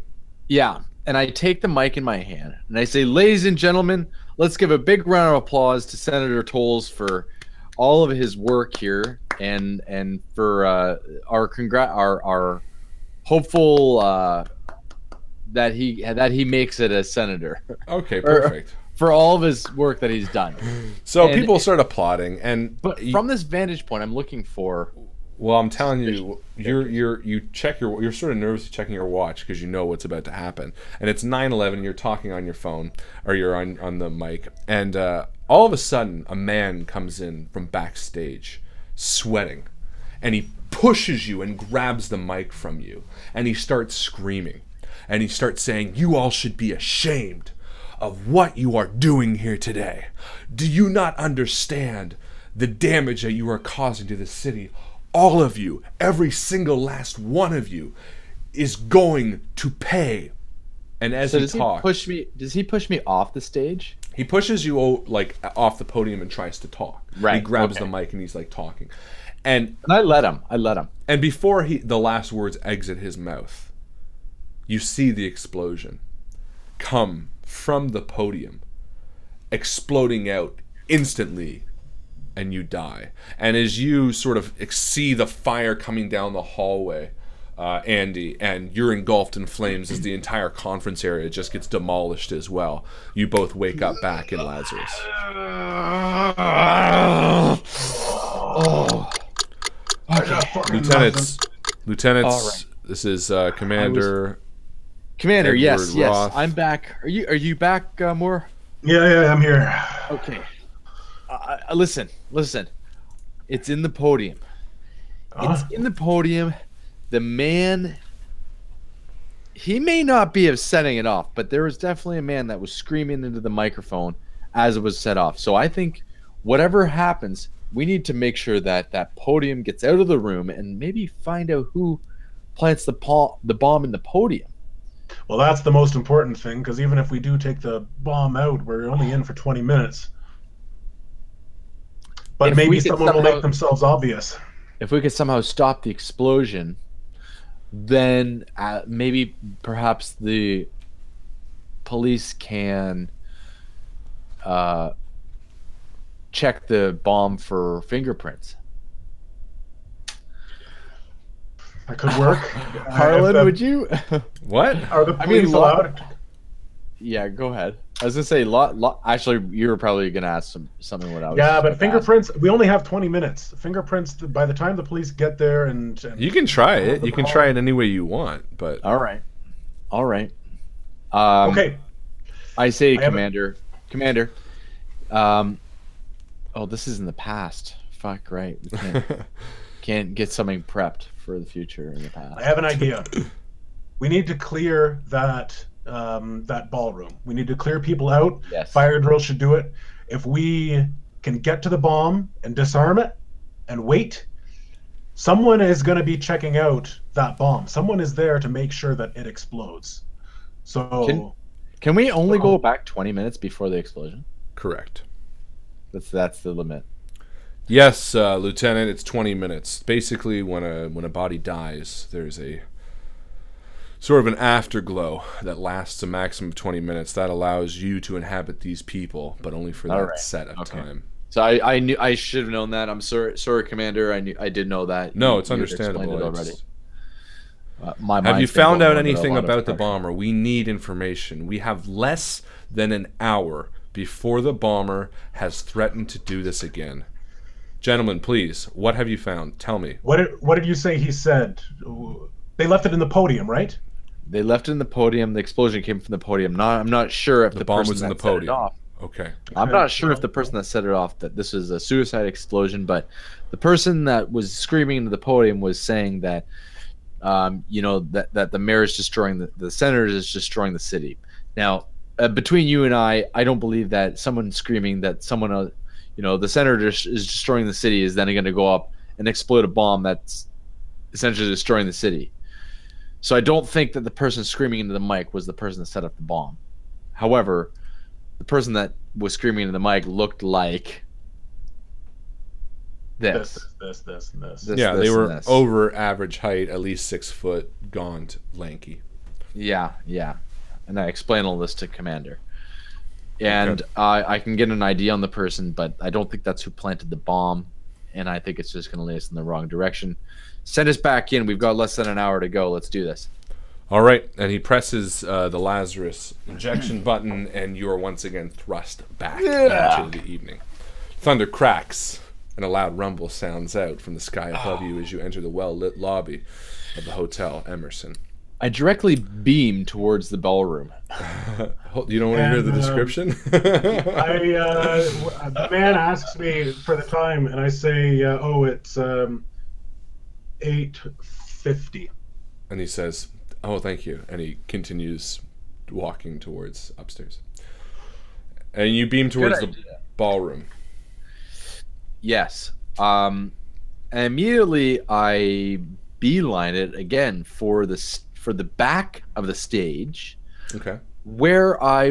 And I take the mic in my hand and I say, "Ladies and gentlemen, let's give a big round of applause to Senator Tolles for all of his work here, and for our hopeful that he makes it as senator." Okay, perfect. For all of his work that he's done. So people start applauding, but from this vantage point, I'm looking for. Well, I'm telling you, you're sort of nervous checking your watch because you know what's about to happen, and it's 9:11. You're talking on your phone or you're on the mic, and all of a sudden, a man comes in from backstage, sweating, and he pushes you and grabs the mic from you, and he starts screaming, and he starts saying, "You all should be ashamed of what you are doing here today. Do you not understand the damage that you are causing to the city? All of you, every single last one of you, is going to pay." And as he talks, does he push me off the stage? He pushes you like off the podium and tries to talk. Right. He grabs the mic and he's like talking, and I let him. And before the last words exit his mouth, you see the explosion come from the podium, exploding out instantly, and you die. And as you sort of see the fire coming down the hallway, Andy, and you're engulfed in flames as the entire conference area just gets demolished as well, you both wake up back in Lazarus. Lieutenants, this is Commander. Commander, Edward yes, Roth. I'm back. Are you back, Moore? Yeah, I'm here. Okay. Listen. It's in the podium. It's in the podium. The man, he may not be of setting it off, but there was definitely a man that was screaming into the microphone as it was set off. So I think whatever happens, we need to make sure that that podium gets out of the room and maybe find out who plants the bomb in the podium. Well, that's the most important thing, because even if we do take the bomb out, we're only in for 20 minutes. But If maybe we could someone will somehow- make themselves obvious. If we could somehow stop the explosion, then maybe perhaps the police can check the bomb for fingerprints. That could work. Harlan, would you? What? Are the police allowed? Yeah, go ahead. I was gonna say, actually, you were probably gonna ask something. What I was. Yeah, but gonna fingerprints. We only have 20 minutes. Fingerprints. By the time the police get there, and You can try it. You can try it any way you want, but All right. okay. I say, I haven't- Commander. Oh, this is in the past. Fuck, right. We can't get something prepped for the future in the past. I have an idea. We need to clear that ballroom. We need to clear people out. Yes. Fire drill should do it. If we can get to the bomb and disarm it and wait, someone is going to be checking out that bomb. Someone is there to make sure that it explodes. So Can we only go back 20 minutes before the explosion? correct. That's the limit. Yes, Lieutenant, it's 20 minutes. Basically, when a body dies, there's a sort of an afterglow that lasts a maximum of 20 minutes. That allows you to inhabit these people, but only for that Alright, set of okay. time. So I knew I should have known that. I'm sorry, Commander. I did know that. No, You- it's you had explained understandable. it already. It's- My Have you mind's been found going out under a anything lot of about the pressure. bomber? We need information. We have less than an hour before the bomber has threatened to do this again. Gentlemen, please, what have you found? Tell me. what did you say he said? They left it in the podium, right? They left it in the podium. The explosion came from the podium. I'm not sure if the bomb person was in that the set it podium. off. Okay. I'm not sure if the person that set it off that this was a suicide explosion, but the person that was screaming into the podium was saying that, that the mayor is destroying the senator is destroying the city. Now, between you and I don't believe that someone screaming that someone, the senator is destroying the city is then going to go up and explode a bomb that's essentially destroying the city. So I don't think that the person screaming into the mic was the person that set up the bomb. However, the person that was screaming into the mic looked like this. This. Yeah, this, they and were this. over average height, at least 6 foot, gaunt, lanky. Yeah. And I explain all this to Commander. And I can get an idea on the person, but I don't think that's who planted the bomb. And I think it's just going to lead us in the wrong direction. Send us back in. We've got less than an hour to go. Let's do this. All right, and he presses the Lazarus injection button, and you are once again thrust back into the evening. Thunder cracks, and a loud rumble sounds out from the sky above you as you enter the well-lit lobby of the Hotel Emerson. I directly beam towards the ballroom. You don't want to hear the And, description? The man asks me for the time, and I say, it's 8:50. And he says, "Oh, thank you." And he continues walking towards upstairs. And you beam towards the ballroom. Yes. And immediately I beeline it again for the back of the stage, Okay. where I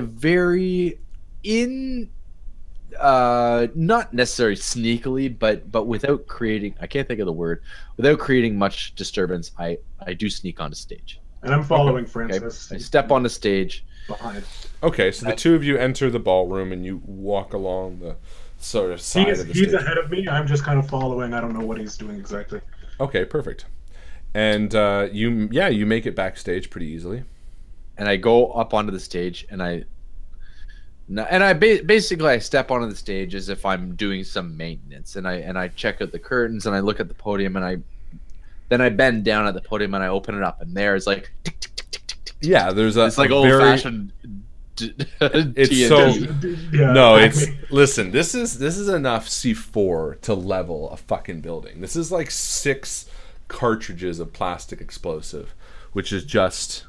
not necessarily sneakily, but without creating, I can't think of the word, without creating much disturbance, I do sneak onto stage. And I'm following Okay. Francis I step on the stage. behind. Okay, so the two of you enter the ballroom, and you walk along the sort of side of the He's stage. ahead of me. I'm just kind of following. I don't know what he's doing exactly. Okay, perfect. And you make it backstage pretty easily. And I go up onto the stage and I No, and basically I step onto the stage as if I'm doing some maintenance, and I check out the curtains, and I look at the podium, and then I bend down at the podium and I open it up, and there's like tick, tick, tick, tick, tick, tick. Yeah, there's it's like old fashioned. It's so no, it's listen. This is enough C4 to level a fucking building. This is like 6 cartridges of plastic explosive, which is just,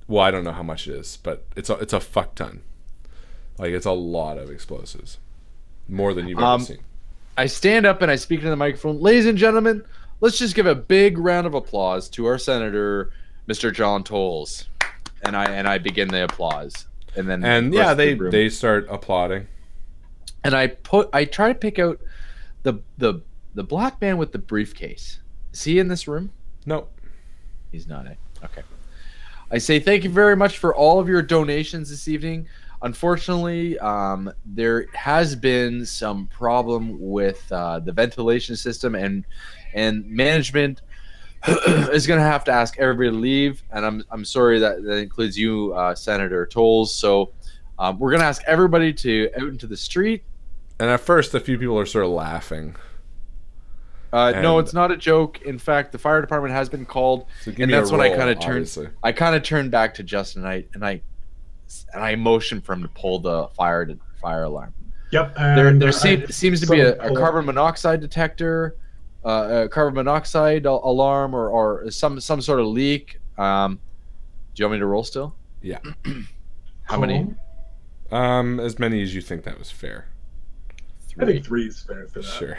well, I don't know how much it is, but it's a fuck ton. Like, it's a lot of explosives, more than you've ever seen. I stand up and I speak into the microphone, ladies and gentlemen. Let's just give a big round of applause to our senator, Mr. John Tolles. And I begin the applause, and then yeah, they start applauding. And I try to pick out the black man with the briefcase. Is he in this room? No, he's not. Okay. I say thank you very much for all of your donations this evening. Unfortunately, there has been some problem with the ventilation system, and management is going to have to ask everybody to leave, and I'm sorry that includes you, Senator Tolles. So we're going to ask everybody to out into the street. And at first, a few people are sort of laughing. No, it's not a joke. In fact, the fire department has been called, and that's when I kind of turned. I kind of turned back to Justin, and I motioned for him to pull the fire alarm. Yep. There seems to be a carbon monoxide detector. A carbon monoxide alarm or some sort of leak. Do you want me to roll still? Yeah. How many? As many as you think that was fair. 3. I think 3 is fair for that. Sure.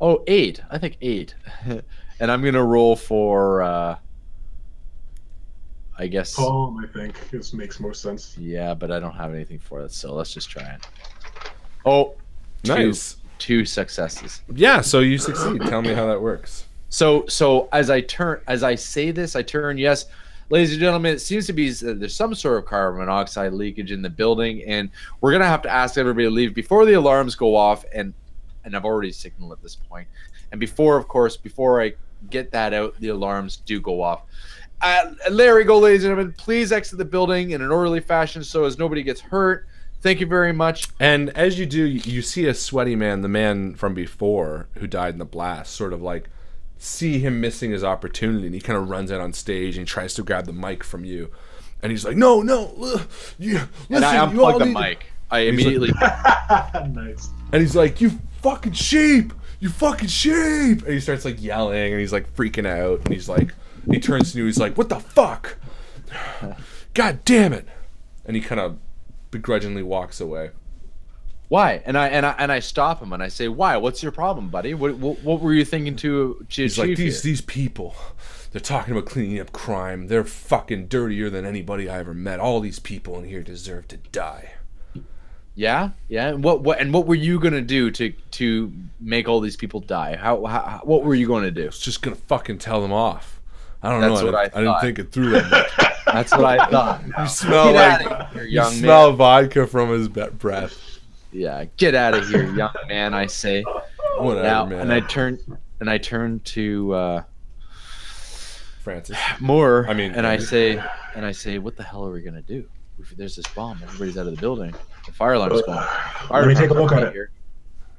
Oh, 8. I think 8. And I'm gonna roll for I guess Palm, I think. This makes more sense. Yeah, but I don't have anything for it, so let's just try it. Oh, nice. 2 successes. Yeah, so you succeed. Tell me how that works. So as I say this, I turn. Yes, ladies and gentlemen, it seems to be there's some sort of carbon monoxide leakage in the building, and we're gonna have to ask everybody to leave before the alarms go off. And I've already signaled at this point. And before I get that out, the alarms do go off. Larry, go, ladies and gentlemen. Please exit the building in an orderly fashion so as nobody gets hurt. Thank you very much. And as you do, you see a sweaty man, the man from before who died in the blast, sort of like see him missing his opportunity, and he kind of runs out on stage and tries to grab the mic from you. And he's like, no, listen, and I unplug the mic. I immediately... Nice. And he's like, you fucking sheep! You fucking sheep! And he starts like yelling, and he's like freaking out, and he's like, he turns to you, he's like, what the fuck? God damn it! And he kind of begrudgingly walks away. Why? And I stop him and I say, why? What's your problem, buddy? What were you thinking to He's achieve like, here? these people, they're talking about cleaning up crime. They're fucking dirtier than anybody I ever met. All these people in here deserve to die. Yeah. And what were you gonna do to make all these people die? What were you going to do? I was just gonna fucking tell them off. I don't That's know. what I didn't think it through that much. That's what I thought. You smell Get like out of here, young you smell man. vodka from his breath. Yeah, get out of here, young man. I say. Whatever, Now, man. and I turn to Francis. Moore. I mean, and I say, what the hell are we gonna do? If there's this bomb, everybody's out of the building. The fire alarm's going. Let me take a look at it. Here.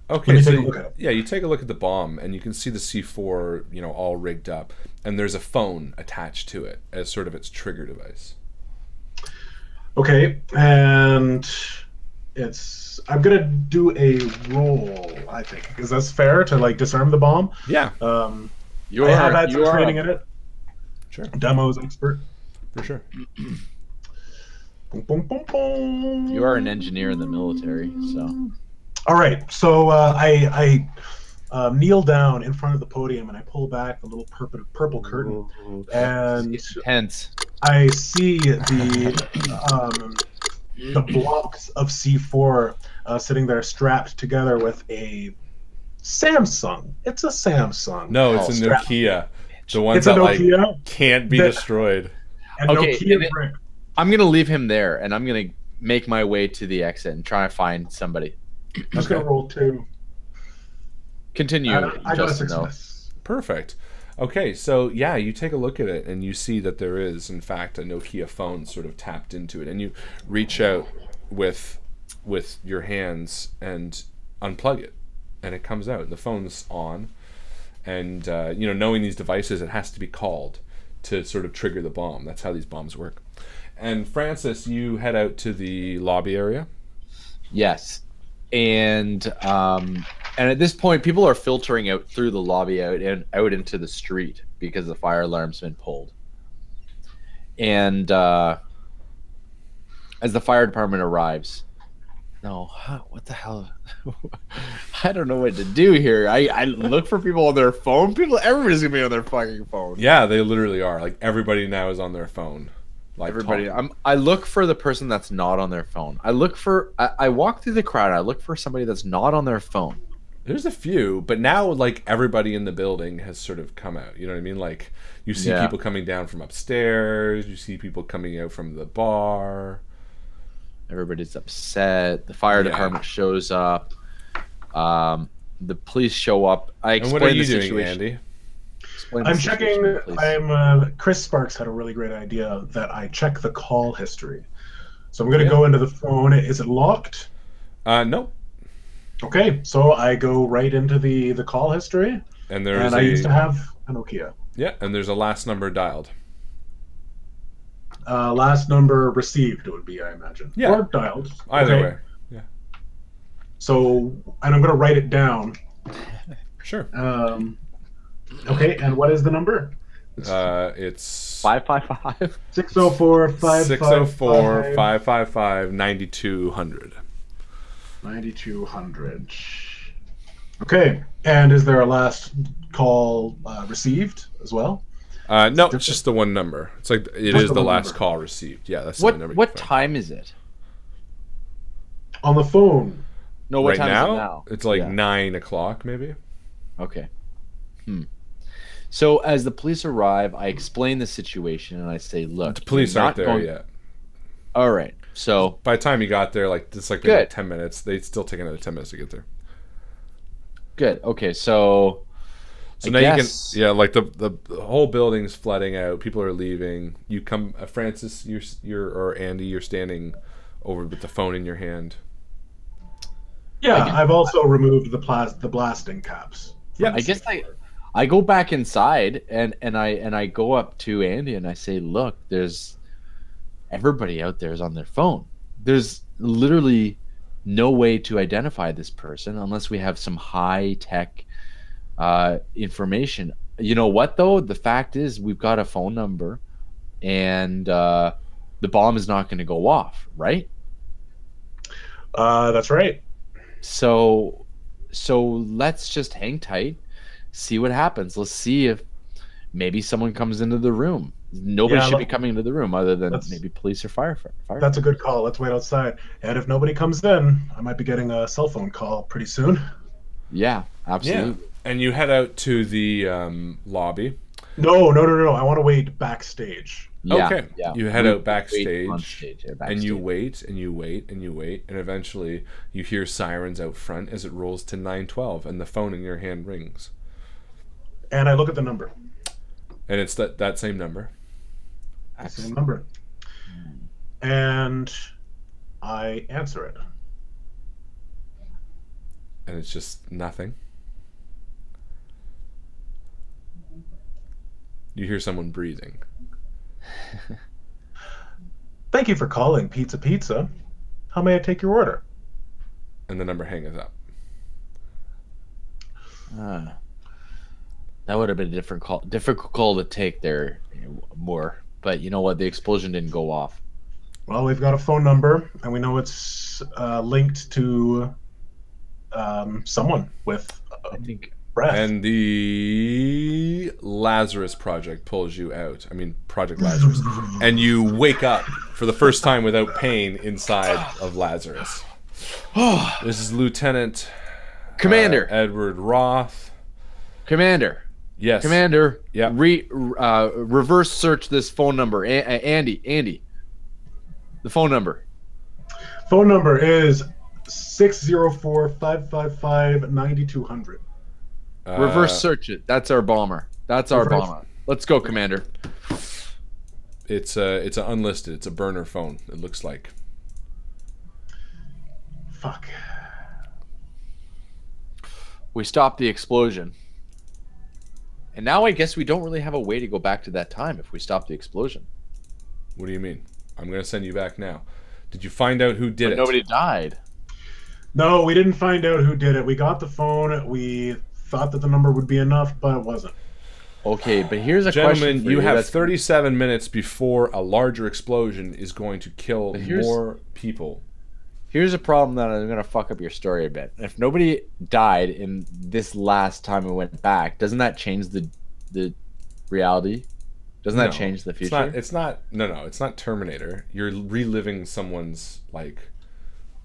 Okay, so you take a look at the bomb, and you can see the C4, all rigged up, and there's a phone attached to it as sort of its trigger device. Okay, and I'm gonna do a roll. I think is that fair to like disarm the bomb? Yeah. I have had some training in it. Sure. Demos expert. For sure. Boom, boom, boom, boom. You are an engineer in the military, so. All right, so I kneel down in front of the podium and I pull back the little purple curtain, and Hence, I see the blocks of C4 sitting there strapped together with a Samsung. It's a Samsung. No, it's a Nokia. The ones It's a that Nokia can't be destroyed. Okay, Nokia brick. I'm gonna leave him there, and I'm gonna make my way to the exit and try to find somebody. I'm just gonna roll 2. Continue. I got a success. Perfect. Okay, so yeah, you take a look at it and you see that there is, in fact, a Nokia phone sort of tapped into it, and you reach out with with your hands and unplug it, and it comes out. The phone's on, and knowing these devices, it has to be called to sort of trigger the bomb. That's how these bombs work. And Francis, you head out to the lobby area. Yes, and at this point, people are filtering out through the lobby out into the street because the fire alarm's been pulled. And as the fire department arrives, what the hell? I don't know what to do here. I look for people on their phone. Everybody's gonna be on their fucking phone. Yeah, they literally are. Like, everybody now is on their phone. Like, everybody. I look for the person that's not on their phone. I walk through the crowd. I look for somebody that's not on their phone. There's a few, but now, like, everybody in the building has sort of come out. You know what I mean? Like, you see people coming down from upstairs. You see people coming out from the bar. Everybody's upset. The fire department shows up. The police show up. I explain what are you the doing, situation. Andy? I'm checking. Chris Sparks had a really great idea that I check the call history. So I'm going to go into the phone. Is it locked? No. Okay, so I go right into the call history. And I used to have a Nokia. Yeah, and there's a last number dialed. Last number received, it would be, I imagine. Yeah. Or dialed. Either way. Yeah. So, and I'm going to write it down. Sure. Okay, and what is the number? It's 555 604 555 9200. 9200. Okay, and is there a last call received as well? No, it's just the one number. It's like it is the last call received. Yeah, that's the number. What time is it? On the phone. No, what right time now? is it now? It's like 9 o'clock, maybe. Okay. So as the police arrive, I explain the situation and I say, "Look, The police aren't there yet. All right. So by the time you got there, like it's like maybe 10 minutes. They'd still take another 10 minutes to get there. Good. Okay. So now you can, like the whole building's flooding out. People are leaving. You come, Francis, or Andy, you're standing over with the phone in your hand. Yeah, I've also removed the blasting caps. Yeah, I guess I go back inside and I go up to Andy and I say, "Look, there's everybody out there is on their phone. There's literally no way to identify this person unless we have some high tech information. You know what though? The fact is we've got a phone number and the bomb is not going to go off, right?" That's right. So let's just hang tight, see what happens. Let's see if maybe someone comes into the room. Nobody should be coming into the room other than maybe police or fire. That's a good call. Let's wait outside. And if nobody comes in, I might be getting a cell phone call pretty soon. Yeah, absolutely. Yeah. And you head out to the lobby. No. I want to wait backstage. Yeah, okay. Yeah. You head out backstage, backstage, and you wait, and you wait, and you wait, and eventually you hear sirens out front as it rolls to 912, and the phone in your hand rings. And I look at the number. And it's that same number. Same number. And I answer it. And it's just nothing. You hear someone breathing. Thank you for calling Pizza. How may I take your order? And the number hangs up. That would have been a difficult call to take there more. But you know what? The explosion didn't go off. Well, we've got a phone number, and we know it's linked to someone with I think breath. And the Lazarus Project pulls you out. I mean, Project Lazarus. And you wake up for the first time without pain inside of Lazarus. This is Lieutenant Commander Edward Roth. Commander. Yes. Commander. Yeah. Reverse search this phone number. Andy. The phone number. Phone number is 604-555-9200. Reverse search it. That's our bomber. Let's go, Commander. It's unlisted. It's a burner phone. It looks like. Fuck. We stopped the explosion. And now I guess we don't really have a way to go back to that time if we stop the explosion. What do you mean? I'm going to send you back now. Did you find out who did But it? nobody died. No, we didn't find out who did it. We got the phone. We thought that the number would be enough, but it wasn't. Okay, but here's a Gentlemen, question for you have that's- 37 minutes before a larger explosion is going to kill more people. Here's a problem that I'm going to fuck up your story a bit. If nobody died in this last time we went back, doesn't that change the reality? Doesn't that change the future? It's not Terminator. You're reliving someone's like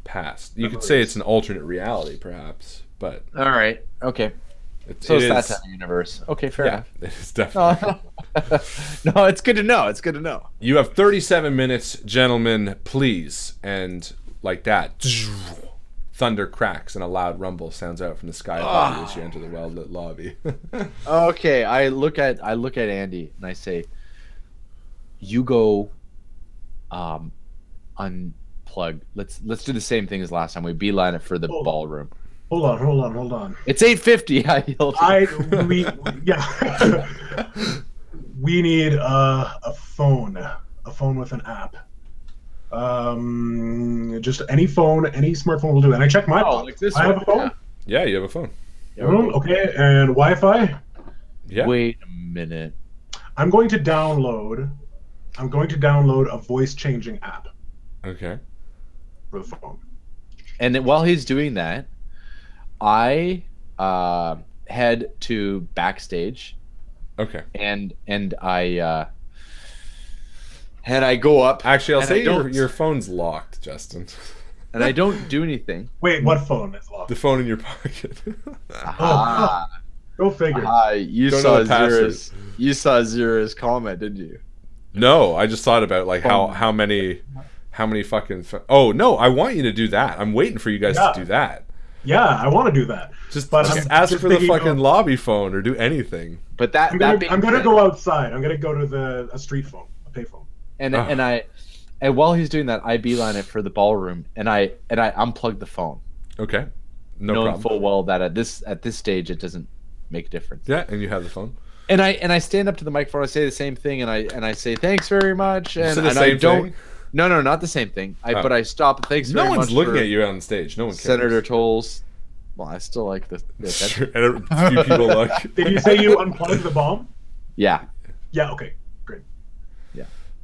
past. You could say it's an alternate reality, perhaps, but all right, okay. So it's that type of universe. Okay, fair enough. It is definitely. No, it's good to know. It's good to know. You have 37 minutes, gentlemen, please. And like that, thunder cracks and a loud rumble sounds out from the sky above you as you enter the well-lit lobby. Okay, I look at Andy and I say, "You go, unplug. Let's do the same thing as last time. We beeline it for the ballroom." Hold on. It's 8:50. I yelled. We need a phone with an app. Just any phone, any smartphone will do. And I checked my phone. Like this I one. have a phone. Yeah, you have a phone. Okay, and Wi-Fi. Yeah. Wait a minute. I'm going to download a voice changing app Okay. for the phone. And then while he's doing that, I head to backstage. Okay. And I go up. Actually, I'll and say I don't- your phone's locked, Justin. and I don't do anything. Wait, what phone is locked? The phone in your pocket. Go figure. You Don't saw know the password. Zira's comment, didn't you? No, I just thought about like how many fucking. Oh no, I want you to do that. I'm waiting for you guys to do that. Yeah, I want to do that. Just But ask just for the thinking fucking lobby phone or do anything. But I'm gonna go outside. I'm gonna go to a street phone, a pay phone. and while he's doing that, I beeline it for the ballroom and I unplug the phone. Okay. No knowing problem. full well that at this stage it doesn't make a difference. Yeah, and you have the phone. And I stand up to the microphone. I say the same thing, and I say thanks very much. And, said the and same I don't. thing? No, not the same thing. But I stop. Thanks No very much. one's looking for at you on stage. No one cares. Senator Tolles. Well, I still like the Sure, and a few people look. Did you say you unplugged the bomb? Yeah. Yeah. Okay. Great.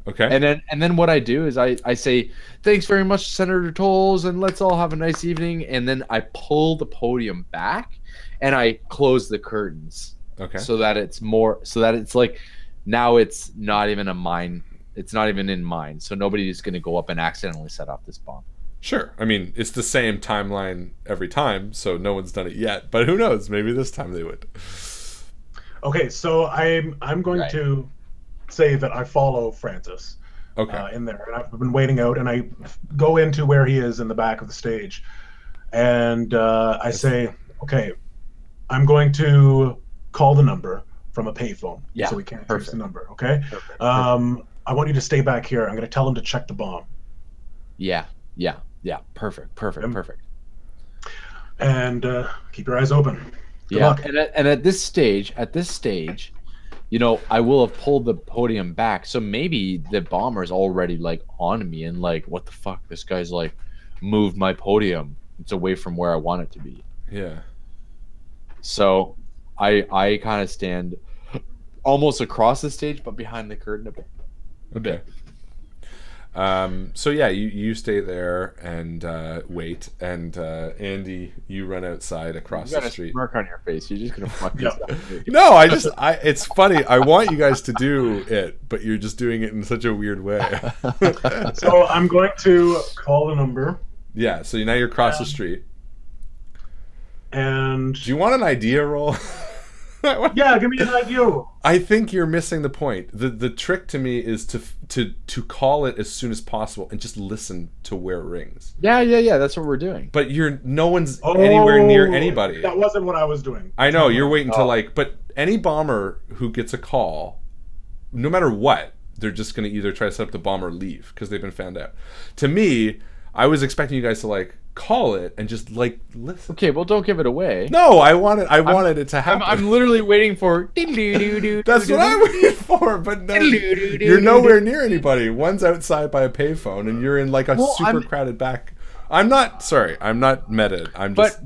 Okay. And then what I do is I say thanks very much, Senator Tolles, and let's all have a nice evening. And then I pull the podium back, and I close the curtains. Okay. So that it's like now it's not even a mine. It's not even in mine. So nobody is going to go up and accidentally set off this bomb. Sure. I mean, it's the same timeline every time, so no one's done it yet. But who knows? Maybe this time they would. Okay, so I'm going to say that I follow Francis. Okay. In there, and I've been waiting out, and I go into where he is in the back of the stage, and I say, okay, I'm going to call the number from a payphone, so we can't trace the number. Okay. Perfect. I want you to stay back here. I'm going to tell him to check the bomb. Yeah. Perfect. And keep your eyes open. Good luck. And at this stage, you know, I will have pulled the podium back, so maybe the bomber's already like on me and like, what the fuck? This guy's like moved my podium. It's away from where I want it to be. Yeah. So I kind of stand almost across the stage, but behind the curtain a bit. Okay. So yeah, you stay there and wait, and Andy, you run outside across You got the a street. smirk on your face. You're just gonna fuck this up. No, it's funny. I want you guys to do it, but you're just doing it in such a weird way. So I'm going to call the number. Yeah. So now you're across the street. And Do you want an idea roll? yeah, give me an idea. I think you're missing the point. The trick to me is to call it as soon as possible and just listen to where it rings. Yeah. That's what we're doing. But no one's anywhere near anybody. That wasn't what I was doing. I know you're waiting to but any bomber who gets a call, no matter what, they're just going to either try to set up the bomb or leave because they've been found out. To me, I was expecting you guys to like call it and just like listen. Okay, well, don't give it away. No, I wanted it to happen. I'm literally waiting for. That's what I waited for, but no, you're nowhere near anybody. One's outside by a payphone, and you're in like a super crowded back. I'm not meta. I'm just.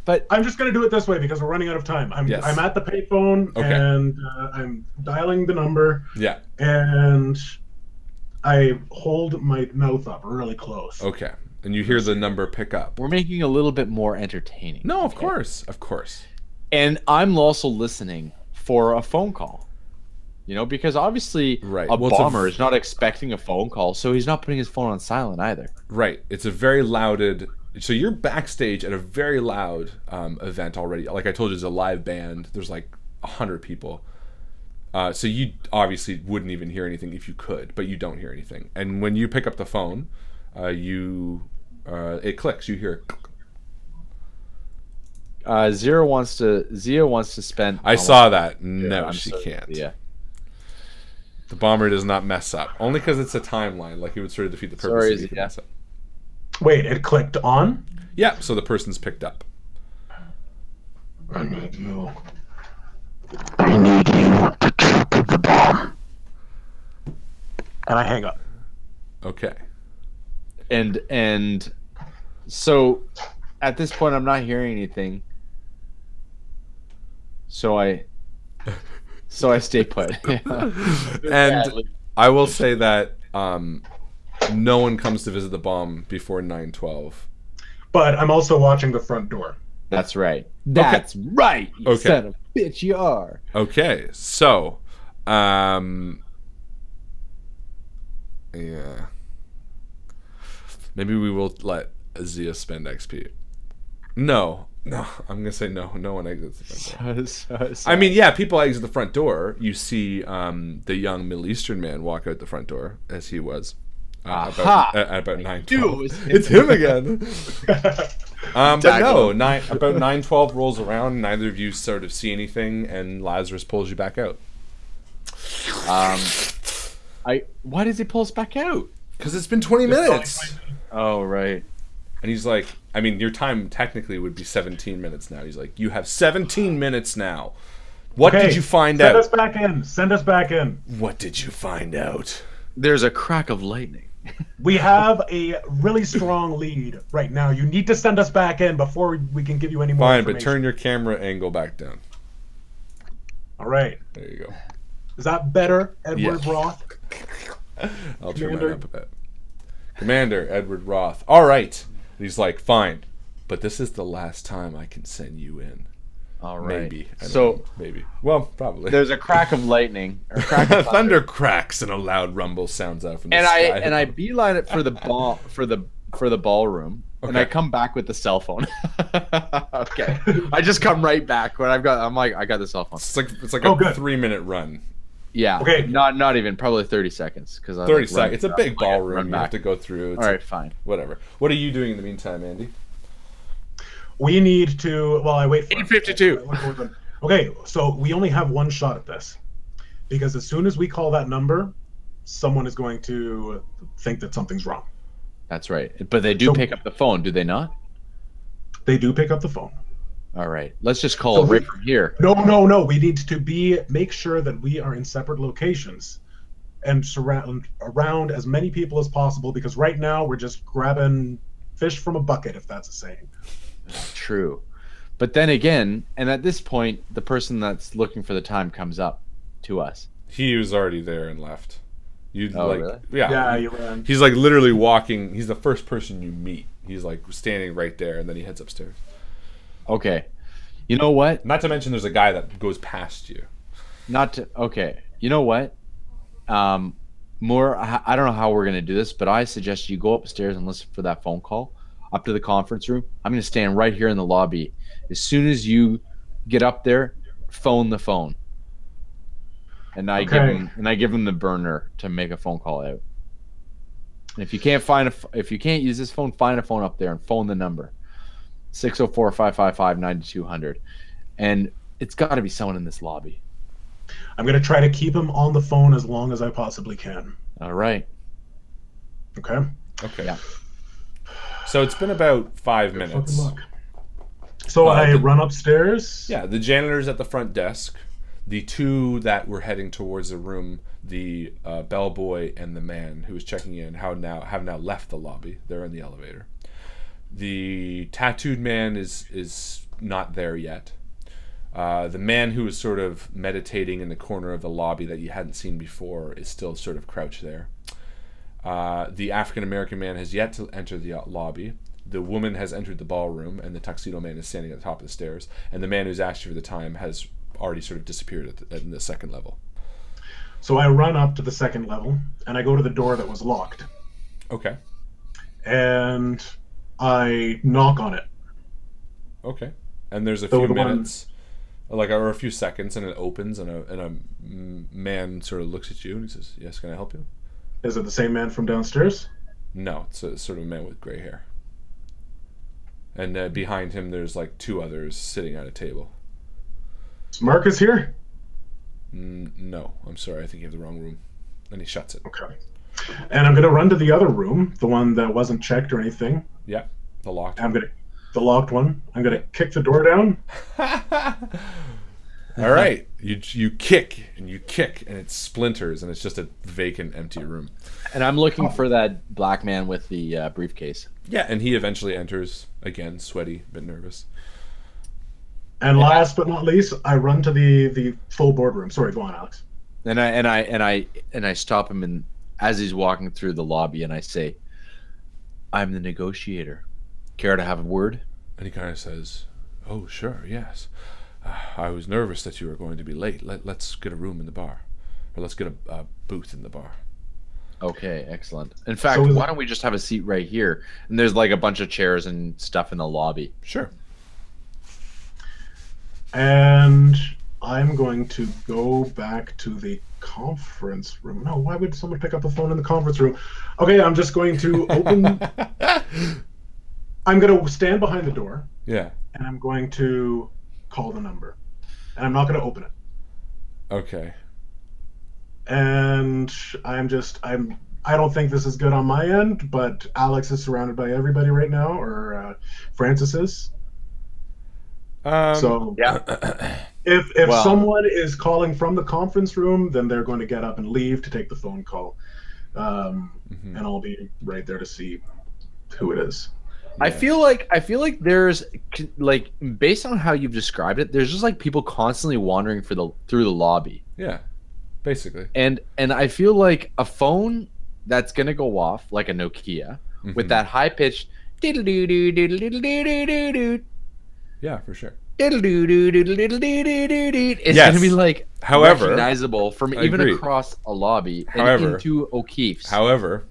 But I'm just going to do it this way because we're running out of time. I'm at the payphone and I'm dialing the number. Yeah. And I hold my mouth up really close. Okay. And you hear the number pick up. We're making a little bit more entertaining. No, of course. Of course. And I'm also listening for a phone call. You know, because obviously a bomber is not expecting a phone call, so he's not putting his phone on silent either. Right. It's a very louded... So you're backstage at a very loud event already. Like I told you, there's a live band. There's like 100 people. So you obviously wouldn't even hear anything if you could, but you don't hear anything. And when you pick up the phone, it clicks. You hear. Zia wants to spend. I saw that. No, she can't. Yeah. The bomber does not mess up. Only because it's a timeline. Like it would sort of defeat the purpose. Sorry, mess up. Wait, it clicked on? Yeah, so the person's picked up. I need you to check the bomb. And I hang up. Okay. And so at this point I'm not hearing anything. So I stay put. And I will say that no one comes to visit the bomb before 9:12. But I'm also watching the front door. That's right. That's right. You son of a bitch, you are. Okay, so, yeah. Maybe we will let Zia spend XP. No, I'm gonna say no. No one exits the front door. I mean, yeah, people exit the front door. You see the young Middle Eastern man walk out the front door, as he was. About 9:12. It's him again. But no, about 9:12 rolls around. Neither of you sort of see anything, and Lazarus pulls you back out. Why does he pull us back out? Because it's been 20 minutes. Oh, right. And he's like, I mean, your time technically would be 17 minutes now. He's like, you have 17 minutes now. What did you find out? Send us back in. Send us back in. What did you find out? There's a crack of lightning. We have a really strong lead right now. You need to send us back in before we can give you any more information. Fine, but turn your camera angle back down. All right. There you go. Is that better, Edward Roth? I'll turn mine up a bit. Commander Edward Roth. All right. He's like, fine, but this is the last time I can send you in. All right. Maybe. So maybe. Well, probably. There's a crack of lightning. Or crack of thunder cracks and a loud rumble sounds out from the sky. And I beeline it for the ballroom. Okay. And I come back with the cell phone. Okay. I just come right back when I got the cell phone. It's like a 3-minute run. Yeah. Okay. Not even, probably 30 seconds. 30 seconds. It's a big ballroom. You have to go through. All right, fine. Whatever. What are you doing in the meantime, Andy? We need to. Well, I wait for 8:52. Okay, so we only have one shot at this, because as soon as we call that number, someone is going to think that something's wrong. That's right. But they do pick up the phone, do they not? They do pick up the phone. All right. Let's just call it right from here. No. We need to make sure that we are in separate locations and surround around as many people as possible, because right now we're just grabbing fish from a bucket, if that's a saying. True. But then again, and at this point, the person that's looking for the time comes up to us. He was already there and left. Really? Yeah, you ran. He's like literally walking. He's the first person you meet. He's like standing right there, and then he heads upstairs. Okay. You know what? Not to mention there's a guy that goes past you. Okay. You know what? I don't know how we're going to do this, but I suggest you go upstairs and listen for that phone call up to the conference room. I'm going to stand right here in the lobby. As soon as you get up there, phone the phone. And I give him the burner to make a phone call out. And if you can't use this phone, find a phone up there and phone the number. 604-555-9200. And it's got to be someone in this lobby. I'm going to try to keep him on the phone as long as I possibly can. All right. Okay. Okay. Yeah. So it's been about 5 minutes. Fucking luck. So I run upstairs. Yeah, the janitor's at the front desk. The two that were heading towards the room, the bellboy and the man who was checking in, have now left the lobby. They're in the elevator. The tattooed man is not there yet. The man who was sort of meditating in the corner of the lobby that you hadn't seen before is still sort of crouched there. The African-American man has yet to enter the lobby. The woman has entered the ballroom, and the tuxedo man is standing at the top of the stairs. And the man who's asked you for the time has already sort of disappeared in the second level. So I run up to the second level, and I go to the door that was locked. Okay. And I knock on it. Okay. And there's a few minutes, or a few seconds, and it opens, and a man sort of looks at you, and he says, "Yes, can I help you?" Is it the same man from downstairs? No, it's a sort of man with gray hair. And behind him, there's like 2 others sitting at a table. Is Marcus here? No, I'm sorry. I think you have the wrong room. And he shuts it. Okay. And I'm going to run to the other room, the one that wasn't checked or anything. Yeah, the locked one. The locked one. I'm going to kick the door down. All right. You kick, and it splinters, and it's just a vacant, empty room. And I'm looking for that black man with the briefcase. Yeah, and he eventually enters, again, sweaty, a bit nervous. And last but not least, I run to the full boardroom. Sorry, go on, Alex. And I stop him as he's walking through the lobby, and I say, "I'm the negotiator. Care to have a word?" And he kind of says, "Oh, sure, yes. I was nervous that you were going to be late. Let's get a room in the bar, or let's get a booth in the bar." Okay, excellent. In fact, why don't we just have a seat right here? And there's like a bunch of chairs and stuff in the lobby. Sure. And I'm going to go back to the conference room. No, why would someone pick up the phone in the conference room? Okay, I'm just going to open... I'm going to stand behind the door. Yeah. And I'm going to call the number. And I'm not going to open it. Okay. And I don't think this is good on my end, but Alex is surrounded by everybody right now, or Francis is. So yeah. If someone is calling from the conference room, then they're going to get up and leave to take the phone call, and I'll be right there to see who it is. Yeah. I feel like there's like, based on how you've described it, there's just like people constantly wandering through the lobby. Yeah, basically. And I feel like a phone that's gonna go off like a Nokia with that high pitched diddle doo doo diddle diddle doo doo doo doo. Yeah, for sure. It's going to be like recognizable from even across a lobby and into O'Keefe's. However,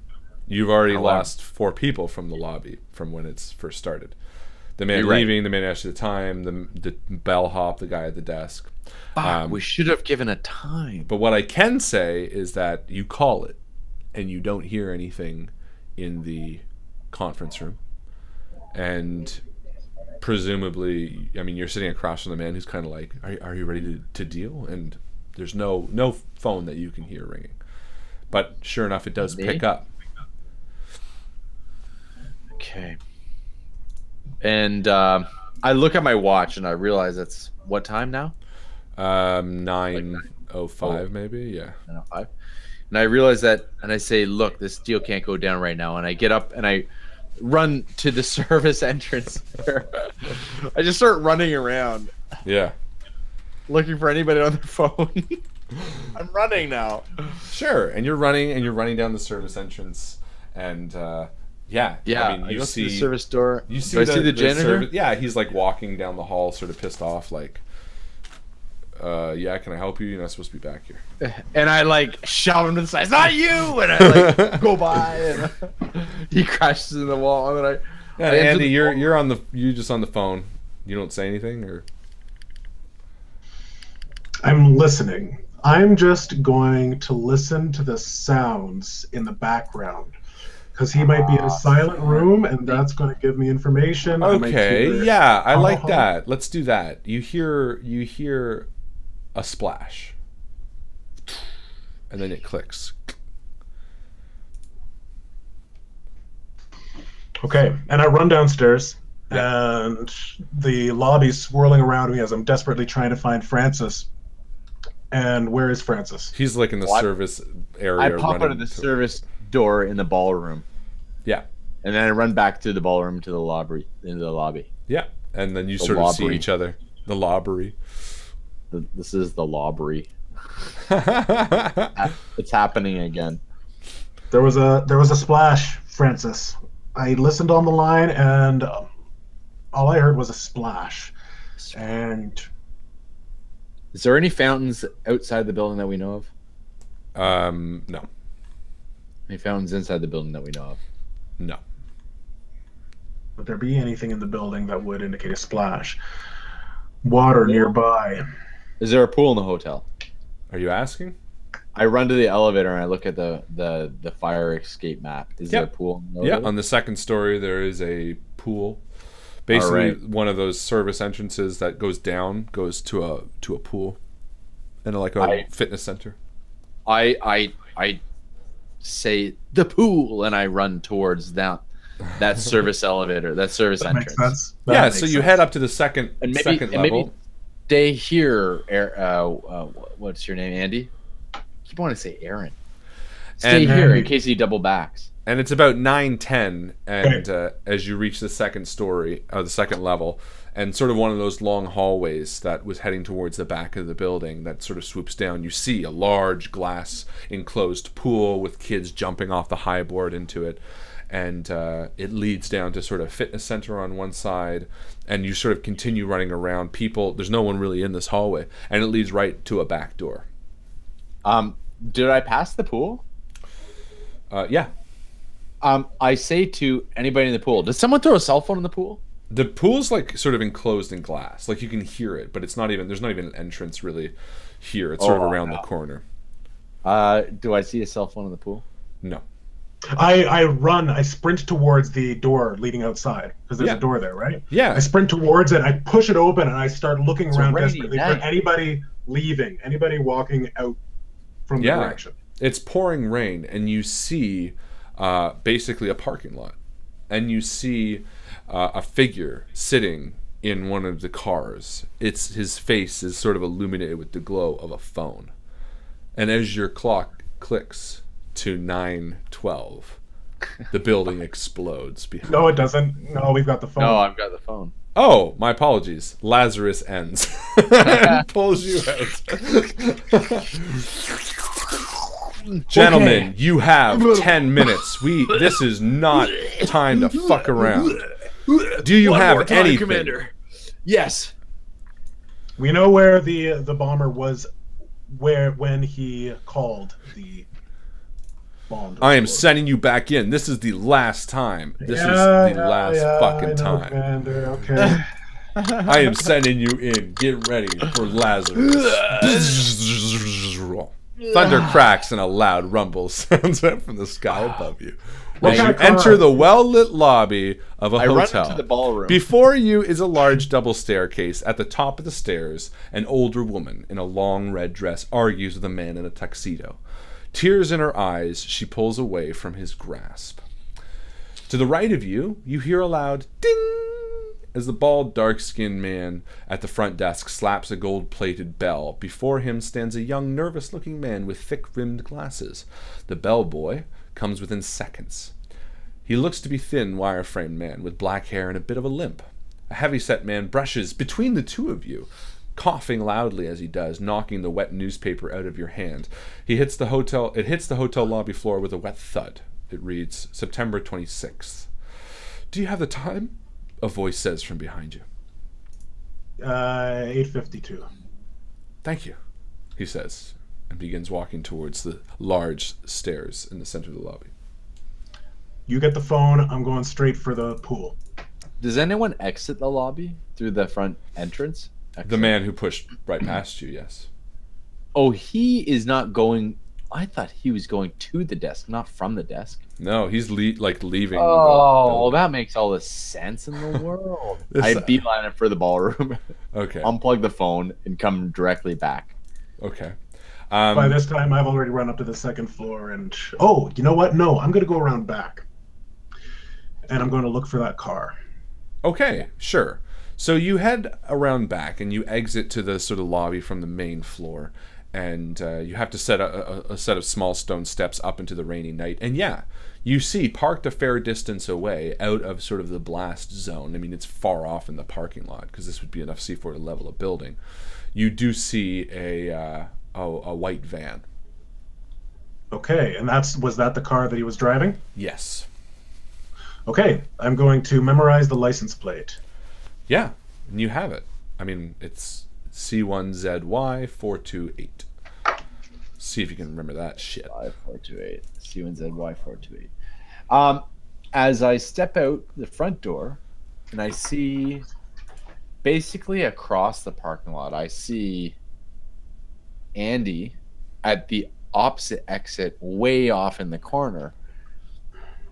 you've already lost 4 people from the lobby from when it's first started. The man leaving, the man asked you the time, the bellhop, the guy at the desk. We should have given a time. But what I can say is that you call it and you don't hear anything in the conference room. And presumably, I mean, you're sitting across from the man who's kind of like, are you ready to deal? And there's no phone that you can hear ringing. But sure enough, it does pick up. Okay. And I look at my watch and I realize it's what time now? 9:05 maybe, yeah. 9:05. And I realize that, and I say, look, this deal can't go down right now. And I get up and I run to the service entrance. I just start running around. Yeah. Looking for anybody on their phone. I'm running now. Sure. And you're running down the service entrance, and yeah. I mean, you see the service door. You see I see the janitor? Yeah, he's like walking down the hall, sort of pissed off, like, yeah, can I help you? You're not supposed to be back here. And I like shove him to the side. It's not you! And I like go by, and he crashes in the wall. And I Andy, you're just on the phone. You don't say anything, or? I'm listening. I'm just going to listen to the sounds in the background, because he might be in a silent room, and that's going to give me information. Okay, yeah, I like that. Let's do that. You hear a splash, and then it clicks. Okay, and I run downstairs, Yeah. and the lobby's swirling around me as I'm desperately trying to find Francis. And where is Francis? He's like in the service area. I pop out running of the to- service door in the ballroom, Yeah. and then I run back through the ballroom to the lobby, into the lobby. Yeah. And then you The sort of see lobbery. each other. The lobbery. This is the lobbery. It's happening again. There was a splash, Francis. I listened on the line, and all I heard was a splash. And Is there any fountains outside the building that we know of? No. Any fountains inside the building that we know of? No. would there be anything in the building that would indicate a splash? Water nearby. Is there a pool in the hotel? Are you asking? I run to the elevator and I look at the fire escape map. Is there a pool in the Yeah, elevator? on the second story there is a pool. Basically, Alright. one of those service entrances that goes down goes to a pool, and like a fitness center. I say the pool and I run towards that service elevator, that service That makes entrance. sense. That Yeah, makes so you sense. head up to the second And second maybe level. stay here. What's your name, Andy? I keep wanting to say Aaron. Stay And- here in case he double backs. And it's about 9:10, and as you reach the second story, the second level, and sort of one of those long hallways that was heading towards the back of the building that sort of swoops down, you see a large glass enclosed pool with kids jumping off the high board into it, and it leads down to sort of fitness center on one side, and you sort of continue running around. There's no one really in this hallway, and it leads right to a back door. Did I pass the pool? Yeah. I say to anybody in the pool, does someone throw a cell phone in the pool? The pool's like sort of enclosed in glass. Like you can hear it, but there's not even an entrance really here. It's sort of around the corner. Do I see a cell phone in the pool? No. I sprint towards the door leading outside because there's Yeah. a door there, right? Yeah. I sprint towards it, I push it open, and I start looking It's a around rainy desperately night. for anybody leaving, anybody walking out from the Yeah. direction. It's pouring rain, and you see basically a parking lot. And you see a figure sitting in one of the cars. His face is sort of illuminated with the glow of a phone. And as your clock clicks to 9:12, the building explodes behind. No, it doesn't. No, we've got the phone. No, I've got the phone. Oh, my apologies. Lazarus ends. And pulls you out. Gentlemen, you have 10 minutes. This is not time to fuck around. Do you have anything? Commander? Yes. We know where the bomber was, when he called the bomb. to I am explode. sending you back in. This is the last time. This is Yeah, the last I fucking know, time. Commander, okay. I am sending you in. Get ready for Lazarus. Thunder cracks and a loud rumble sounds up from the sky above you. What As kind you of car? enter the well-lit lobby of a I run hotel. into the ballroom. Before you is a large double staircase. At the top of the stairs, an older woman in a long red dress argues with a man in a tuxedo. Tears in her eyes, she pulls away from his grasp. To the right of you, you hear a loud ding as the bald, dark-skinned man at the front desk slaps a gold-plated bell. Before him stands a young, nervous-looking man with thick-rimmed glasses. The bellboy comes within seconds. He looks to be thin, wire-framed man with black hair and a bit of a limp. A heavy-set man brushes between the two of you, coughing loudly as he does, knocking the wet newspaper out of your hand. It hits the hotel lobby floor with a wet thud. It reads, September 26th. Do you have the time? A voice says from behind you. 8:52. Thank you, he says, and begins walking towards the large stairs in the center of the lobby. You get the phone. I'm going straight for the pool. Does anyone exit the lobby through the front entrance? The man who pushed right past you, yes. Oh, he is not going. I thought he was going to the desk, not from the desk. No, he's leaving. Oh, that makes all the sense in the world. I beeline it for the ballroom, Okay. unplug the phone, and come directly back. Okay. By this time, I've already run up to the second floor, and you know what? No, I'm going to go around back. and I'm going to look for that car. Okay, sure. So you head around back and you exit to the sort of lobby from the main floor, and you have to set a set of small stone steps up into the rainy night. And yeah, you see parked a fair distance away out of sort of the blast zone. I mean, it's far off in the parking lot because this would be enough C4 to level a building. You do see a white van. Okay, and was that the car that he was driving? Yes. Okay, I'm going to memorize the license plate. Yeah, and you have it. I mean, it's C1ZY428. See if you can remember that shit. Y428. C1ZY428. As I step out the front door, and I see basically across the parking lot, I see Andy at the opposite exit, way off in the corner.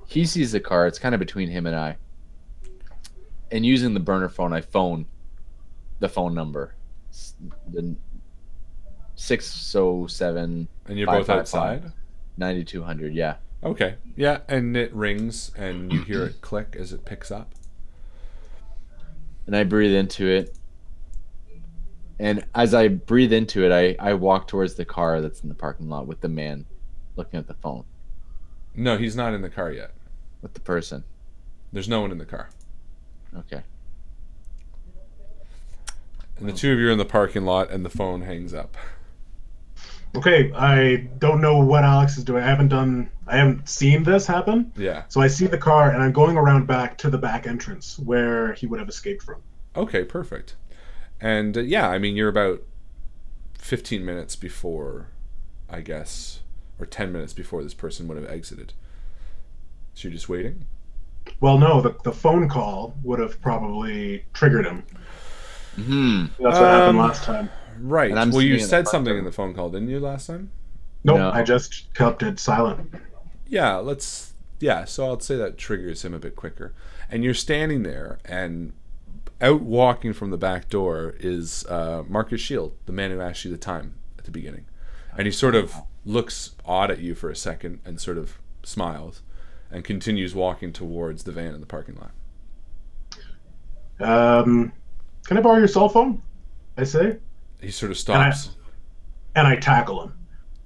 He sees the car. It's kind of between him and I. And using the burner phone, I phone the phone number. The 607. And you're both outside? 9200, yeah. Okay. Yeah, and it rings and you hear it click as it picks up. And I breathe into it. And as I breathe into it, I walk towards the car that's in the parking lot with the man looking at the phone. No, he's not in the car yet. With the person. There's no one in the car. Okay. And the two of you are in the parking lot and the phone hangs up. Okay, I don't know what Alex is doing. I haven't seen this happen. Yeah. So I see the car and I'm going around back to the back entrance where he would have escaped from. Okay, perfect. And yeah, I mean, you're about 15 minutes before, I guess, or 10 minutes before this person would have exited. So you're just waiting? Well, no, the phone call would have probably triggered him. Mm-hmm. That's what happened last time. Right. And I'm Well, you seeing said that something part. in the phone call, didn't you, last time? Nope, No. I just kept it silent. Yeah, so I'll say that triggers him a bit quicker. And you're standing there, and out walking from the back door is Marcus Shield, the man who asked you the time at the beginning. And he sort of looks odd at you for a second and sort of smiles and continues walking towards the van in the parking lot. Can I borrow your cell phone? I say. He sort of stops. And I tackle him.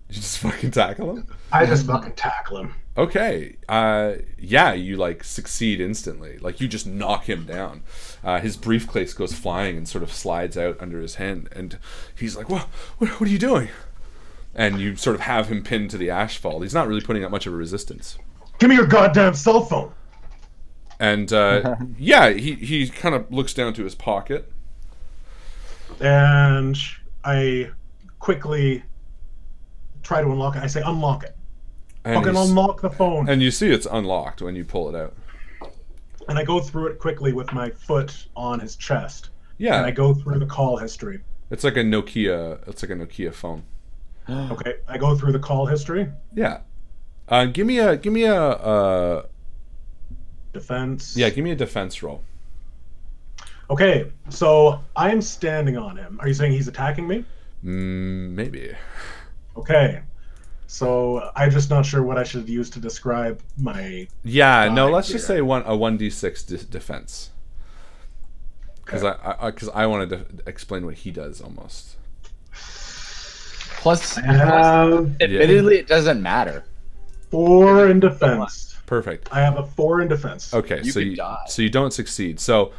You just fucking tackle him? I just fucking tackle him. Okay. Yeah, you like succeed instantly. Like you just knock him down. His briefcase goes flying and sort of slides out under his hand, and he's like, what are you doing? And you sort of have him pinned to the asphalt. He's not really putting up much of a resistance. Give me your goddamn cell phone. And yeah, he kind of looks down to his pocket. And I quickly try to unlock it. I say, unlock it. And Fucking unlock the phone. And you see it's unlocked when you pull it out. And I go through it quickly with my foot on his chest. Yeah. And I go through the call history. It's like a Nokia phone. Okay, I go through the call history. Yeah. Give me a Defense. Yeah, give me a defense roll. Okay, so I'm standing on him. Are you saying he's attacking me? Maybe. Okay. So I'm just not sure what I should use to describe my. Yeah, no. Let's here. just say a 1d6 defense. Because I wanted to explain what he does almost. Plus, have admittedly, it doesn't matter. 4 in defense. Perfect. I have a 4 in defense. Okay, You could die. so you don't succeed. So,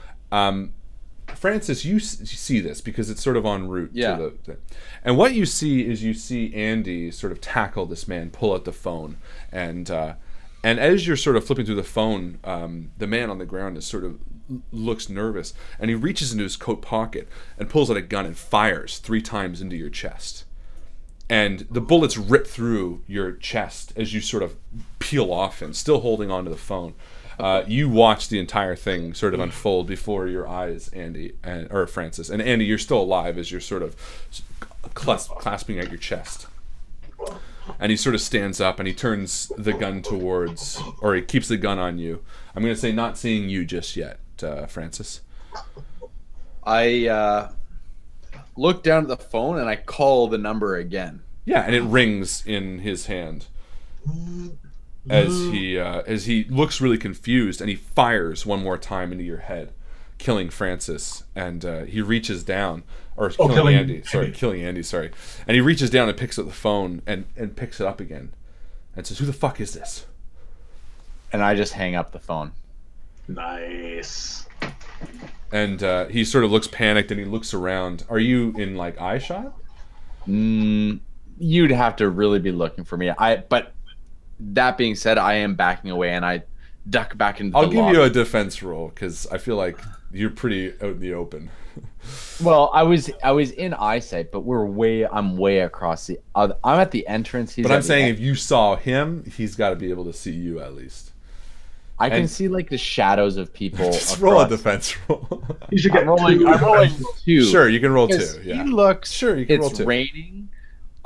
Francis, you see this because it's sort of en route to the. And what you see is you see Andy sort of tackle this man, pull out the phone, and as you're sort of flipping through the phone, the man on the ground is sort of looks nervous, and he reaches into his coat pocket and pulls out a gun and fires 3 times into your chest. And the bullets rip through your chest as you sort of peel off and still holding onto the phone. You watch the entire thing sort of unfold before your eyes, Andy, or Francis. And Andy, you're still alive as you're sort of clasping at your chest. And he sort of stands up and he turns the gun towards, or he keeps the gun on you. I'm going to say not seeing you just yet, Francis. I look down at the phone and I call the number again. Yeah, and it rings in his hand. as he looks really confused, and he fires one more time into your head, killing Francis, and he reaches down, or killing Andy. Killing Andy. Sorry, and he reaches down and picks up the phone and picks it up again, and says, "Who the fuck is this?" And I just hang up the phone. Nice. And he sort of looks panicked, and he looks around. Are you in like eye shot? You'd have to really be looking for me. But that being said, I am backing away, and I duck back into the I'll give lobby. you a defense roll, because I feel like you're pretty out in the open. Well, I was in eyesight, but I'm way across the other. I'm at the entrance. But I'm saying if you saw him, he's got to be able to see you at least. I can see like the shadows of people. Just roll a defense roll. You should get I'm rolling 2. Sure, you can roll 2. He Yeah. looks. Sure, you can roll It's 2. raining.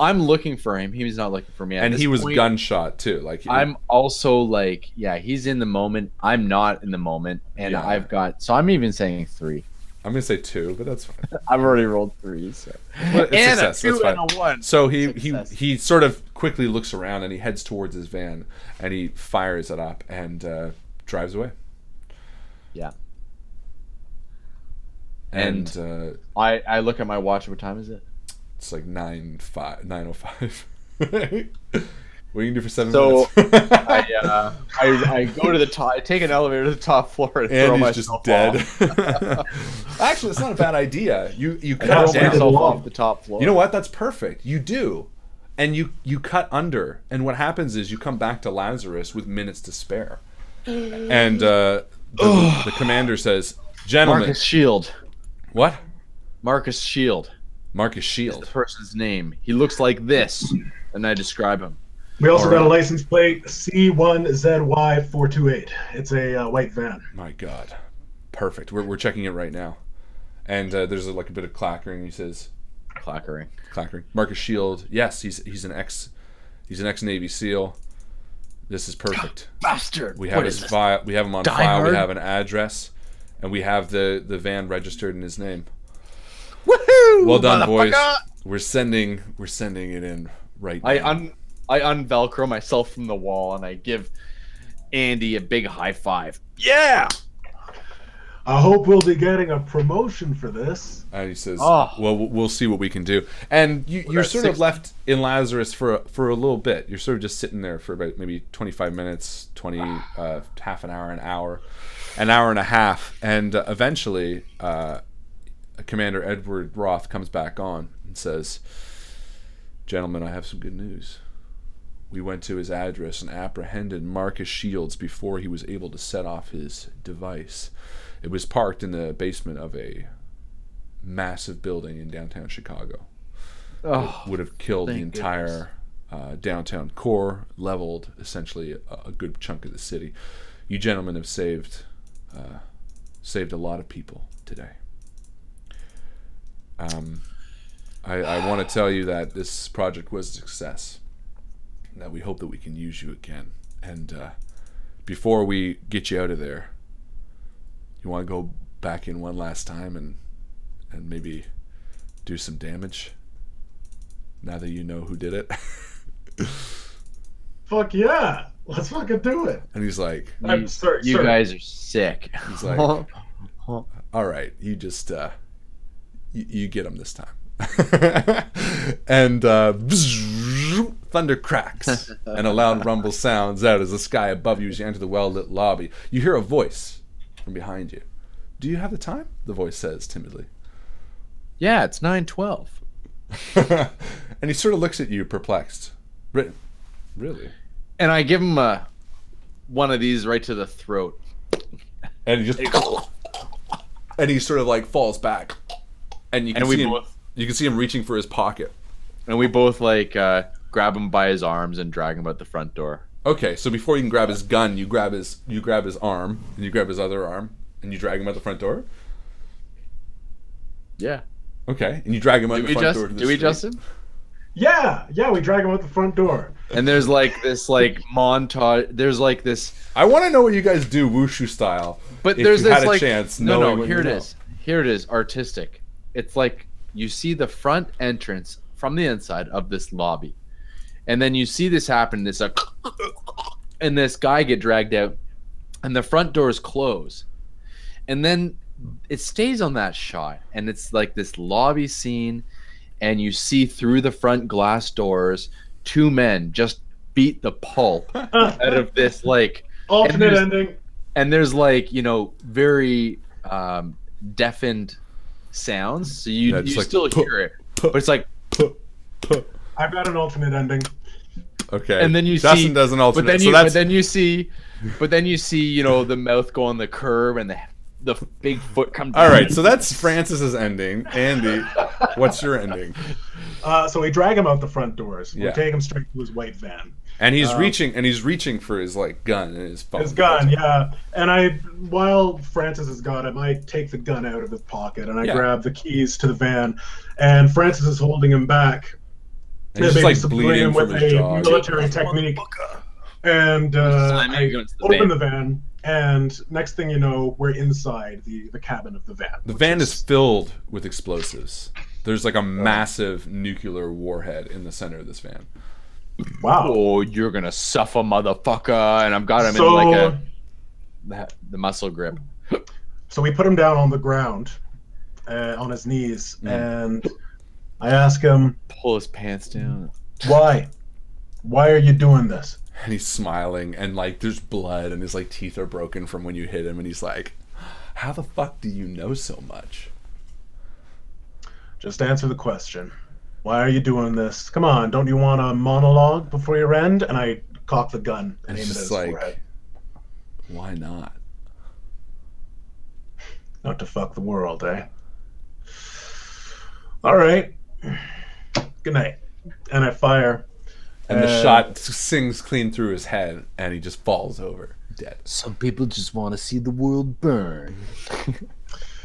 I'm looking for him. He's not looking for me. And he was gunshot too. Like I'm also like, yeah, he's in the moment. I'm not in the moment, and Yeah. I've got. So I'm even saying 3. I'm gonna say 2, but that's fine. I've already rolled 3. So. Well, it's And success. a 2 That's fine. and a 1. So Success. he sort of quickly looks around, and he heads towards his van, and he fires it up and drives away. Yeah. And I look at my watch. What time is it? it's like 9:05. What are you gonna do for 7 So minutes? I go to the top. I take an elevator to the top floor and throw Andy's just myself dead. off. Actually, it's not a bad idea. You I cut throw down. myself off the top floor. You know what? That's perfect. You do. And you cut under. And what happens is you come back to Lazarus with minutes to spare. And the commander says, "Gentlemen." Marcus Shield. What? Marcus Shield. Marcus Is the Shield. person's name. He looks like this, and I describe him. We also All got right. a license plate C1ZY428. It's a white van. My God. Perfect. We're checking it right now. And there's like a bit of clackering. He says, Clackering. Marcus Shield. Yes, he's an ex Navy SEAL. This is perfect. Bastard. We have his file. We have him on Die file. We Hard? have an address, and we have the van registered in his name. Woohoo! Well done, boys. motherfucker! We're sending it in right now. I unvelcro myself from the wall and I give Andy a big high five. Yeah. I hope we'll be getting a promotion for this. And he says, Oh. "Well, we'll see what we can do." And you're sort of left in Lazarus for a little bit. You're sort of just sitting there for about maybe 25 minutes, half an hour, an hour and a half, and eventually, Commander Edward Roth comes back on and says, "Gentlemen, I have some good news. We went to his address and apprehended Marcus Shields before he was able to set off his device. It was parked in the basement of a massive building in downtown Chicago. Oh, It would have killed the thank entire downtown core, leveled essentially a good chunk of the city. You gentlemen have saved a lot of people today. I want to tell you that this project was a success, and that we hope that we can use you again. And before we get you out of there, you want to go back in one last time and maybe do some damage now that you know who did it?" Fuck yeah. Let's fucking do it. And he's like, I'm sorry. You guys are sick. he's like, "All right, you just you get him this time." And thunder cracks and a loud rumble sounds out as the sky above you as you enter the well-lit lobby. You hear a voice from behind you. "Do you have the time?" the voice says timidly. Yeah, it's 9:12. And he sort of looks at you perplexed. Really? And I give him one of these right to the throat. And he just and he sort of like falls back, and you can And we see him. both- You can see him reaching for his pocket. And we both like grab him by his arms and drag him out the front door. Okay, so before you can grab his gun, you grab his arm, and you grab his other arm, and you drag him out the front door. Yeah. Okay, and you drag him out the front door to the Do we, street. Justin? Yeah, we drag him out the front door. And there's like this like montage. There's like this. I want to know what you guys do wushu style. But if there's you this had a like chance. no. knowing what Here you it know. is. Here it is. Artistic. It's like you see the front entrance from the inside of this lobby, and then you see this happen. This and this guy get dragged out, and the front doors close, and then it stays on that shot, and it's like this lobby scene, and you see through the front glass doors 2 men just beat the pulp out of this like alternate ending. And there's like, you know, very deafened sounds, so you like, still hear it, but it's like I've got an alternate ending. Okay. And then you Dustin see, does an alternate. but then you see, you know, the mouth go on the curb and the big foot comes. All right, so that's Francis's ending. Andy, what's your ending? So we drag him out the front doors. We Yeah. take him straight to his white van. And he's reaching for his like gun and his phone. His gun, yeah. And while Francis has got him, I take the gun out of his pocket and I grab the keys to the van. And Francis is holding him back. And he's just like bleeding him from with his a jaw. military technique. And I against the open van. the van, and next thing you know, we're inside the cabin of the van. The van is filled with explosives. There's like a massive nuclear warhead in the center of this van. Wow. Oh, you're gonna suffer, motherfucker! And I've got him in like the muscle grip. So we put him down on the ground, on his knees, and I ask him, Pull his pants down. "Why? Why are you doing this?" And he's smiling, and like there's blood, and his like teeth are broken from when you hit him, and he's like, "How the fuck do you know so much?" Just answer the question. Why are you doing this? Come on, don't you want a monologue before your end? And I cock the gun and aim it at his forehead. Why not? Not to fuck the world, eh? All right. Good night. And I fire. And the shot sings clean through his head, and he just falls over dead. Some people just want to see the world burn.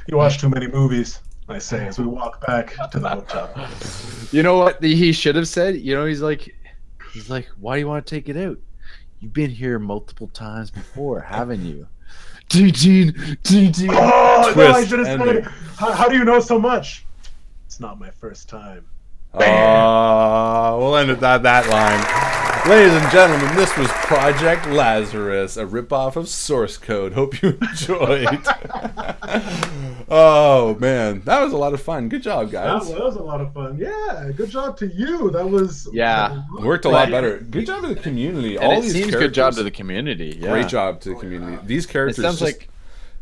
You watch too many movies, I say, as we walk back to the hotel. You know what he should have said? You know, he's like, why do you want to take it out? You've been here multiple times before, haven't you? Oh, no, I should have ending. said, how do you know so much? It's not my first time. We'll end it at that line. Ladies and gentlemen, this was Project Lazarus, a ripoff of Source Code. Hope you enjoyed. Oh, man. That was a lot of fun. Good job, guys. That was a lot of fun. Yeah, good job to you. That was... Worked a lot better. Good job to the community. And all it these seems characters, good job to the community. Yeah. Great job to the community. These characters... It sounds like...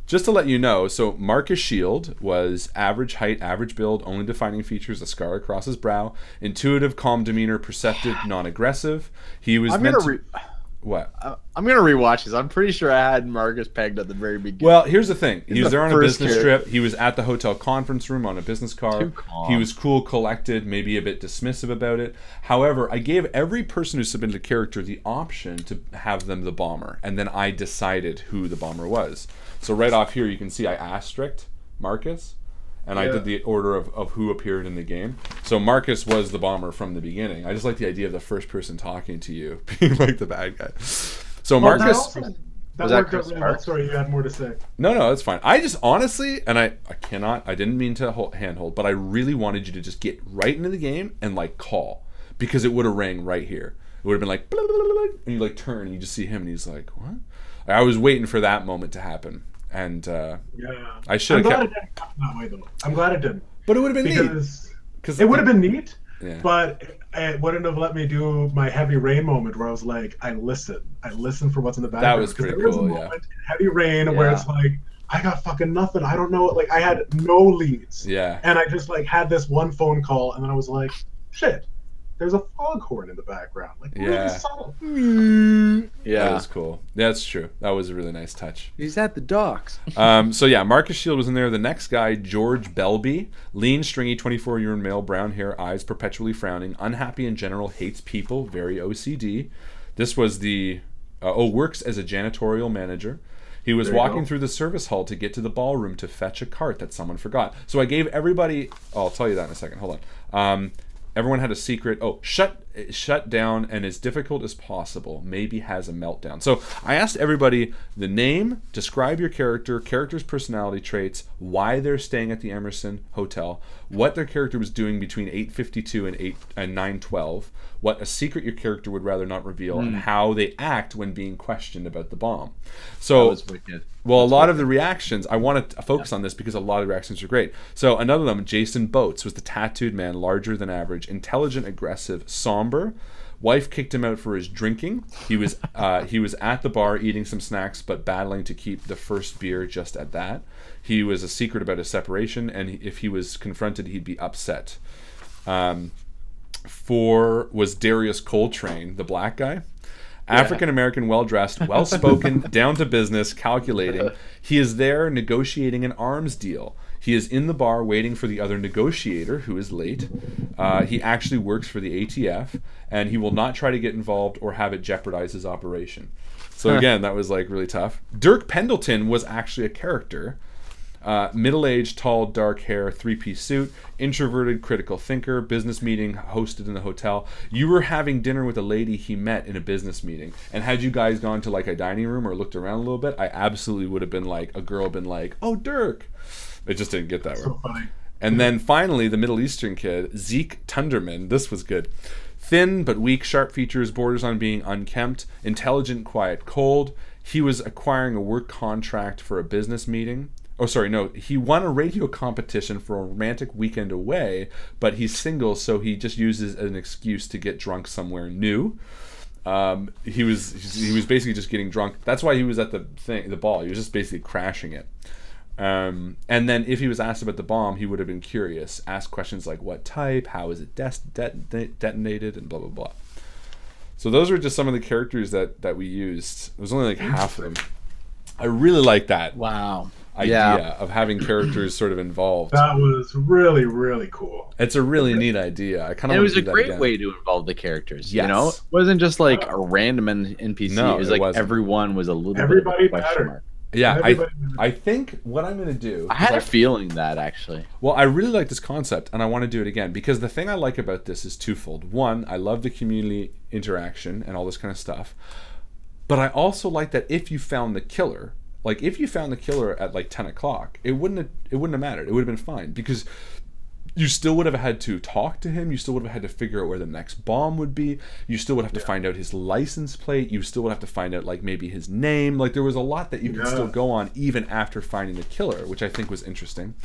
Just to let you know, so Marcus Shield was average height, average build, only defining features a scar across his brow, intuitive, calm demeanor, perceptive, non-aggressive. He was What? I'm gonna rewatch this. I'm pretty sure I had Marcus pegged at the very beginning. Well, here's the thing. He was there on a business character. trip. He was at the hotel conference room on a business car. Too calm. He was cool, collected, maybe a bit dismissive about it. However, I gave every person who submitted a character the option to have them the bomber, and then I decided who the bomber was. So right off here, you can see I asterisked Marcus, and I did the order of who appeared in the game. So Marcus was the bomber from the beginning. I just like the idea of the first person talking to you being like the bad guy. So Marcus... That worked out really well. Sorry, you had more to say. No, that's fine. I just honestly, and I didn't mean to handhold, but I really wanted you to just get right into the game and like call, because it would have rang right here. It would have been like, and you like turn and you just see him and he's like, what? I was waiting for that moment to happen. And I should have kept... I'm glad it didn't happen that way, though. I'm glad it didn't. But it would have been neat. It would have been neat, yeah. But it wouldn't have let me do my Heavy Rain moment where I was like, I listen for what's in the background. That was pretty there was cool, a moment in Heavy Rain where it's like, I got fucking nothing. I don't know. Like, I had no leads. Yeah. And I just like had this one phone call, and then I was like, shit. There's a foghorn in the background. Like, really subtle. Yeah. That was cool. That's true. That was a really nice touch. He's at the docks. So yeah, Marcus Shield was in there. The next guy, George Belby, lean, stringy, 24-year male, brown hair, eyes perpetually frowning, unhappy in general, hates people, very OCD. This was the works as a janitorial manager. He was walking through the service hall to get to the ballroom to fetch a cart that someone forgot. So I gave everybody... I'll tell you that in a second. Hold on. Everyone had a secret... shut down and as difficult as possible, maybe has a meltdown. So I asked everybody the name, describe your character's personality traits, why they're staying at the Emerson Hotel, what their character was doing between 8:52 and 9:12, what a secret your character would rather not reveal, and how they act when being questioned about the bomb. So, that was wicked. Well, a lot of the reactions, I want to focus on this because a lot of the reactions are great. So another of them, Jason Boats, was the tattooed man, larger than average, intelligent, aggressive, somber. Wife kicked him out for his drinking. He was at the bar eating some snacks, but battling to keep the first beer just at that. He was a secret about his separation, and if he was confronted, he'd be upset. 4 was Darius Coltrane, the black guy. African-American, well-dressed, well-spoken, down to business, calculating. He is there negotiating an arms deal. He is in the bar waiting for the other negotiator, who is late. He actually works for the ATF, and he will not try to get involved or have it jeopardize his operation. So again, that was like really tough. Dirk Pendleton was actually a character. Middle-aged, tall, dark hair, 3-piece suit, introverted, critical thinker, business meeting hosted in the hotel. You were having dinner with a lady he met in a business meeting, and had you guys gone to like a dining room or looked around a little bit, I absolutely would have been like, a girl been like, "Oh, Dirk." It just didn't get that way. So funny. And then finally, the Middle Eastern kid, Zeke Tunderman. This was good. Thin but weak, sharp features, borders on being unkempt, intelligent, quiet, cold. He was acquiring a work contract for a business meeting. Oh, sorry, no. He won a radio competition for a romantic weekend away, but he's single, so he just uses an excuse to get drunk somewhere new. He was basically just getting drunk. That's why he was at the ball. He was just basically crashing it. And then if he was asked about the bomb, he would have been curious. Ask questions like what type, how is it detonated, and blah, blah, blah. So those were just some of the characters that we used. It was only like half of them. I really like that. Wow. Idea of having characters sort of involved. That was really, really cool. It's a really neat idea. I kind of. It was a great way to involve the characters. Yes. You know, it wasn't just like a random NPC. No, it was it like wasn't. Everyone was a little Everybody bit of a question mark. Yeah, Everybody- I think what I'm going to do. I had a feeling that actually. Well, I really like this concept, and I want to do it again because the thing I like about this is twofold. One, I love the community interaction and all this kind of stuff, but I also like that if you found the killer. Like, if you found the killer at like 10 o'clock, it wouldn't have mattered. It would have been fine because you still would have had to talk to him. You still would have had to figure out where the next bomb would be. You still would have to find out his license plate. You still would have to find out like maybe his name. Like, there was a lot that you could still go on even after finding the killer, which I think was interesting.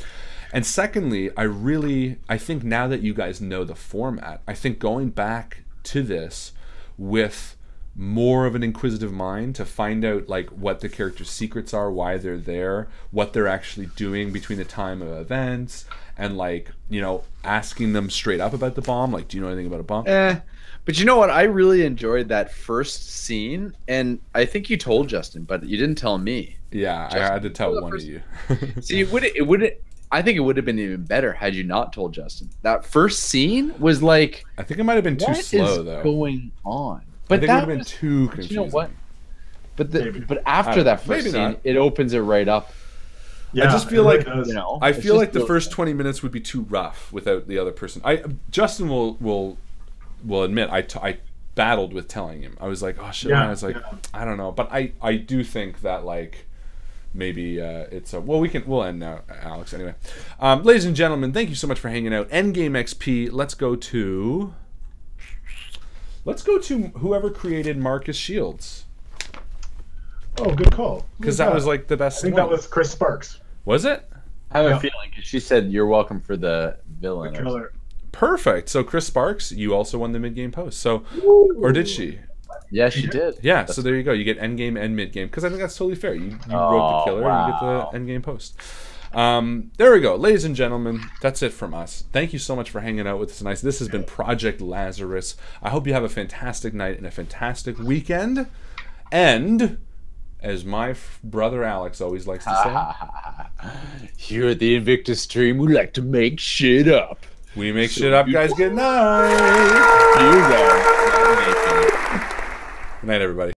And secondly, I think now that you guys know the format, I think going back to this with more of an inquisitive mind to find out like what the characters' secrets are, why they're there, what they're actually doing between the time of events, and like, you know, asking them straight up about the bomb, like, do you know anything about a bomb? But you know what? I really enjoyed that first scene, and I think you told Justin, but you didn't tell me. Yeah, Justin, I had to tell one of you. See, it would I think it would have been even better had you not told Justin. That first scene was like, I think it might have been too slow What is though. going on? But I think it would that have been was- too but confusing. you know what? But Maybe. but I after don't that know. first Maybe scene, not. it opens it right up. Yeah, I just feel it really like- does. You know, I It's feel just like the first 20 minutes would be too rough without the other person. Justin will admit I battled with telling him. I was like, oh shit. Yeah, I was like, yeah. I don't know, but I do think that like maybe it's a we'll end now, Alex. Anyway, ladies and gentlemen, thank you so much for hanging out. Endgame XP. Let's go to whoever created Marcus Shields, Oh, good call. because that was like the I best think one. that was Chris Sparks, Was it? I have Yeah. a feeling because she said you're welcome for the villain. the or killer. Perfect. So Chris Sparks, you also won the mid-game post. So, or did she? Yeah, she did. Yeah, so there you go. You get end game and mid game because I think that's totally fair. You wrote the Oh, killer, and you get wow. the end game post. There we go, ladies and gentlemen. That's it from us. Thank you so much for hanging out with us tonight. This has been Project Lazarus. I hope you have a fantastic night and a fantastic weekend. And as my brother Alex always likes to say, Here at the Invictus stream, we like to make shit up. we make shit up, guys. Good night. You guys. Good night, everybody.